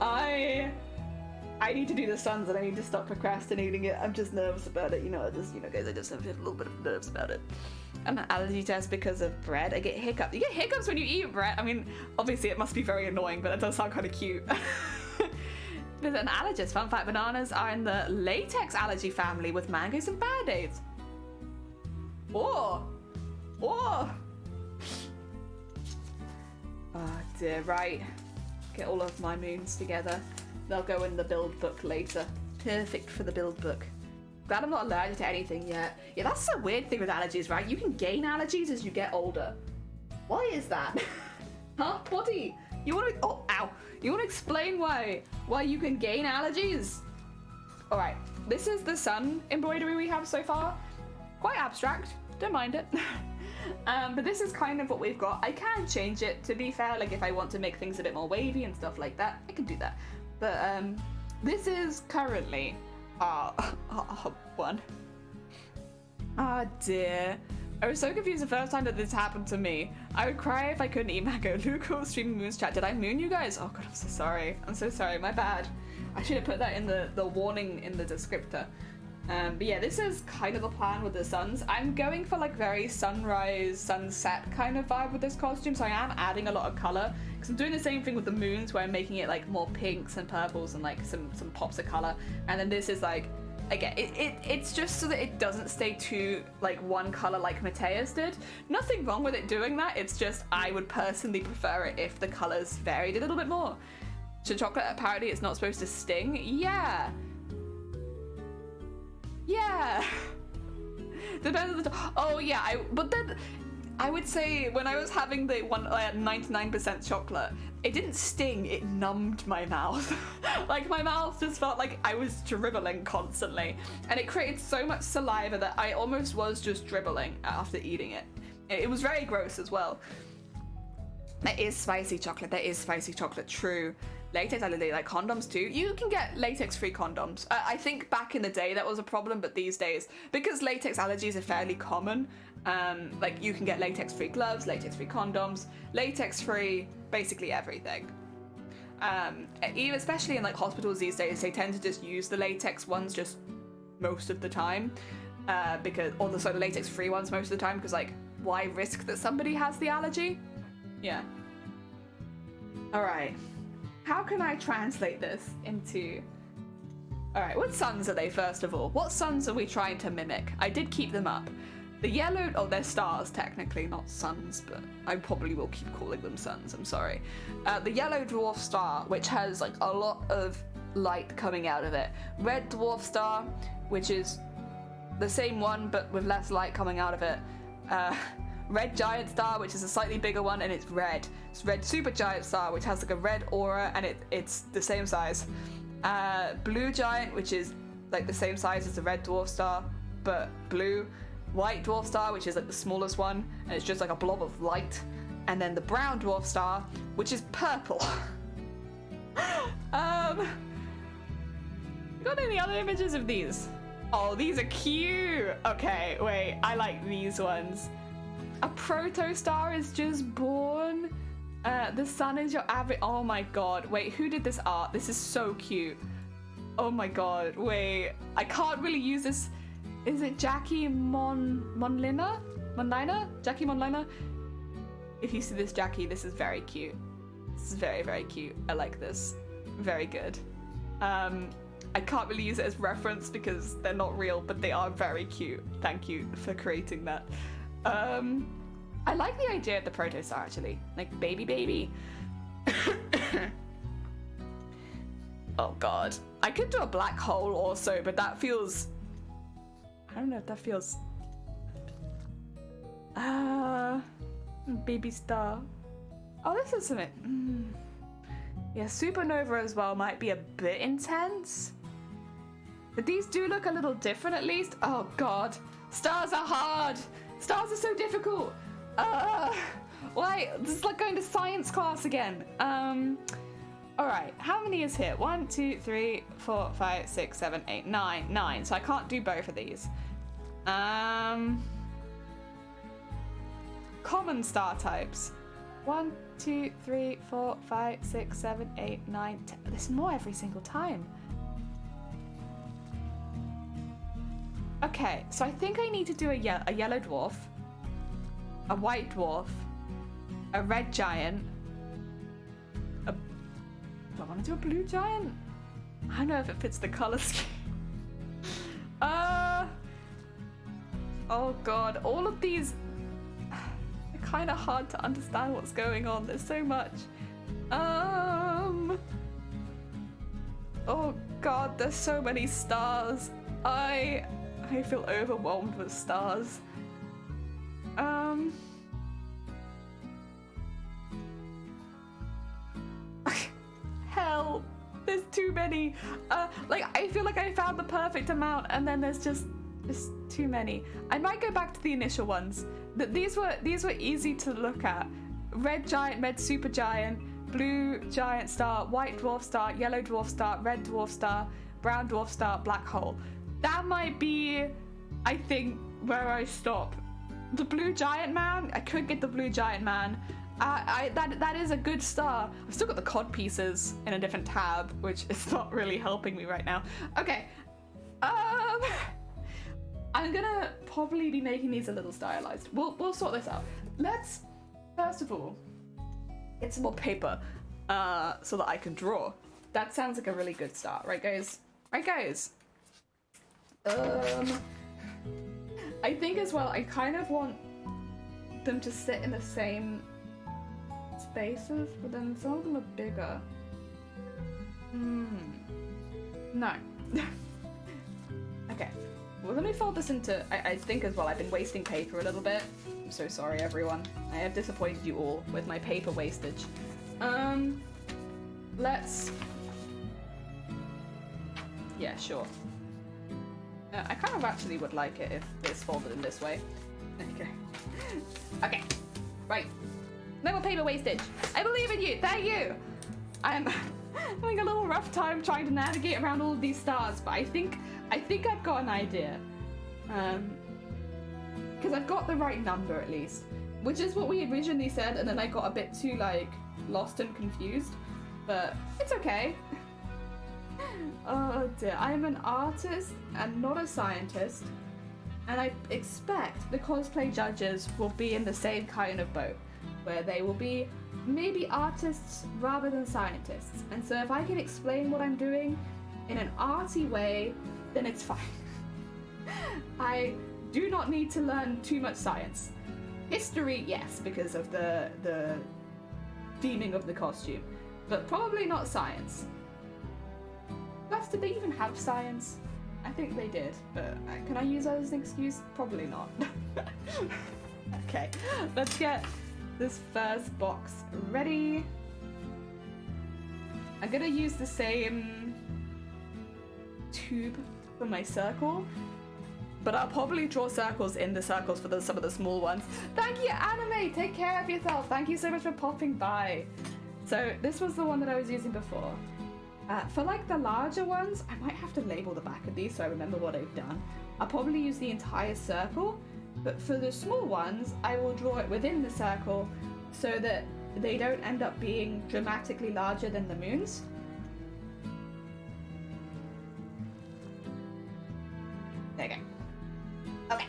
I need to do the suns and I need to stop procrastinating it. I'm just nervous about it. Guys, I just have a little bit of nerves about it. An allergy test because of bread. I get hiccups. You get hiccups when you eat bread. I mean, obviously it must be very annoying, but it does sound kind of cute. There's an allergist. Fun fact, bananas are in the latex allergy family with mangoes and band-aids. Oh dear, right. Get all of my moons together. They'll go in the build book later. Perfect for the build book. Glad I'm not allergic to anything yet. Yeah, that's the weird thing with allergies, right? You can gain allergies as you get older. Why is that? Huh? Potty? You want to? Oh, ow! You want to explain why you can gain allergies? All right. This is the sun embroidery we have so far. Quite abstract. Don't mind it. But this is kind of what we've got. I can change it, to be fair. Like if I want to make things a bit more wavy and stuff like that, I can do that. But this is currently our one. Ah, dear. I was so confused the first time that this happened to me. I would cry if I couldn't eat mango. Luke was streaming Moon's chat. Did I moon you guys? Oh god, I'm so sorry. I'm so sorry. My bad. I should have put that in the warning in the descriptor. But yeah, this is kind of the plan with the suns. I'm going for like very sunrise, sunset kind of vibe with this costume, so I am adding a lot of color. Because I'm doing the same thing with the moons, where I'm making it like more pinks and purples and like some pops of color. And then this is like, again, it's just so that it doesn't stay too like one color like Mateus did. Nothing wrong with it doing that, it's just I would personally prefer it if the colors varied a little bit more. So chocolate apparently it's not supposed to sting. Yeah. Depends on the oh yeah, but then I would say when I was having the 99% chocolate, it didn't sting, it numbed my mouth. Like my mouth just felt like I was dribbling constantly, and it created so much saliva that I almost was just dribbling after eating it. It was very gross as well. There is spicy chocolate, true. latex allergy, like condoms too. You can get latex-free condoms. I think back in the day that was a problem, but these days, because latex allergies are fairly common, like you can get latex-free gloves, latex-free condoms, latex-free basically everything. Even especially in like hospitals these days, they tend to just use the latex ones just most of the time, because, or the latex-free ones most of the time, because like, why risk that somebody has the allergy? Yeah. All right. How can I translate this into... All right, what suns are they, first of all? What suns are we trying to mimic? I did keep them up. The yellow... Oh, they're stars, technically, not suns, but I probably will keep calling them suns, I'm sorry. The yellow dwarf star, which has, like, a lot of light coming out of it. Red dwarf star, which is the same one, but with less light coming out of it. Red giant star, which is a slightly bigger one, and it's red. It's red super giant star, which has like a red aura, and it's the same size. Blue giant, which is like the same size as the red dwarf star, but blue. White dwarf star, which is like the smallest one, and it's just like a blob of light. And then the brown dwarf star, which is purple. You got any other images of these? Oh, these are cute. Okay, wait, I like these ones. A protostar is just born. The sun is your average. Oh my god. Wait, who did this art? This is so cute. Oh my god. Wait, I can't really use this. Is it Jackie Monlina? Jackie Monlina? If you see this, Jackie, this is very cute. This is very, very cute. I like this. Very good. I can't really use it as reference because they're not real, but they are very cute. Thank you for creating that. I like the idea of the protostar actually, like baby. Oh god, I could do a black hole also, but that feels, I don't know if that feels, baby star. Oh, this is something. Yeah, supernova as well might be a bit intense, but these do look a little different at least. Oh god, stars are hard. Stars are so difficult. Why? This is like going to science class again. All right, how many is here? 1, 2, 3, 4, 5, 6, 7, 8, 9. 9. So I can't do both of these. Common star types. 1, 2, 3, 4, 5, 6, 7, 8, 9, 10. There's more every single time. Okay, so I think I need to do a yellow dwarf, a white dwarf, a red giant. Do I want to do a blue giant? I don't know if it fits the color scheme. Oh god, all of these are kind of hard to understand what's going on. There's so much. Oh god, there's so many stars. I feel overwhelmed with stars. Hell, there's too many. Like I feel like I found the perfect amount, and then there's just too many. I might go back to the initial ones. These were easy to look at. Red giant, red super giant, blue giant star, white dwarf star, yellow dwarf star, red dwarf star, brown dwarf star, black hole. That might be, I think, where I stop. The blue giant man, I could get the blue giant man. That is a good star. I've still got the cod pieces in a different tab, which is not really helping me right now. Okay, I'm gonna probably be making these a little stylized. We'll sort this out. Let's first of all get some more paper, so that I can draw. That sounds like a really good start, right, guys? Right, guys. I think as well, I kind of want them to sit in the same spaces, but then some of them are bigger. No. Okay. Well, let me fold this into, I think as well, I've been wasting paper a little bit. I'm so sorry, everyone. I have disappointed you all with my paper wastage. Let's... Yeah, sure. I kind of actually would like it if it's folded in this way. Okay. Okay. Right. No more paper wastage. I believe in you. Thank you. having a little rough time trying to navigate around all of these stars, but I think I've got an idea. Because I've got the right number at least, which is what we originally said, and then I got a bit too like lost and confused, but it's okay. Oh dear, I'm an artist and not a scientist, and I expect the cosplay judges will be in the same kind of boat, where they will be maybe artists rather than scientists, and so if I can explain what I'm doing in an arty way, then it's fine. I do not need to learn too much science. History, yes, because of the theming of the costume, but probably not science. Plus, did they even have science? I think they did, but can I use that as an excuse? Probably not. Okay, let's get this first box ready. I'm gonna use the same tube for my circle, but I'll probably draw circles in the circles for some of the small ones. Thank you, Anime! Take care of yourself! Thank you so much for popping by. So this was the one that I was using before. For like the larger ones, I might have to label the back of these so I remember what I've done. I'll probably use the entire circle, but for the small ones, I will draw it within the circle so that they don't end up being dramatically larger than the moons. There you go. Okay.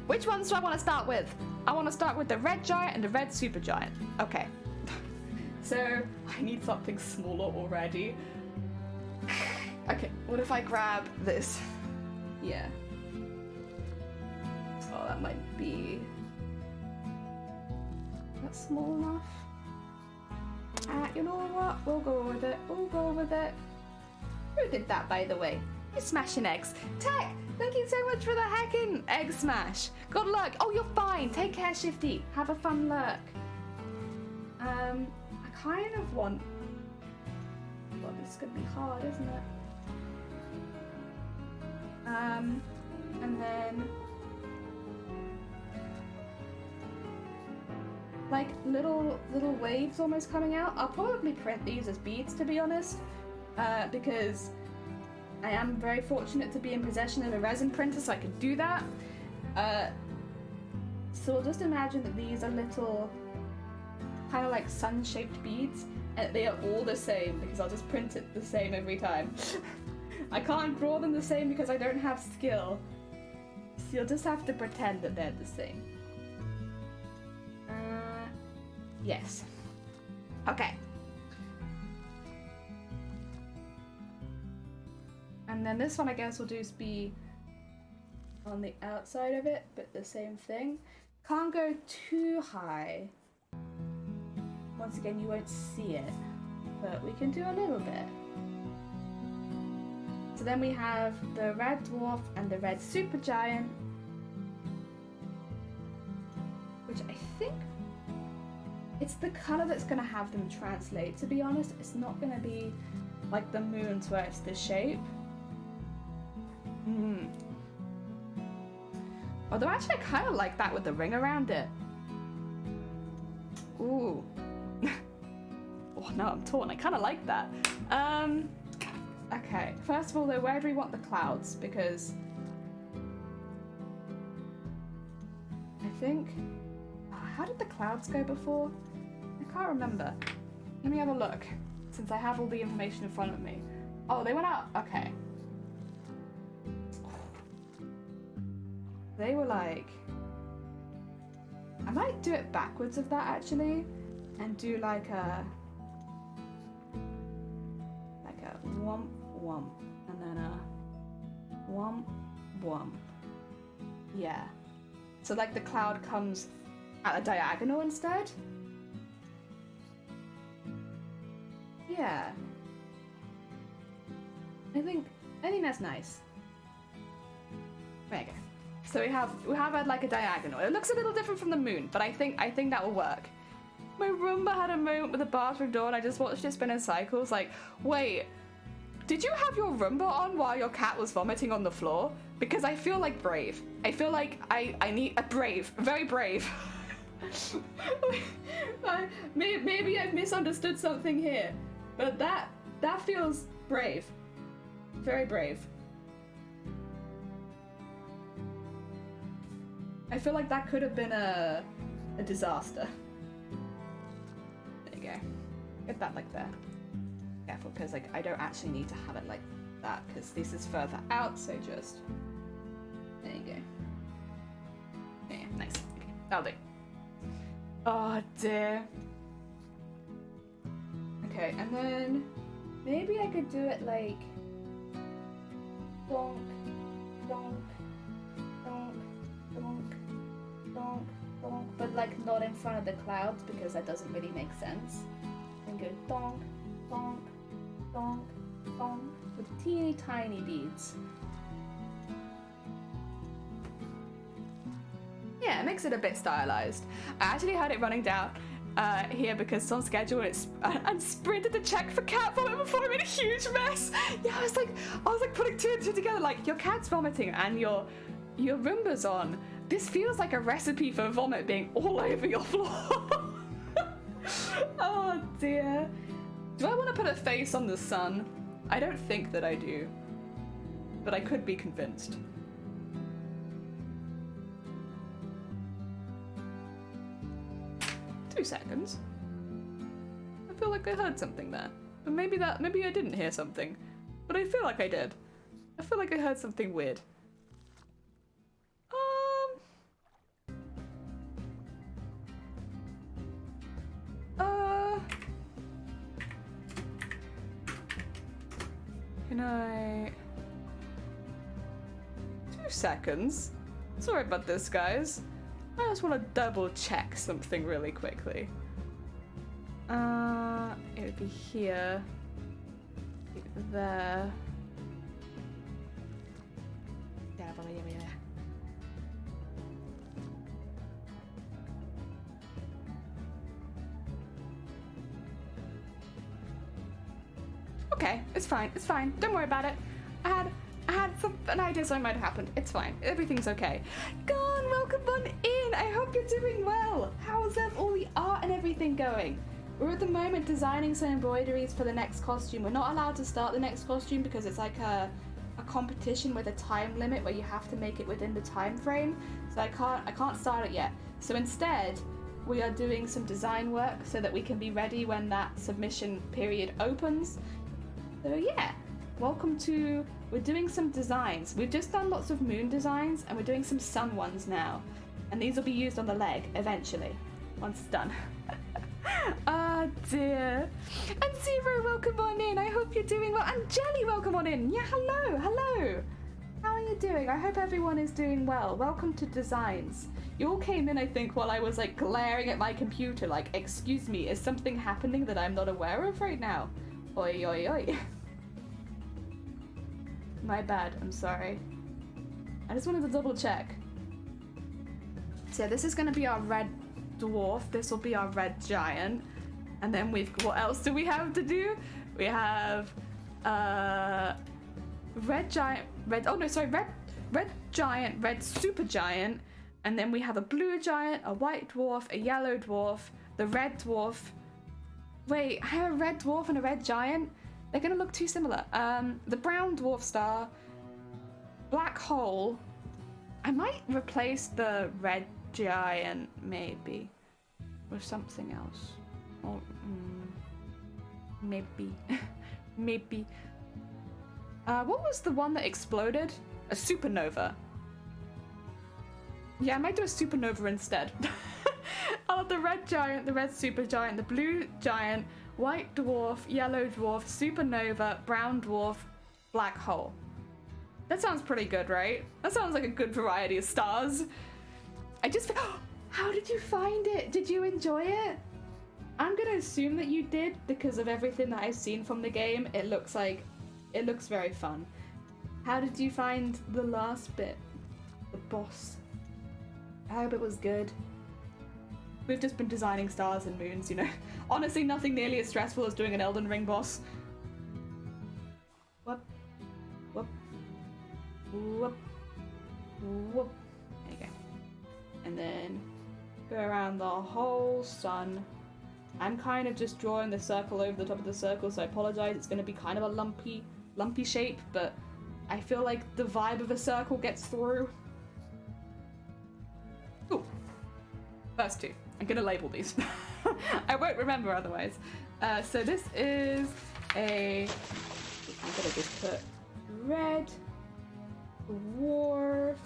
Which ones do I want to start with? I want to start with the red giant and the red super giant. Okay. So, I need something smaller already. Okay, what if I grab this? Yeah. Oh, that might be... That's small enough. You know what? We'll go with it. We'll go with it. Who did that, by the way? You're smashing eggs. Tech, thank you so much for the heckin' egg smash. Good luck. Oh, you're fine. Take care, Shifty. Have a fun lurk. I kind of want... Well, this is gonna be hard, isn't it? And then... like little waves almost coming out. I'll probably print these as beads, to be honest, because I am very fortunate to be in possession of a resin printer, so I can do that. So just imagine that these are little kind of like sun-shaped beads, and they are all the same because I'll just print it the same every time. I can't draw them the same because I don't have skill, so you'll just have to pretend that they're the same. Yes. Okay. And then this one I guess will just be on the outside of it, but the same thing. Can't go too high. Once again, you won't see it, but we can do a little bit. So then we have the red dwarf and the red supergiant, which I think it's the color that's gonna have them translate. To be honest, it's not gonna be like the moons where it's the shape. Although actually I kind of like that with the ring around it. Ooh. Oh no, I'm torn. I kind of like that. Okay, first of all though, where do we want the clouds? Because I think... how did the clouds go before? I can't remember. Let me have a look, since I have all the information in front of me. Oh, they went out? Okay. They were like... I might do it backwards of that actually, and do like a womp womp, and then a womp womp. Yeah. So like the cloud comes at a diagonal instead? Yeah. I think that's nice. There you go. So we have like a diagonal. It looks a little different from the moon, but I think that will work. My Roomba had a moment with the bathroom door and I just watched it spin in cycles. Like, wait, did you have your Roomba on while your cat was vomiting on the floor? Because I feel like brave. I feel like I need a brave, very brave. Maybe I've misunderstood something here, but that That feels brave. Very brave. I feel like that could have been a disaster. There you go. Get that like there. Careful, because like I don't actually need to have it like that, because this is further out, so just... There you go. Yeah, nice. Okay, that'll do. Oh dear. Okay, and then maybe I could do it like donk, donk, donk, donk, donk, donk, but like not in front of the clouds because that doesn't really make sense. And go donk, donk, donk, donk with teeny tiny beads. Yeah, it makes it a bit stylized. I actually had it running down here because it's on schedule and sprinted to check for cat vomit before I made a huge mess. Yeah, I was like putting two and two together, like your cat's vomiting and your Roomba's on. This feels like a recipe for vomit being all over your floor. Oh dear. Do I want to put a face on the sun? I don't think that I do, but I could be convinced. 2 seconds. I feel like I heard something there. But maybe I didn't hear something. But I feel like I did. I feel like I heard something weird. Can I... 2 seconds? Sorry about this, guys. I just want to double check something really quickly. It would be here. There. Yeah. Okay, it's fine, it's fine. Don't worry about it. I had an idea something might have happened. It's fine. Everything's okay. Gone, welcome on in. I hope you're doing well. How's all the art and everything going? We're at the moment designing some embroideries for the next costume. We're not allowed to start the next costume because it's like a competition with a time limit where you have to make it within the time frame. So I can't start it yet. So instead, we are doing some design work so that we can be ready when that submission period opens. So yeah, welcome to... We're doing some designs. We've just done lots of moon designs and we're doing some sun ones now. And these will be used on the leg eventually, once it's done. Ah dear. And Zero, welcome on in. I hope you're doing well. And Jelly, welcome on in. Yeah, hello. How are you doing? I hope everyone is doing well. Welcome to Designs. You all came in, I think, while I was like glaring at my computer like, excuse me, is something happening that I'm not aware of right now? Oi, oi, oi. My bad, I'm sorry. I just wanted to double check. So yeah, this is gonna be our red dwarf, this will be our red giant. And then what else do we have to do? We have red giant, red giant, red super giant. And then we have a blue giant, a white dwarf, a yellow dwarf, the red dwarf. Wait, I have a red dwarf and a red giant? They're gonna look too similar. The brown dwarf star, black hole. I might replace the red giant maybe with something else. Or maybe, maybe. What was the one that exploded? A supernova. Yeah, I might do a supernova instead. Oh, the red giant, the red super giant, the blue giant, white dwarf, yellow dwarf, supernova, brown dwarf, black hole. That sounds pretty good, right? That sounds like a good variety of stars. I just... How did you find it? Did you enjoy it? I'm gonna assume that you did because of everything that I've seen from the game. It looks very fun. How did you find the last bit? The boss? I hope it was good. We've just been designing stars and moons, you know. Honestly, nothing nearly as stressful as doing an Elden Ring boss. Whoop. Whoop. Whoop. Whoop. There you go. And then go around the whole sun. I'm kind of just drawing the circle over the top of the circle, so I apologize. It's going to be kind of a lumpy shape, but I feel like the vibe of a circle gets through. Ooh. First two. I'm going to label these. I won't remember otherwise. So this is I'm going to just put red dwarf.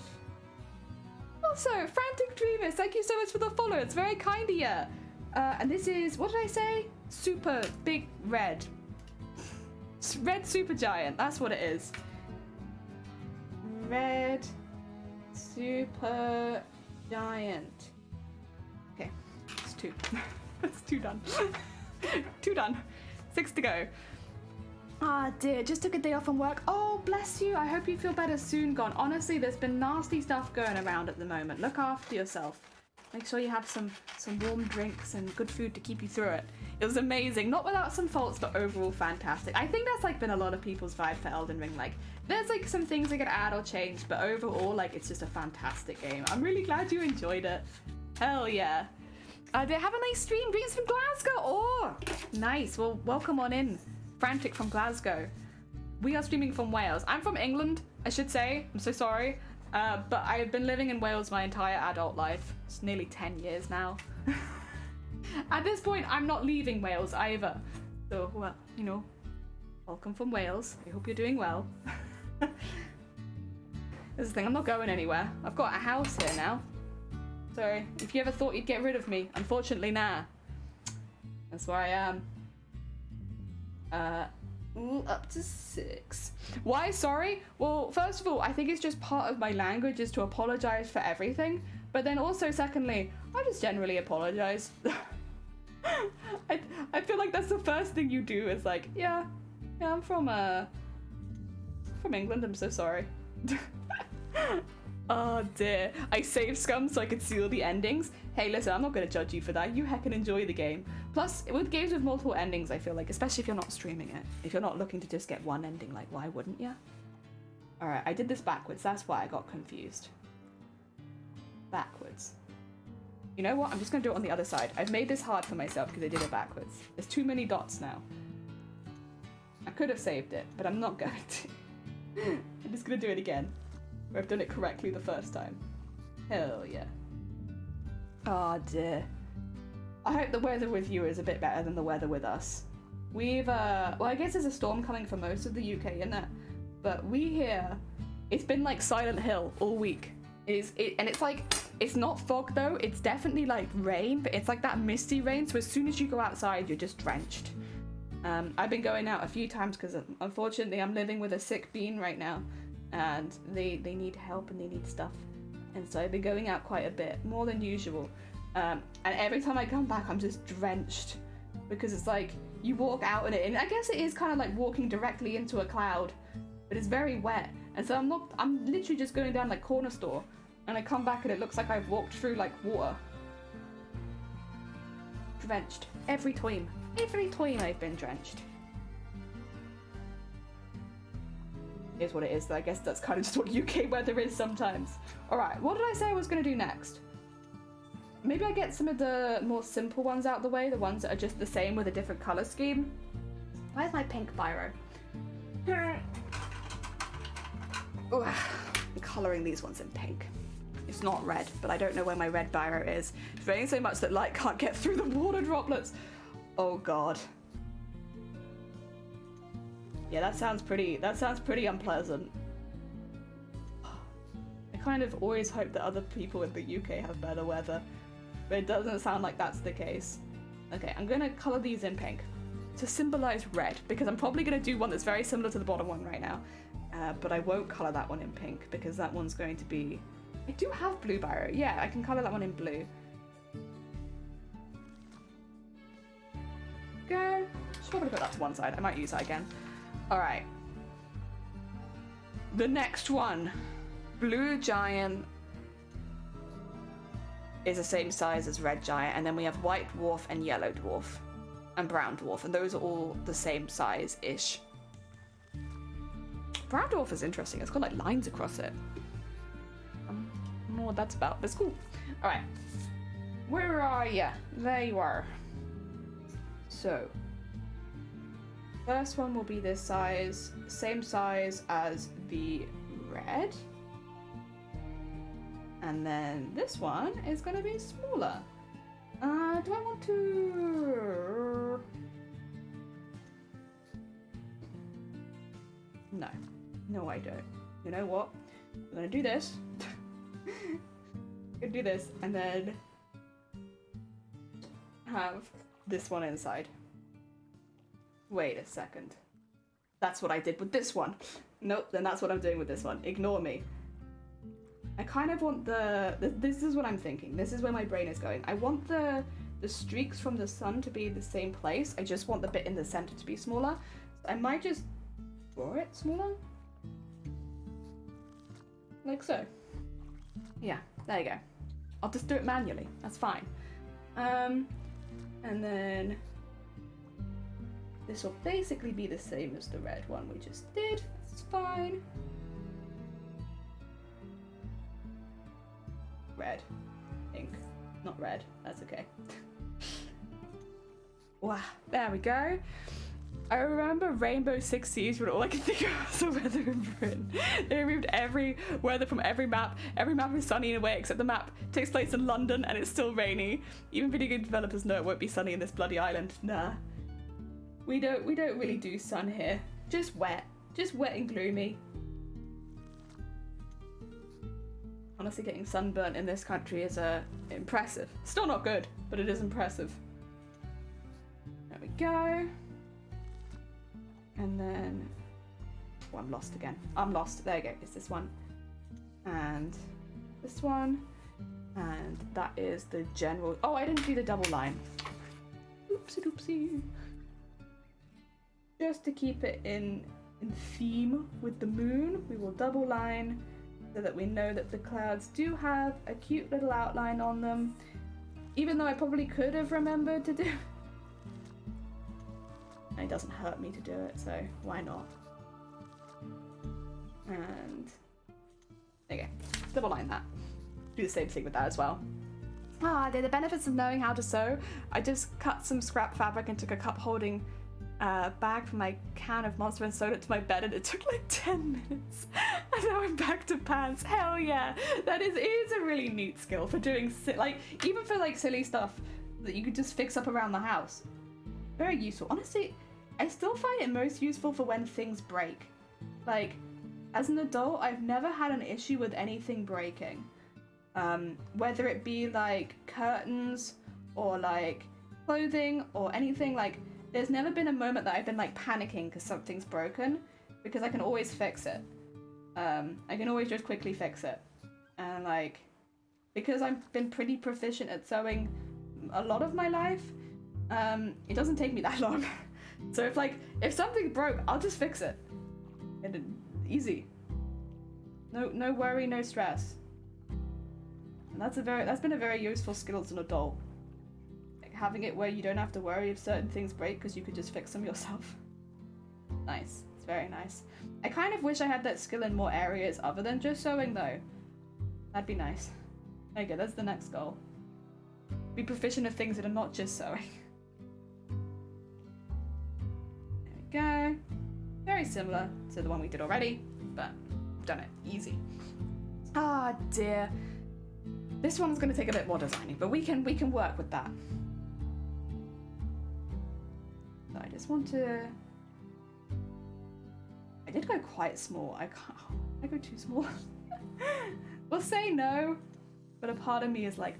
Also, Frantic Dreamers, thank you so much for the follow. It's very kind of you. And this is, what did I say? Super big red. Red super giant, that's what it is. Red super giant. Okay, it's 2. That's 2 done. 2 done. 6 to go. Ah, dear, just took a day off from work. Oh, bless you. I hope you feel better soon, Gone. Honestly, there's been nasty stuff going around at the moment. Look after yourself. Make sure you have some warm drinks and good food to keep you through it. It was amazing. Not without some faults, but overall fantastic. I think that's like been a lot of people's vibe for Elden Ring. Like, there's like some things they could add or change, but overall, like, it's just a fantastic game. I'm really glad you enjoyed it. Hell yeah. They have a nice stream. Greetings from Glasgow. Oh, nice. Well, welcome on in. Frantic from Glasgow. We are streaming from Wales. I'm from England, I should say. I'm so sorry. But I've been living in Wales my entire adult life. It's nearly 10 years now. At this point, I'm not leaving Wales either. So, well, you know, welcome from Wales. I hope you're doing well. This is the thing, I'm not going anywhere. I've got a house here now. So, if you ever thought you'd get rid of me, unfortunately, nah. That's where I am. Up to 6. Why sorry? Well, first of all, I think it's just part of my language is to apologize for everything. But then also, secondly, I just generally apologize. I feel like that's the first thing you do is like, yeah, I'm from England, I'm so sorry. Oh dear. I saved Scum so I could see all the endings. Hey, listen, I'm not going to judge you for that. You heckin' enjoy the game. Plus, with games with multiple endings, I feel like, especially if you're not streaming it, if you're not looking to just get one ending, like, why wouldn't you? Alright, I did this backwards. That's why I got confused. Backwards. You know what? I'm just going to do it on the other side. I've made this hard for myself because I did it backwards. There's too many dots now. I could have saved it, but I'm not going to. I'm just going to do it again. Where I've done it correctly the first time. Hell yeah. Oh dear. I hope the weather with you is a bit better than the weather with us. We've, well, I guess there's a storm coming for most of the UK, isn't it? But we here, it's been like Silent Hill all week. And it's like, it's not fog though, it's definitely like rain, but it's like that misty rain, so as soon as you go outside, you're just drenched. I've been going out a few times because unfortunately I'm living with a sick bean right now. And they need help and they need stuff, and so I've been going out quite a bit, more than usual, and every time I come back I'm just drenched because it's like you walk out in it, and I guess it is kind of like walking directly into a cloud, but it's very wet, and so I'm literally just going down like corner store and I come back and it looks like I've walked through like water. Drenched every time I've been drenched. Is what it is. I guess that's kind of just what UK weather is sometimes. Alright, what did I say I was going to do next? Maybe I get some of the more simple ones out the way, the ones that are just the same with a different colour scheme. Where's my pink biro? Ooh, I'm colouring these ones in pink. It's not red, but I don't know where my red biro is. It's raining so much that light can't get through the water droplets. Oh god. Yeah, that sounds pretty unpleasant. I kind of always hope that other people in the UK have better weather, but it doesn't sound like that's the case. Okay, I'm gonna colour these in pink to symbolise red, because I'm probably gonna do one that's very similar to the bottom one right now, but I won't colour that one in pink because that one's going to be... I do have blue biro. Yeah, I can colour that one in blue. Go. Should probably put that to one side. I might use that again. Alright. The next one. Blue giant is the same size as red giant, and then we have white dwarf and yellow dwarf and brown dwarf, and those are all the same size-ish. Brown dwarf is interesting. It's got like lines across it. I don't know what that's about, but it's cool. Alright. Where are ya? There you are. So, first one will be this size, same size as the red. And then this one is going to be smaller. Do I want to... No. No, I don't. You know what? I'm going to do this. I'm going to do this and then have this one inside. Wait a second. That's what I did with this one. Nope, then that's what I'm doing with this one. Ignore me. I kind of want this is what I'm thinking. This is where my brain is going. I want the streaks from the sun to be the same place. I just want the bit in the center to be smaller. So I might just draw it smaller. Like so. Yeah, there you go. I'll just do it manually. That's fine. And then this will basically be the same as the red one we just did. It's fine. Red. Pink. Not red. That's okay. Wow. There we go. I remember Rainbow Six Siege, but all I could think of was the weather in Britain. They removed every weather from every map. Every map is sunny in a way, except the map takes place in London and it's still rainy. Even video game developers know it won't be sunny in this bloody island. Nah. We don't really do sun here. Just wet. Just wet and gloomy. Honestly, getting sunburnt in this country is impressive. Still not good, but it is impressive. There we go. And then... Oh, I'm lost again. I'm lost. There you go. It's this one. And this one. And that is the general... Oh, I didn't do the double line. Oopsie doopsie. Just to keep it in theme with the moon, we will double line so that we know that the clouds do have a cute little outline on them. Even though I probably could have remembered to do... And it doesn't hurt me to do it, so why not? And there you go. Double line that. Do the same thing with that as well. The benefits of knowing how to sew. I just cut some scrap fabric and took a cup holding bag from my can of Monster and sewed it to my bed, and it took like 10 minutes. And now I'm back to pants. Hell yeah. It is a really neat skill for doing, even for like silly stuff that you could just fix up around the house. Very useful. Honestly, I still find it most useful for when things break. Like, as an adult, I've never had an issue with anything breaking. Whether it be like curtains or like clothing or anything, like there's never been a moment that I've been like panicking because something's broken, because I can always fix it. I can always just quickly fix it. And like, because I've been pretty proficient at sewing a lot of my life, it doesn't take me that long. So if something broke, I'll just fix it. And easy. No worry, no stress. And that's been a very useful skill as an adult. Like having it where you don't have to worry if certain things break because you could just fix them yourself. Nice. It's very nice. I kind of wish I had that skill in more areas other than just sewing though. That'd be nice. There you go, that's the next goal. Be proficient at things that are not just sewing. There we go. Very similar to the one we did already, but I've done it easy. Ah dear. This one's going to take a bit more designing, but we can work with that. So I just want to... I did go quite small. I go too small. We'll say no, but a part of me is like,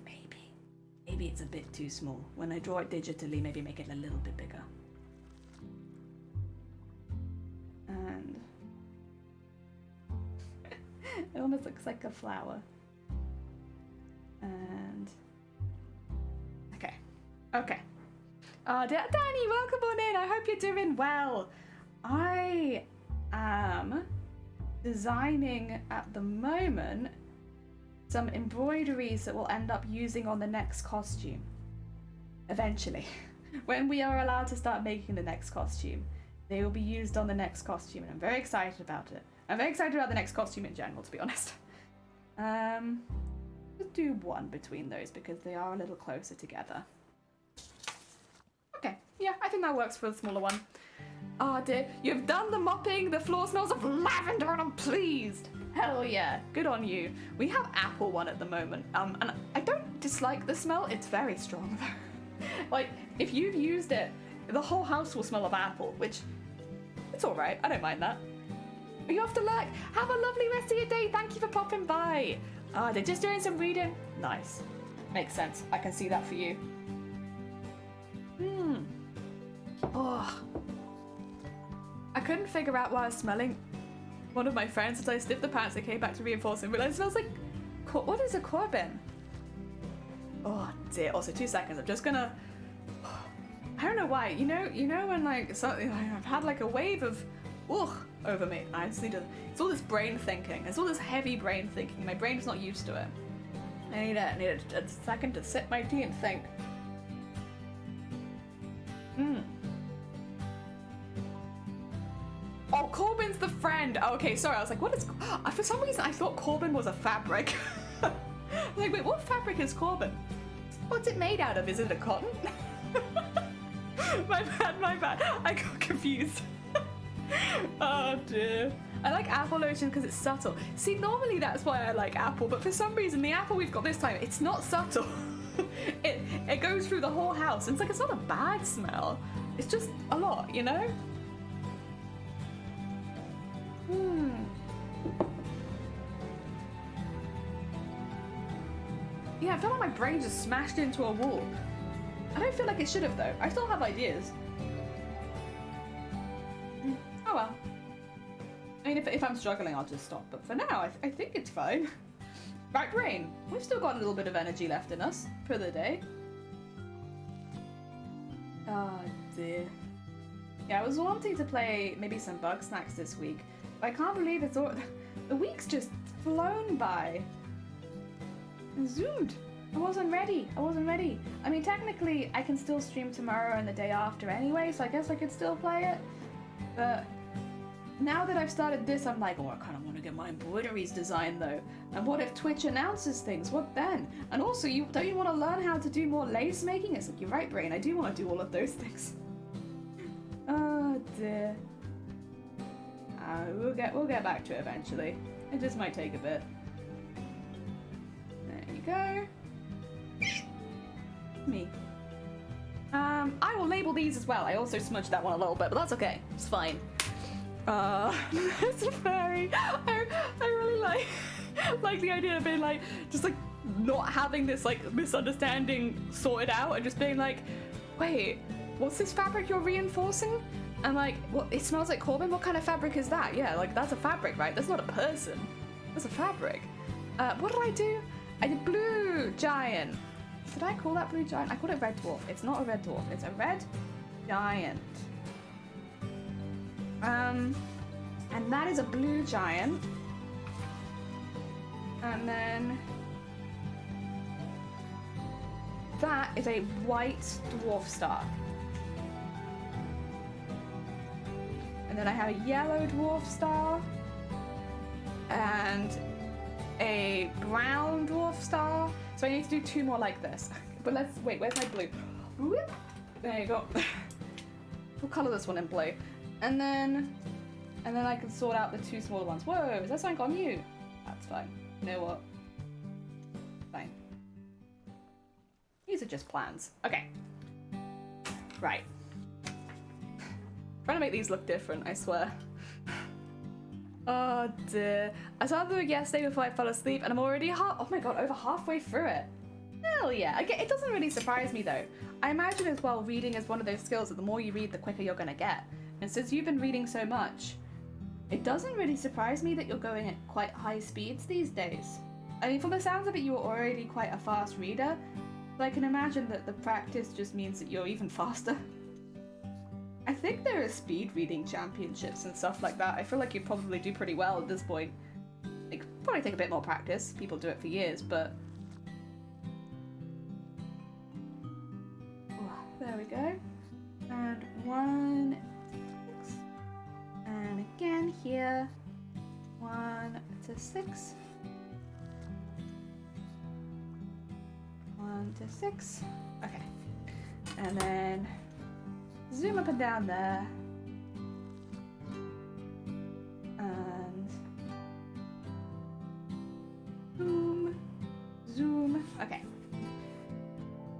maybe it's a bit too small. When I draw it digitally, maybe make it a little bit bigger. And it almost looks like a flower. And okay. Danny, welcome on in. I hope you're doing well. I am designing at the moment some embroideries that we'll end up using on the next costume. Eventually, when we are allowed to start making the next costume, they will be used on the next costume, and I'm very excited about it. I'm very excited about the next costume in general, to be honest. Let's do one between those because they are a little closer together. Okay, yeah, I reckon that works for the smaller one. Oh dear, you've done the mopping. The floor smells of lavender and I'm pleased. Hell yeah, good on you. We have apple one at the moment. And I don't dislike the smell. It's very strong though. Like, if you've used it, the whole house will smell of apple, which, it's all right. I don't mind that. Are you off to work? Have a lovely rest of your day. Thank you for popping by. They're just doing some reading. Nice. Makes sense. I can see that for you. Oh. I couldn't figure out why I was smelling one of my friends until I sniffed the pants and came back to reinforce and realized it smells like... What is a Corbin? Oh dear. Also, 2 seconds. I'm just gonna... I don't know why. You know when like something... I've had like a wave of... Ugh, over me. I just need to... It's all this brain thinking. It's all this heavy brain thinking. My brain's not used to it. I need a second to sip my tea and think. Oh, Corbin's the friend. Oh, okay, sorry. I was like, what is... For some reason, I thought Corbin was a fabric. I was like, wait, what fabric is Corbin? What's it made out of? Is it a cotton? My bad. I got confused. Oh, dear. I like apple lotion because it's subtle. See, normally that's why I like apple, but for some reason, the apple we've got this time, it's not subtle. It goes through the whole house. It's like, it's not a bad smell. It's just a lot, you know? Yeah, I feel like my brain just smashed into a wall. I don't feel like it should have, though. I still have ideas. Oh well. I mean, if I'm struggling, I'll just stop. But for now, I think it's fine. Right brain. We've still got a little bit of energy left in us for the day. Oh dear. Yeah, I was wanting to play maybe some Bug Snacks this week, but I can't believe it's all... The week's just flown by. And zoomed. I wasn't ready. I mean, technically, I can still stream tomorrow and the day after anyway, so I guess I could still play it. But now that I've started this, I'm like, oh, I kind of want to get my embroideries designed though. And what if Twitch announces things? What then? And also, don't you want to learn how to do more lace making? It's like, you're right, brain. I do want to do all of those things. Oh dear. We'll get back to it eventually. It just might take a bit. There you go. Me. I will label these as well. I also smudged that one a little bit, but that's okay. It's fine. It's very... I really like the idea of being like, just like not having this like misunderstanding sorted out and just being like, wait, what's this fabric you're reinforcing? And like, what? It smells like Corbin? What kind of fabric is that? Yeah, like that's a fabric, right? That's not a person. That's a fabric. What did I do? I did blue giant. Did I call that blue giant? I called it red dwarf. It's not a red dwarf. It's a red giant. And that is a blue giant. And then that is a white dwarf star. And then I have a yellow dwarf star and a brown dwarf star. So I need to do 2 more like this. But let's wait, where's my blue? Whoop. There you go. We'll color this one in blue. And then I can sort out the 2 smaller ones. Whoa, is that something on you? That's fine. You know what? Fine. These are just plans. Okay. Right. Trying to make these look different, I swear. Oh dear. I started the book yesterday before I fell asleep and I'm already oh my god, over halfway through it. Hell yeah. It doesn't really surprise me though. I imagine as well reading is one of those skills that the more you read, the quicker you're gonna get. And since you've been reading so much, it doesn't really surprise me that you're going at quite high speeds these days. I mean, from the sounds of it, you were already quite a fast reader, but I can imagine that the practice just means that you're even faster. I think there are speed reading championships and stuff like that. I feel like you'd probably do pretty well at this point. It could probably take a bit more practice. People do it for years, but... Oh, there we go. And 1, 6. And again here. 1 to 6. 1 to 6. Okay. And then zoom up and down there. And zoom, zoom. Okay.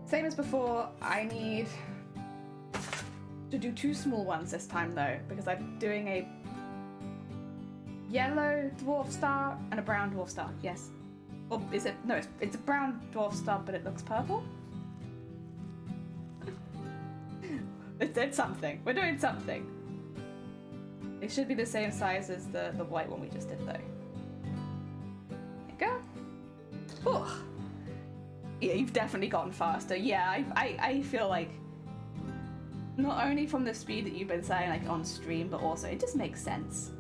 Same as before, I need to do 2 small ones this time though, because I'm doing a yellow dwarf star and a brown dwarf star. Yes. Or is it? No, it's a brown dwarf star, but it looks purple. It's something. We're doing something. It should be the same size as the white one we just did though. There you go. Ooh. Yeah, you've definitely gotten faster. Yeah, I feel like not only from the speed that you've been saying like on stream, but also it just makes sense.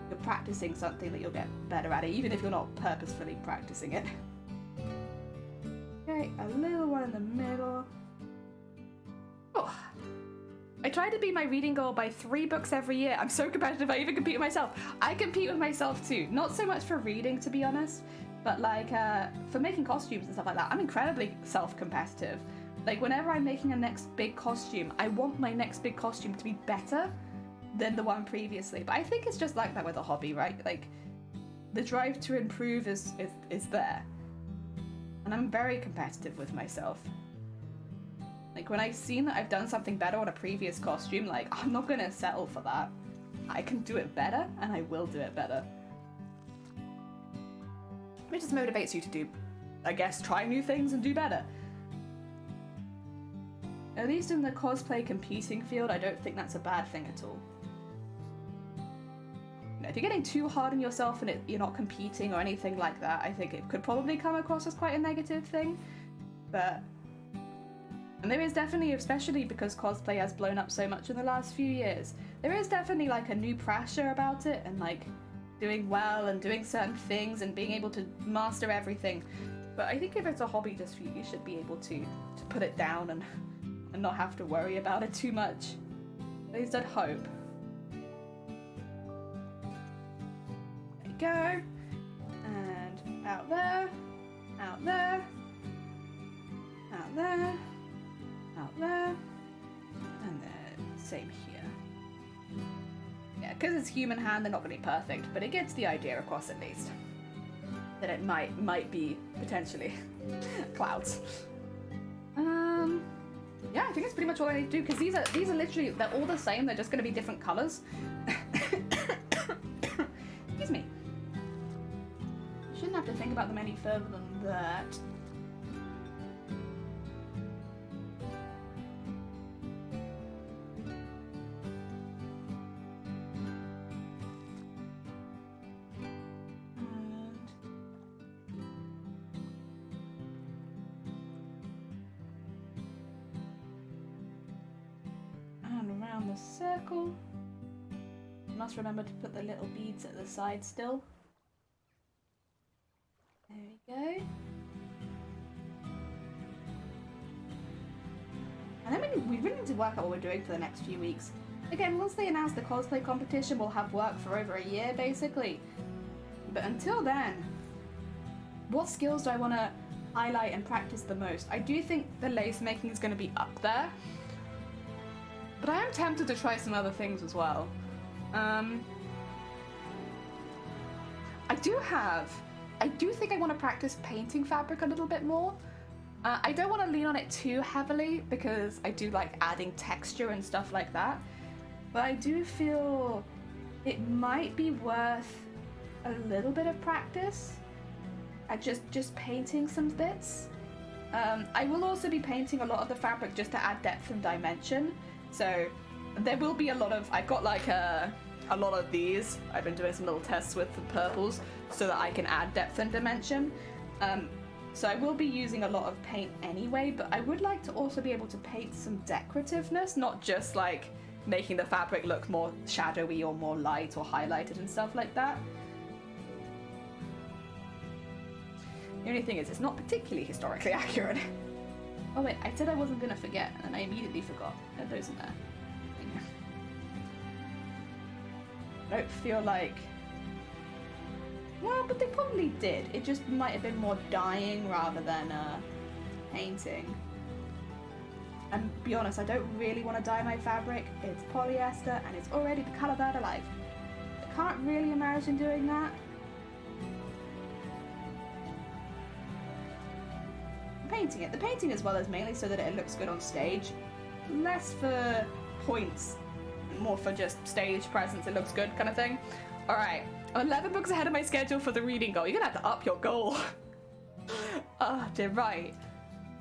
You're practicing something that you'll get better at it, even if you're not purposefully practicing it. Okay, a little one in the middle. Oh. I try to beat my reading goal by 3 books every year. I'm so competitive, I even compete with myself. I compete with myself too. Not so much for reading, to be honest, but like for making costumes and stuff like that. I'm incredibly self-competitive. Like whenever I'm making a next big costume, I want my next big costume to be better than the one previously. But I think it's just like that with a hobby, right? Like the drive to improve is there. And I'm very competitive with myself. Like when I've seen that I've done something better on a previous costume, like I'm not gonna settle for that. I can do it better and I will do it better. It just motivates you to do, I guess, try new things and do better. At least in the cosplay competing field, I don't think that's a bad thing at all. You know, if you're getting too hard on yourself and you're not competing or anything like that, I think it could probably come across as quite a negative thing. And there is definitely, especially because cosplay has blown up so much in the last few years, there is definitely like a new pressure about it and like doing well and doing certain things and being able to master everything. But I think if it's a hobby just for you, you should be able to put it down and not have to worry about it too much. At least I'd hope. There you go. And out there, out there, out there. Out there, and then same here. Yeah, because it's human hand, they're not going to be perfect, but it gets the idea across at least. That it might be, potentially, clouds. Yeah, I think that's pretty much all I need to do, because these are literally, they're all the same, they're just going to be different colours. Excuse me. You shouldn't have to think about them any further than that. Around the circle. Must remember to put the little beads at the side still. There we go. And then we really need to work out what we're doing for the next few weeks. Again, once they announce the cosplay competition, we'll have work for over a year, basically. But until then, what skills do I want to highlight and practice the most? I do think the lace making is going to be up there. But I am tempted to try some other things as well. I do think I want to practice painting fabric a little bit more. I don't want to lean on it too heavily because I do like adding texture and stuff like that. But I do feel it might be worth a little bit of practice at just painting some bits. I will also be painting a lot of the fabric just to add depth and dimension. So there will be a lot of, I've got like a lot of these. I've been doing some little tests with the purples so that I can add depth and dimension. So I will be using a lot of paint anyway, but I would like to also be able to paint some decorativeness, not just like making the fabric look more shadowy or more light or highlighted and stuff like that. The only thing is, it's not particularly historically accurate. Oh wait, I said I wasn't gonna forget, and I immediately forgot. Add those in there. I don't feel like... Well, but they probably did. It just might have been more dyeing rather than painting. And be honest, I don't really want to dye my fabric. It's polyester and it's already the colour that I like. I can't really imagine doing that. Painting it. The painting as well is mainly so that it looks good on stage. Less for points, more for just stage presence, it looks good kind of thing. Alright, I'm 11 books ahead of my schedule for the reading goal. You're gonna have to up your goal. Oh dear, right.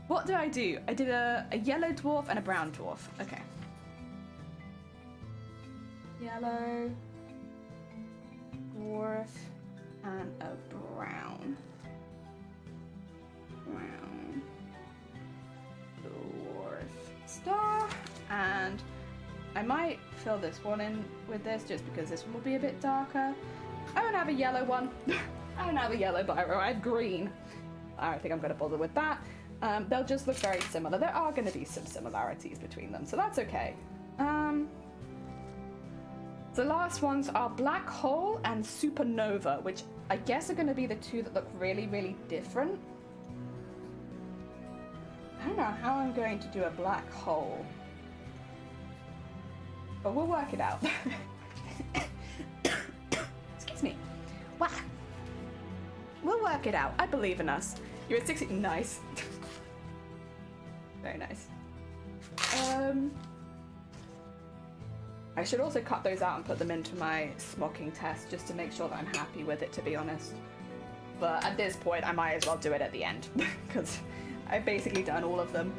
What did I do? I did a yellow dwarf and a brown dwarf. Okay. Yellow dwarf and a brown. Brown dwarf star. And I might fill this one in with this just because this one will be a bit darker. I don't have a yellow one. I don't have a yellow biro. I have green. I don't think I'm going to bother with that. They'll just look very similar. There are going to be some similarities between them, so that's okay. The last ones are Black Hole and Supernova, which I guess are going to be the two that look really, really different. I don't know how I'm going to do a black hole, but we'll work it out. Excuse me. Wow. We'll work it out. I believe in us. You're at 60. Nice. Very nice. I should also cut those out and put them into my smocking test just to make sure that I'm happy with it, to be honest. But at this point, I might as well do it at the end because I've basically done all of them.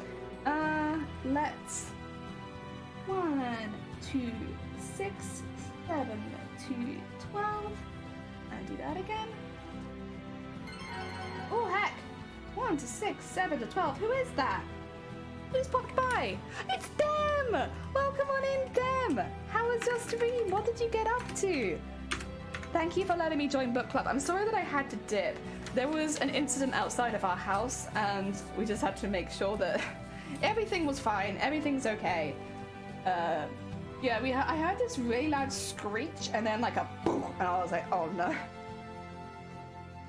Let's 1, 2, 6, 7 to 12, and do that again. Oh heck! 1 to 6, 7 to 12. Who is that? Who's popped by? It's them! Welcome on in, them! How was your stream? What did you get up to? Thank you for letting me join book club. I'm sorry that I had to dip. There was an incident outside of our house and we just had to make sure that everything was fine, everything's okay. Yeah, I heard this really loud screech and then like a boom, and I was like, oh no.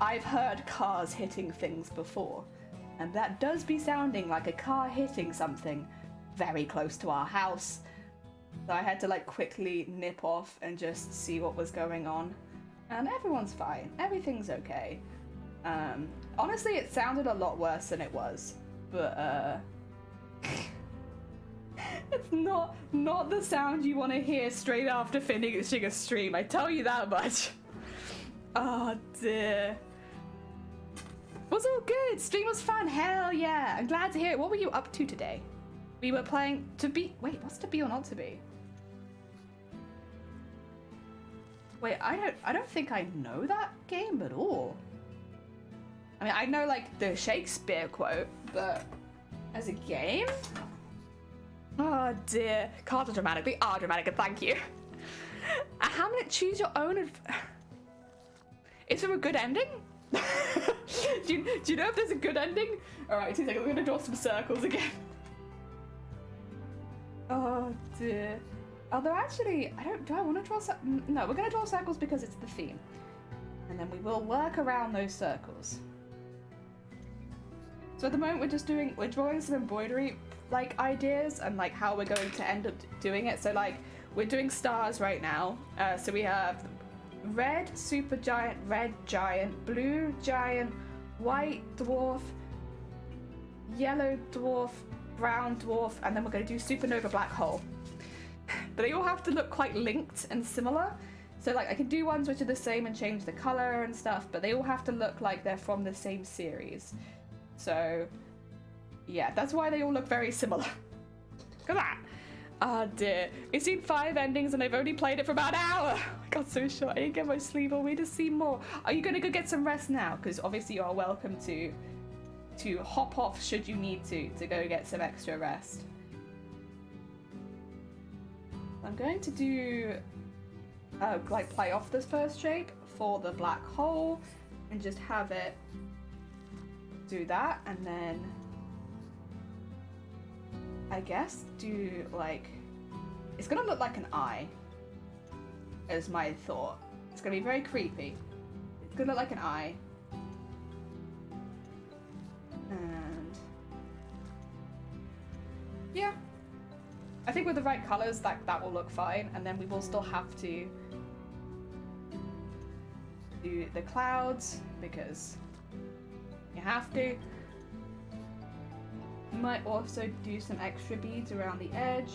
I've heard cars hitting things before, and that does be sounding like a car hitting something very close to our house. So I had to like quickly nip off and just see what was going on. And everyone's fine, everything's okay. Honestly, it sounded a lot worse than it was, but it's not the sound you want to hear straight after finishing a stream, I tell you that much. Oh dear. Was all good. Stream was fun. Hell yeah. I'm glad to hear it. What were you up to today? We were playing To Be... Wait, what's To Be or Not To Be? Wait, I don't think I know that game at all. I mean, I know like the Shakespeare quote, but as a game? Oh dear. Cards are dramatic. They are dramatic, and thank you. Hamlet, choose your own... Is there a good ending? do you know if there's a good ending? Alright, 2 seconds. I'm gonna draw some circles again. Oh dear. Although actually, do I want to draw no, we're gonna draw circles because it's the theme. And then we will work around those circles. So at the moment we're drawing some embroidery like ideas and like how we're going to end up doing it. So like we're doing stars right now. So we have red super giant, red giant, blue giant, white dwarf, yellow dwarf, brown dwarf, and then we're going to do supernova black hole. But they all have to look quite linked and similar. So like I can do ones which are the same and change the color and stuff, but they all have to look like they're from the same series. So yeah, that's why they all look very similar. Look at that. Oh dear. We've seen 5 endings and I've only played it for about an hour. I got so short. I didn't get my sleep all way to see more. Are you going to go get some rest now? Because obviously you are welcome to hop off should you need to go get some extra rest. I'm going to do like play off this first shape for the black hole and just have it do that, and then I guess do like, it's gonna look like an eye is my thought. It's gonna be very creepy. It's gonna look like an eye. And Yeah. I think with the right colors, that will look fine, and then we will still have to do the clouds, because you have to. You might also do some extra beads around the edge.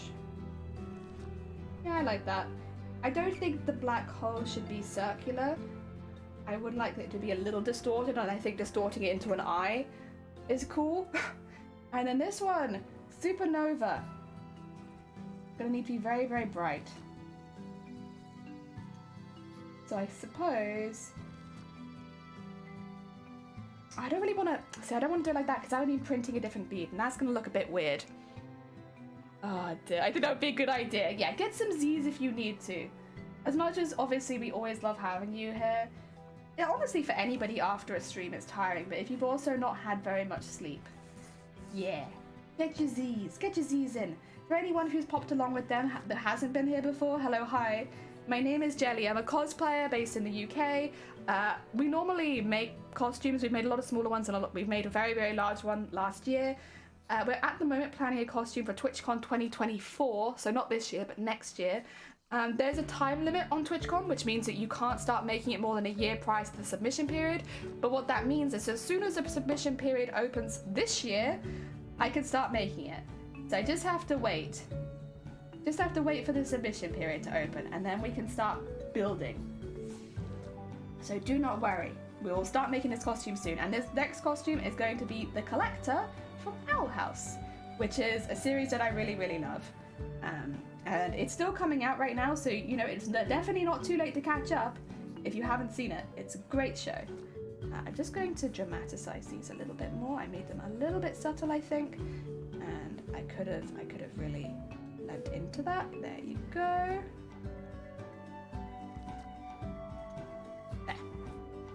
Yeah, I like that. I don't think the black hole should be circular. I would like it to be a little distorted, and I think distorting it into an eye is cool. And then this one, supernova. Gonna need to be very, very bright. So I suppose I don't really want to. See, I don't want to do it like that because I would be printing a different bead, and that's gonna look a bit weird. Oh dear, I think that would be a good idea. Yeah, get some Z's if you need to. As much as obviously we always love having you here. Yeah, honestly, for anybody after a stream, it's tiring. But if you've also not had very much sleep, yeah, get your Z's in. For anyone who's popped along with them that hasn't been here before, hello, hi. My name is Jelly. I'm a cosplayer based in the UK. We normally make costumes. We've made a lot of smaller ones, and we've made a very, very large one last year. We're at the moment planning a costume for TwitchCon 2024, so not this year, but next year. There's a time limit on TwitchCon, which means that you can't start making it more than a year prior to the submission period. But what that means is as soon as the submission period opens this year, I can start making it. So I just have to wait. Just have to wait for the submission period to open, and then we can start building. So do not worry. We will start making this costume soon. And this next costume is going to be the Collector from Owl House, which is a series that I really, really love. And it's still coming out right now, so you know it's definitely not too late to catch up if you haven't seen it. It's a great show. I'm just going to dramatize these a little bit more. I made them a little bit subtle, I think, and I could have really lent into that. There you go. There.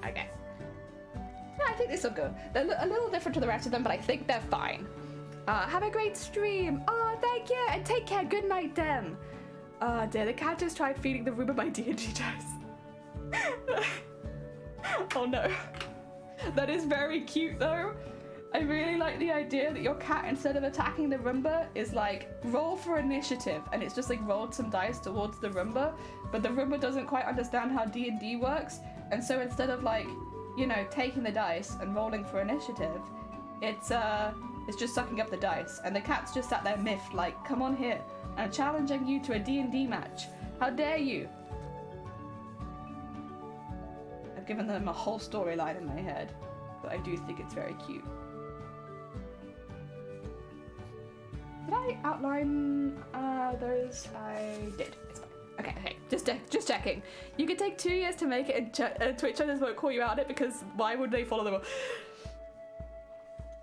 Okay. Yeah, I think this will go. They're a little different to the rest of them, but I think they're fine. Have a great stream. Oh, thank you, and take care. Good night, Dem. Oh dear, the cat just tried feeding the Roomba my D&D dice. Oh no. That is very cute though. I really like the idea that your cat, instead of attacking the Roomba, is like, roll for initiative, and it's just like rolled some dice towards the Roomba, but the Roomba doesn't quite understand how D&D works, and so instead of like, you know, taking the dice and rolling for initiative, it's just sucking up the dice, and the cat's just sat there miffed, like, come on here, I'm challenging you to a D&D match. How dare you? I've given them a whole storyline in my head, but I do think it's very cute. Did I outline those? I did. It's fine. Okay. Just checking. You could take 2 years to make it, and Twitch others won't call you out it because why would they follow the rule?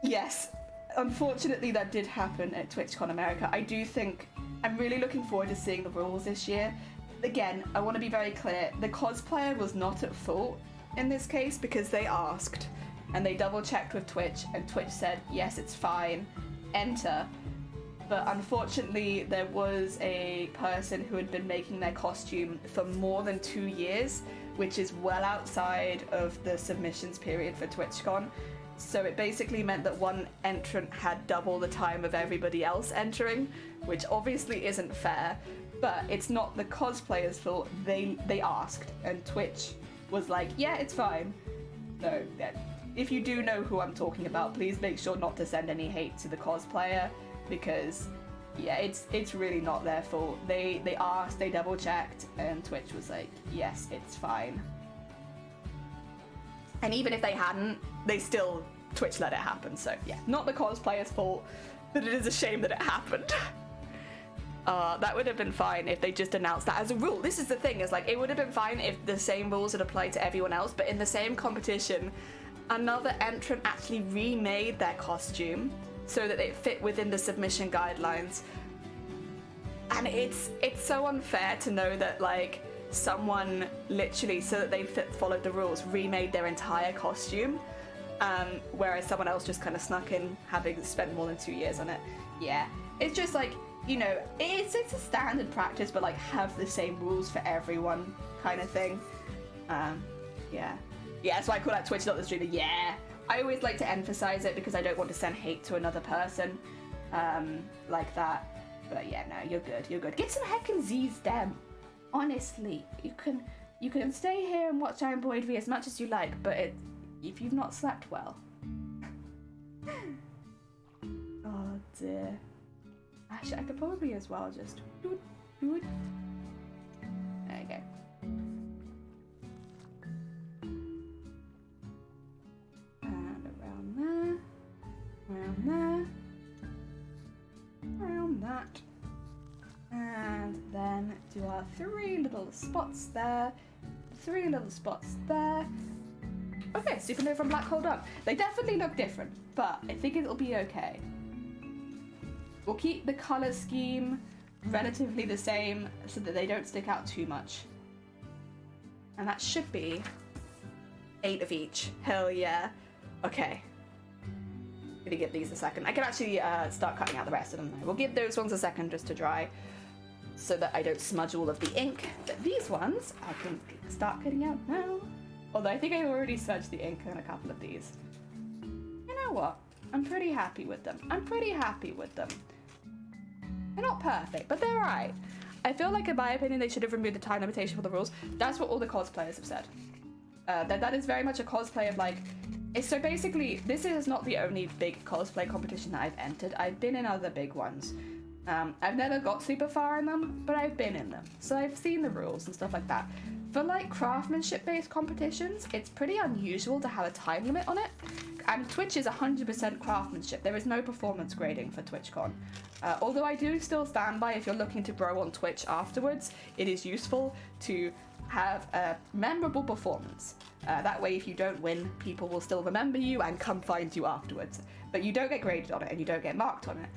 Yes. Unfortunately, that did happen at TwitchCon America. I do think I'm really looking forward to seeing the rules this year. Again, I want to be very clear. The cosplayer was not at fault in this case because they asked and they double checked with Twitch, and Twitch said, yes, it's fine, enter. But unfortunately, there was a person who had been making their costume for more than 2 years, which is well outside of the submissions period for TwitchCon. So it basically meant that one entrant had double the time of everybody else entering, which obviously isn't fair, but it's not the cosplayers' fault. They asked, and Twitch was like, yeah, it's fine. So yeah, if you do know who I'm talking about, please make sure not to send any hate to the cosplayer, because yeah, it's really not their fault. They asked, they double checked, and Twitch was like, yes, it's fine. And even if they hadn't, Twitch let it happen. So yeah, not the cosplayer's fault, but it is a shame that it happened. That would have been fine if they just announced that as a rule. This is the thing, is like, it would have been fine if the same rules had applied to everyone else, but in the same competition, another entrant actually remade their costume so that it fit within the submission guidelines. And it's so unfair to know that, like, someone literally, so that they followed the rules, remade their entire costume, whereas someone else just kind of snuck in, having spent more than 2 years on it. Yeah, it's just like, you know, it's a standard practice, but like, have the same rules for everyone kind of thing. Yeah, that's why I call out Twitch, not the streamer. Yeah, I always like to emphasize it because I don't want to send hate to another person. like that. But yeah, no, you're good. You're good. Get some heckin' Z's, damn. Honestly, you can stay here and watch our embroidery as much as you like, but if you've not slept well. Oh dear. Actually, I could probably as well just there you go. And around there, around that, and then do our 3 little spots there, 3 little spots there. Okay, supernova and black hole done. They definitely look different, but I think it'll be okay. We'll keep the color scheme relatively the same so that they don't stick out too much. And that should be 8 of each. Hell yeah. Okay. Gonna give these a second. I can actually start cutting out the rest of them now. We'll give those ones a second just to dry so that I don't smudge all of the ink. But these ones I can start cutting out now. Although I think I already smudged the ink on a couple of these. You know what? I'm pretty happy with them. They're not perfect, but they're alright. I feel like, in my opinion, they should have removed the time limitation for the rules. That's what all the cosplayers have said. That is very much a cosplay of like... So basically, this is not the only big cosplay competition that I've entered. I've been in other big ones. I've never got super far in them, but I've been in them. So I've seen the rules and stuff like that. For like craftsmanship-based competitions, it's pretty unusual to have a time limit on it. And Twitch is 100% craftsmanship. There is no performance grading for TwitchCon. Although I do still stand by, if you're looking to grow on Twitch afterwards, it is useful to have a memorable performance. That way, if you don't win, people will still remember you and come find you afterwards. But you don't get graded on it and you don't get marked on it.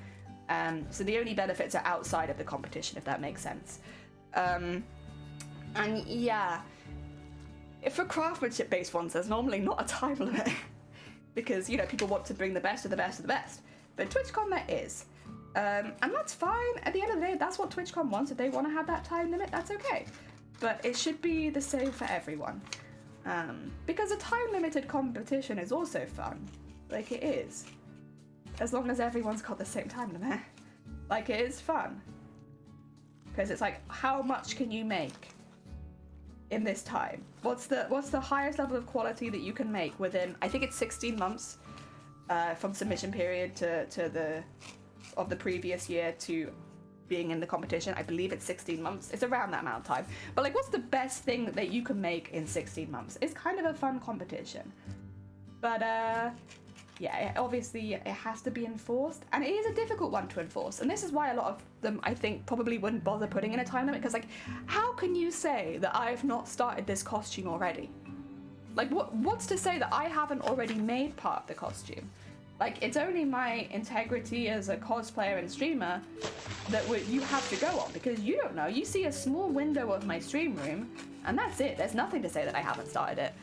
So the only benefits are outside of the competition, if that makes sense. And yeah, for craftsmanship-based ones, there's normally not a time limit. Because, you know, people want to bring the best of the best of the best. But TwitchCon there is. And that's fine. At the end of the day, that's what TwitchCon wants. If they want to have that time limit, that's okay. But it should be the same for everyone. Because a time-limited competition is also fun. Like, it is. As long as everyone's got the same time limit. Like, it is fun. Because it's like, how much can you make in this time? What's the highest level of quality that you can make within, I think it's 16 months from submission period to the previous year to being in the competition. I believe it's 16 months. It's around that amount of time. But like, what's the best thing that you can make in 16 months? It's kind of a fun competition. But yeah, obviously it has to be enforced, and it is a difficult one to enforce. And this is why a lot of them, I think, probably wouldn't bother putting in a time limit, because like, how can you say that I've not started this costume already? Like, what's to say that I haven't already made part of the costume? Like, it's only my integrity as a cosplayer and streamer that you have to go on, because you don't know. You see a small window of my stream room, and that's it. There's nothing to say that I haven't started it.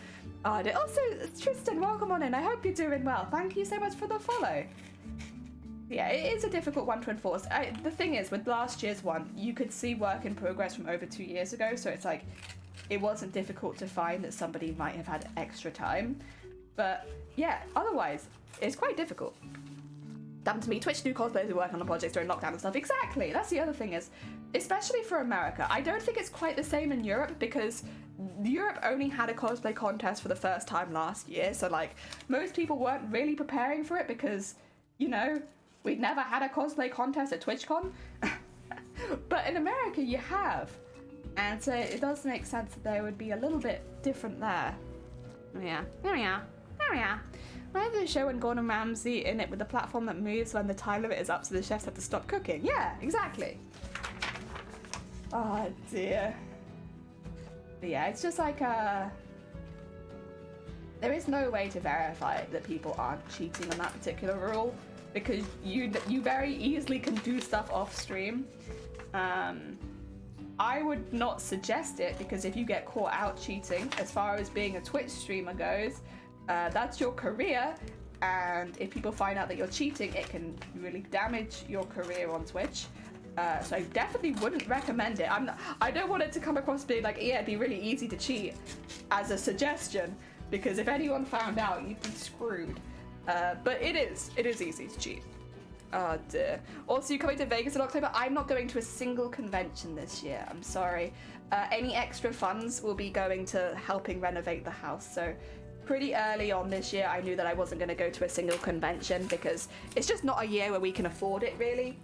Also, Tristan, welcome on in. I hope you're doing well. Thank you so much for the follow. Yeah, it is a difficult one to enforce. The thing is, with last year's one, you could see work in progress from over 2 years ago, so it's like, it wasn't difficult to find that somebody might have had extra time. But yeah, otherwise, it's quite difficult. Happened to me, Twitch do cosplayers who work on the projects during lockdown and stuff. Exactly, that's the other thing is, especially for America, I don't think it's quite the same in Europe, because Europe only had a cosplay contest for the first time last year, so like, most people weren't really preparing for it because, you know, we'd never had a cosplay contest at TwitchCon. But in America, you have. And so it does make sense that there would be a little bit different there. Yeah, there we are. There we are. I have the show and Gordon Ramsay in it with the platform that moves when the time limit is up, so the chefs have to stop cooking. Yeah, exactly. Oh dear. But yeah, it's just like there is no way to verify that people aren't cheating on that particular rule, because you very easily can do stuff off stream. I would not suggest it, because if you get caught out cheating, as far as being a Twitch streamer goes, that's your career, and if people find out that you're cheating, it can really damage your career on Twitch. So I definitely wouldn't recommend it. I don't want it to come across being like, yeah, it'd be really easy to cheat as a suggestion, because if anyone found out, you'd be screwed. But it is easy to cheat. Oh dear. Also, you coming to Vegas in October? I'm not going to a single convention this year. I'm sorry. Any extra funds will be going to helping renovate the house. So pretty early on this year, I knew that I wasn't going to go to a single convention because it's just not a year where we can afford it, really.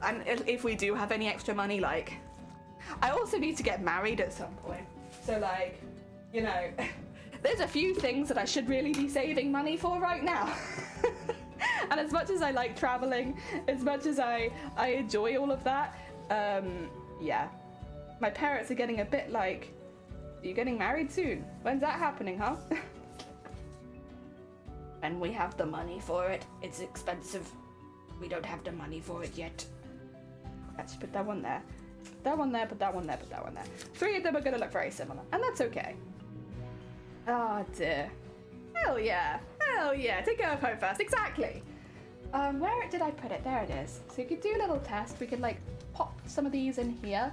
And if we do have any extra money, like, I also need to get married at some point. So, like, you know, there's a few things that I should really be saving money for right now. And as much as I like traveling, as much as I enjoy all of that, yeah. My parents are getting a bit like, are you getting married soon? When's that happening, huh? And we have the money for it. It's expensive. We don't have the money for it yet. Let's put that one there. That one there, put that one there, put that one there. 3 of them are gonna look very similar, and that's okay. Oh dear. Hell yeah. Hell yeah. Take care of home first. Exactly. Where did I put it? There it is. So you could do a little test. We could like pop some of these in here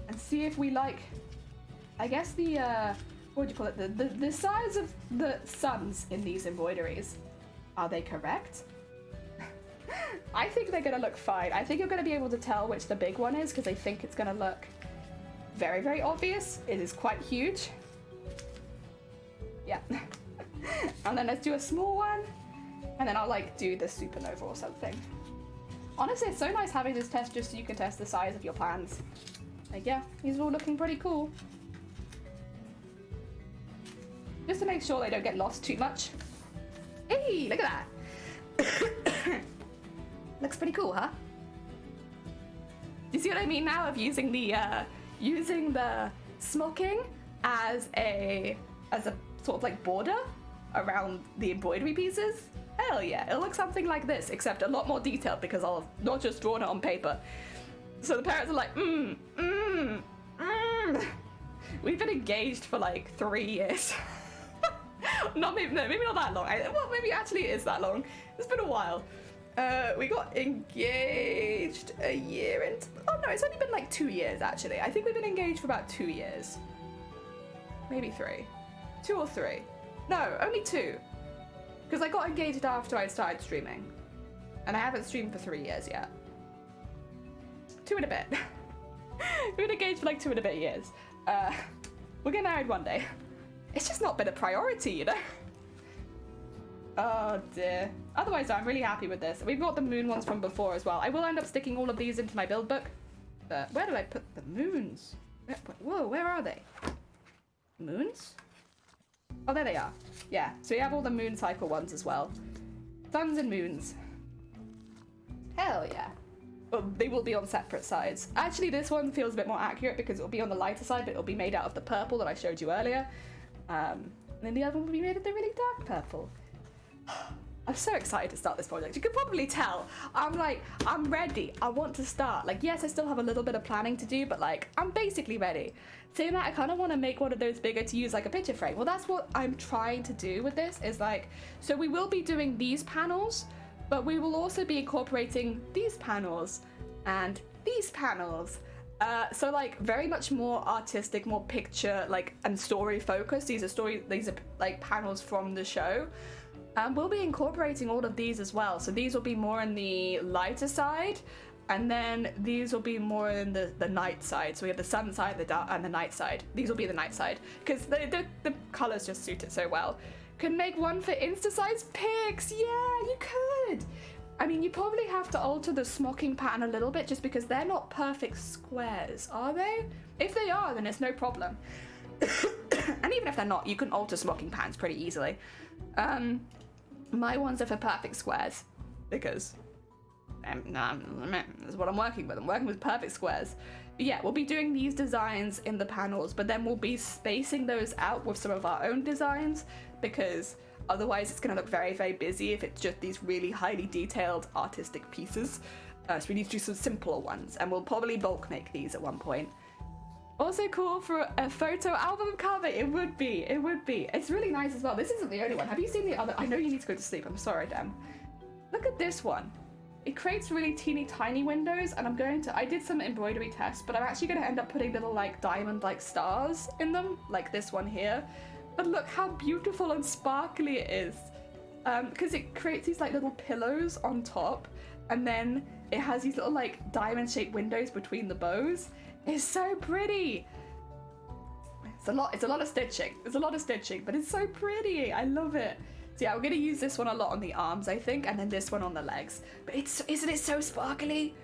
and see if we like, I guess the, what do you call it? The size of the suns in these embroideries. Are they correct? I think they're gonna look fine. I think you're gonna be able to tell which the big one is because I think it's gonna look very, very obvious. It is quite huge. Yeah. And then let's do a small one. And then I'll like do the supernova or something. Honestly, it's so nice having this test just so you can test the size of your plans. Like, yeah, these are all looking pretty cool. Just to make sure they don't get lost too much. Hey, look at that. Looks pretty cool, huh? Do you see what I mean now of using the smocking as a sort of like border around the embroidery pieces? Hell yeah, it'll look something like this, except a lot more detailed because I'll not just drawn it on paper. So the parents are like, We've been engaged for like 3 years. Maybe not that long. Well, maybe actually it is that long. It's been a while. We got engaged a year into... Oh no, it's only been like 2 years actually. I think we've been engaged for about 2 years. Maybe 3. 2 or 3. No, only 2. Because I got engaged after I started streaming. And I haven't streamed for 3 years yet. 2 and a bit. We've been engaged for like 2 and a bit years. We'll get married one day. It's just not been a priority, you know? Oh dear. Otherwise, I'm really happy with this. We've got the moon ones from before as well. I will end up sticking all of these into my build book. But where did I put the moons? Whoa, where are they? Moons? Oh, there they are. Yeah, so we have all the moon cycle ones as well. Suns and moons. Hell yeah. Well, they will be on separate sides. Actually, this one feels a bit more accurate because it'll be on the lighter side, but it'll be made out of the purple that I showed you earlier. And then the other one will be made of the really dark purple. I'm so excited to start this project. You can probably tell. I'm ready. I want to start. Like, yes, I still have a little bit of planning to do, but like, I'm basically ready. Saying that, I kind of want to make one of those bigger to use like a picture frame. Well, that's what I'm trying to do with this is like, so we will be doing these panels, but we will also be incorporating these panels and these panels. So like very much more artistic, more picture like and story focused. These are like panels from the show. We'll be incorporating all of these as well. So these will be more on the lighter side, and then these will be more in the night side. So we have the sun side, the dark, and the night side. These will be the night side because the colors just suit it so well. Could make one for Insta-size pics. Yeah, you could. I mean, you probably have to alter the smocking pattern a little bit just because they're not perfect squares, are they? If they are, then it's no problem. And even if they're not, you can alter smocking patterns pretty easily. My ones are for perfect squares because that's what I'm working with. I'm working with perfect squares. But yeah, we'll be doing these designs in the panels, but then we'll be spacing those out with some of our own designs because otherwise it's going to look very, very busy if it's just these really highly detailed artistic pieces. So we need to do some simpler ones, and we'll probably bulk make these at one point. Also cool for a photo album cover. It would be. It's really nice as well. This isn't the only one. Have you seen the other? I know you need to go to sleep. I'm sorry, Dan. Look at this one. It creates really teeny tiny windows, and I did some embroidery tests, but I'm actually going to end up putting little like diamond-like stars in them, like this one here. But look how beautiful and sparkly it is. because it creates these like little pillows on top, and then it has these little like diamond-shaped windows between the bows. It's so pretty. It's a lot of stitching. It's a lot of stitching, but it's so pretty. I love it. So yeah, we're gonna use this one a lot on the arms, I think, and then this one on the legs. But isn't it so sparkly?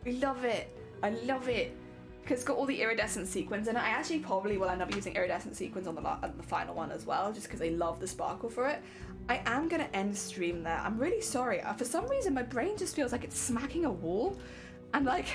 I love it. I love it. Because it's got all the iridescent sequins in it. I actually probably will end up using iridescent sequins on the final one as well, just because I love the sparkle for it. I am gonna end stream there. I'm really sorry. For some reason, my brain just feels like it's smacking a wall. And like,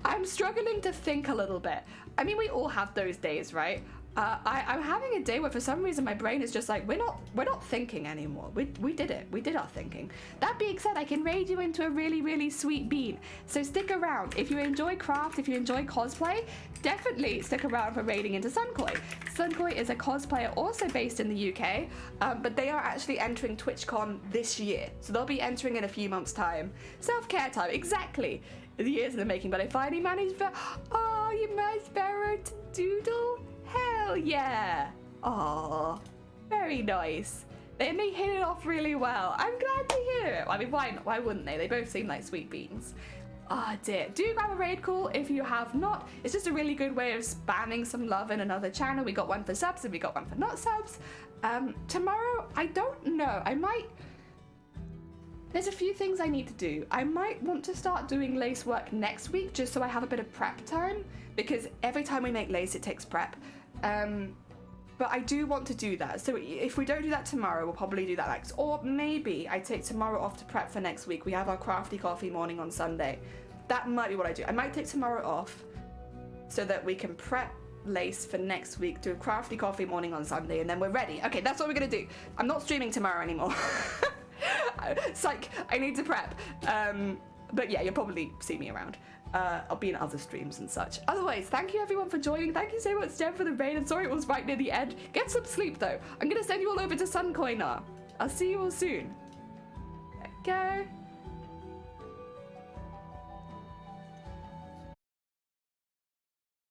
I'm struggling to think a little bit. I mean, we all have those days, right? I'm having a day where for some reason my brain is just like, we're not thinking anymore. We did it. We did our thinking. That being said, I can raid you into a really, really sweet bean. So stick around. If you enjoy craft, if you enjoy cosplay, definitely stick around for raiding into Sunkoi. Sunkoi is a cosplayer also based in the UK, but they are actually entering TwitchCon this year. So they'll be entering in a few months' time. Self-care time, exactly. The years in the making, but I finally managed for, oh, you managed Barrow to doodle? Hell yeah! Aw, very nice. They hit it off really well. I'm glad to hear it. I mean, why wouldn't they? They both seem like sweet beans. Ah, dear. Do grab a raid call if you have not. It's just a really good way of spamming some love in another channel. We got one for subs and we got one for not subs. Tomorrow, I don't know. There's a few things I need to do. I might want to start doing lace work next week just so I have a bit of prep time, because every time we make lace, it takes prep. But I do want to do that. So if we don't do that tomorrow, we'll probably do that next. Or maybe I take tomorrow off to prep for next week. We have our crafty coffee morning on Sunday. That might be what I do. I might take tomorrow off so that we can prep lace for next week, do a crafty coffee morning on Sunday, and then we're ready. Okay, that's what we're gonna do. I'm not streaming tomorrow anymore. Psych, I need to prep. But yeah, you'll probably see me around. I'll be in other streams and such. Otherwise, thank you everyone for joining. Thank you so much, Jen, for the raid. I'm sorry it was right near the end. Get some sleep though. I'm gonna send you all over to Suncoin now. I'll see you all soon. Go.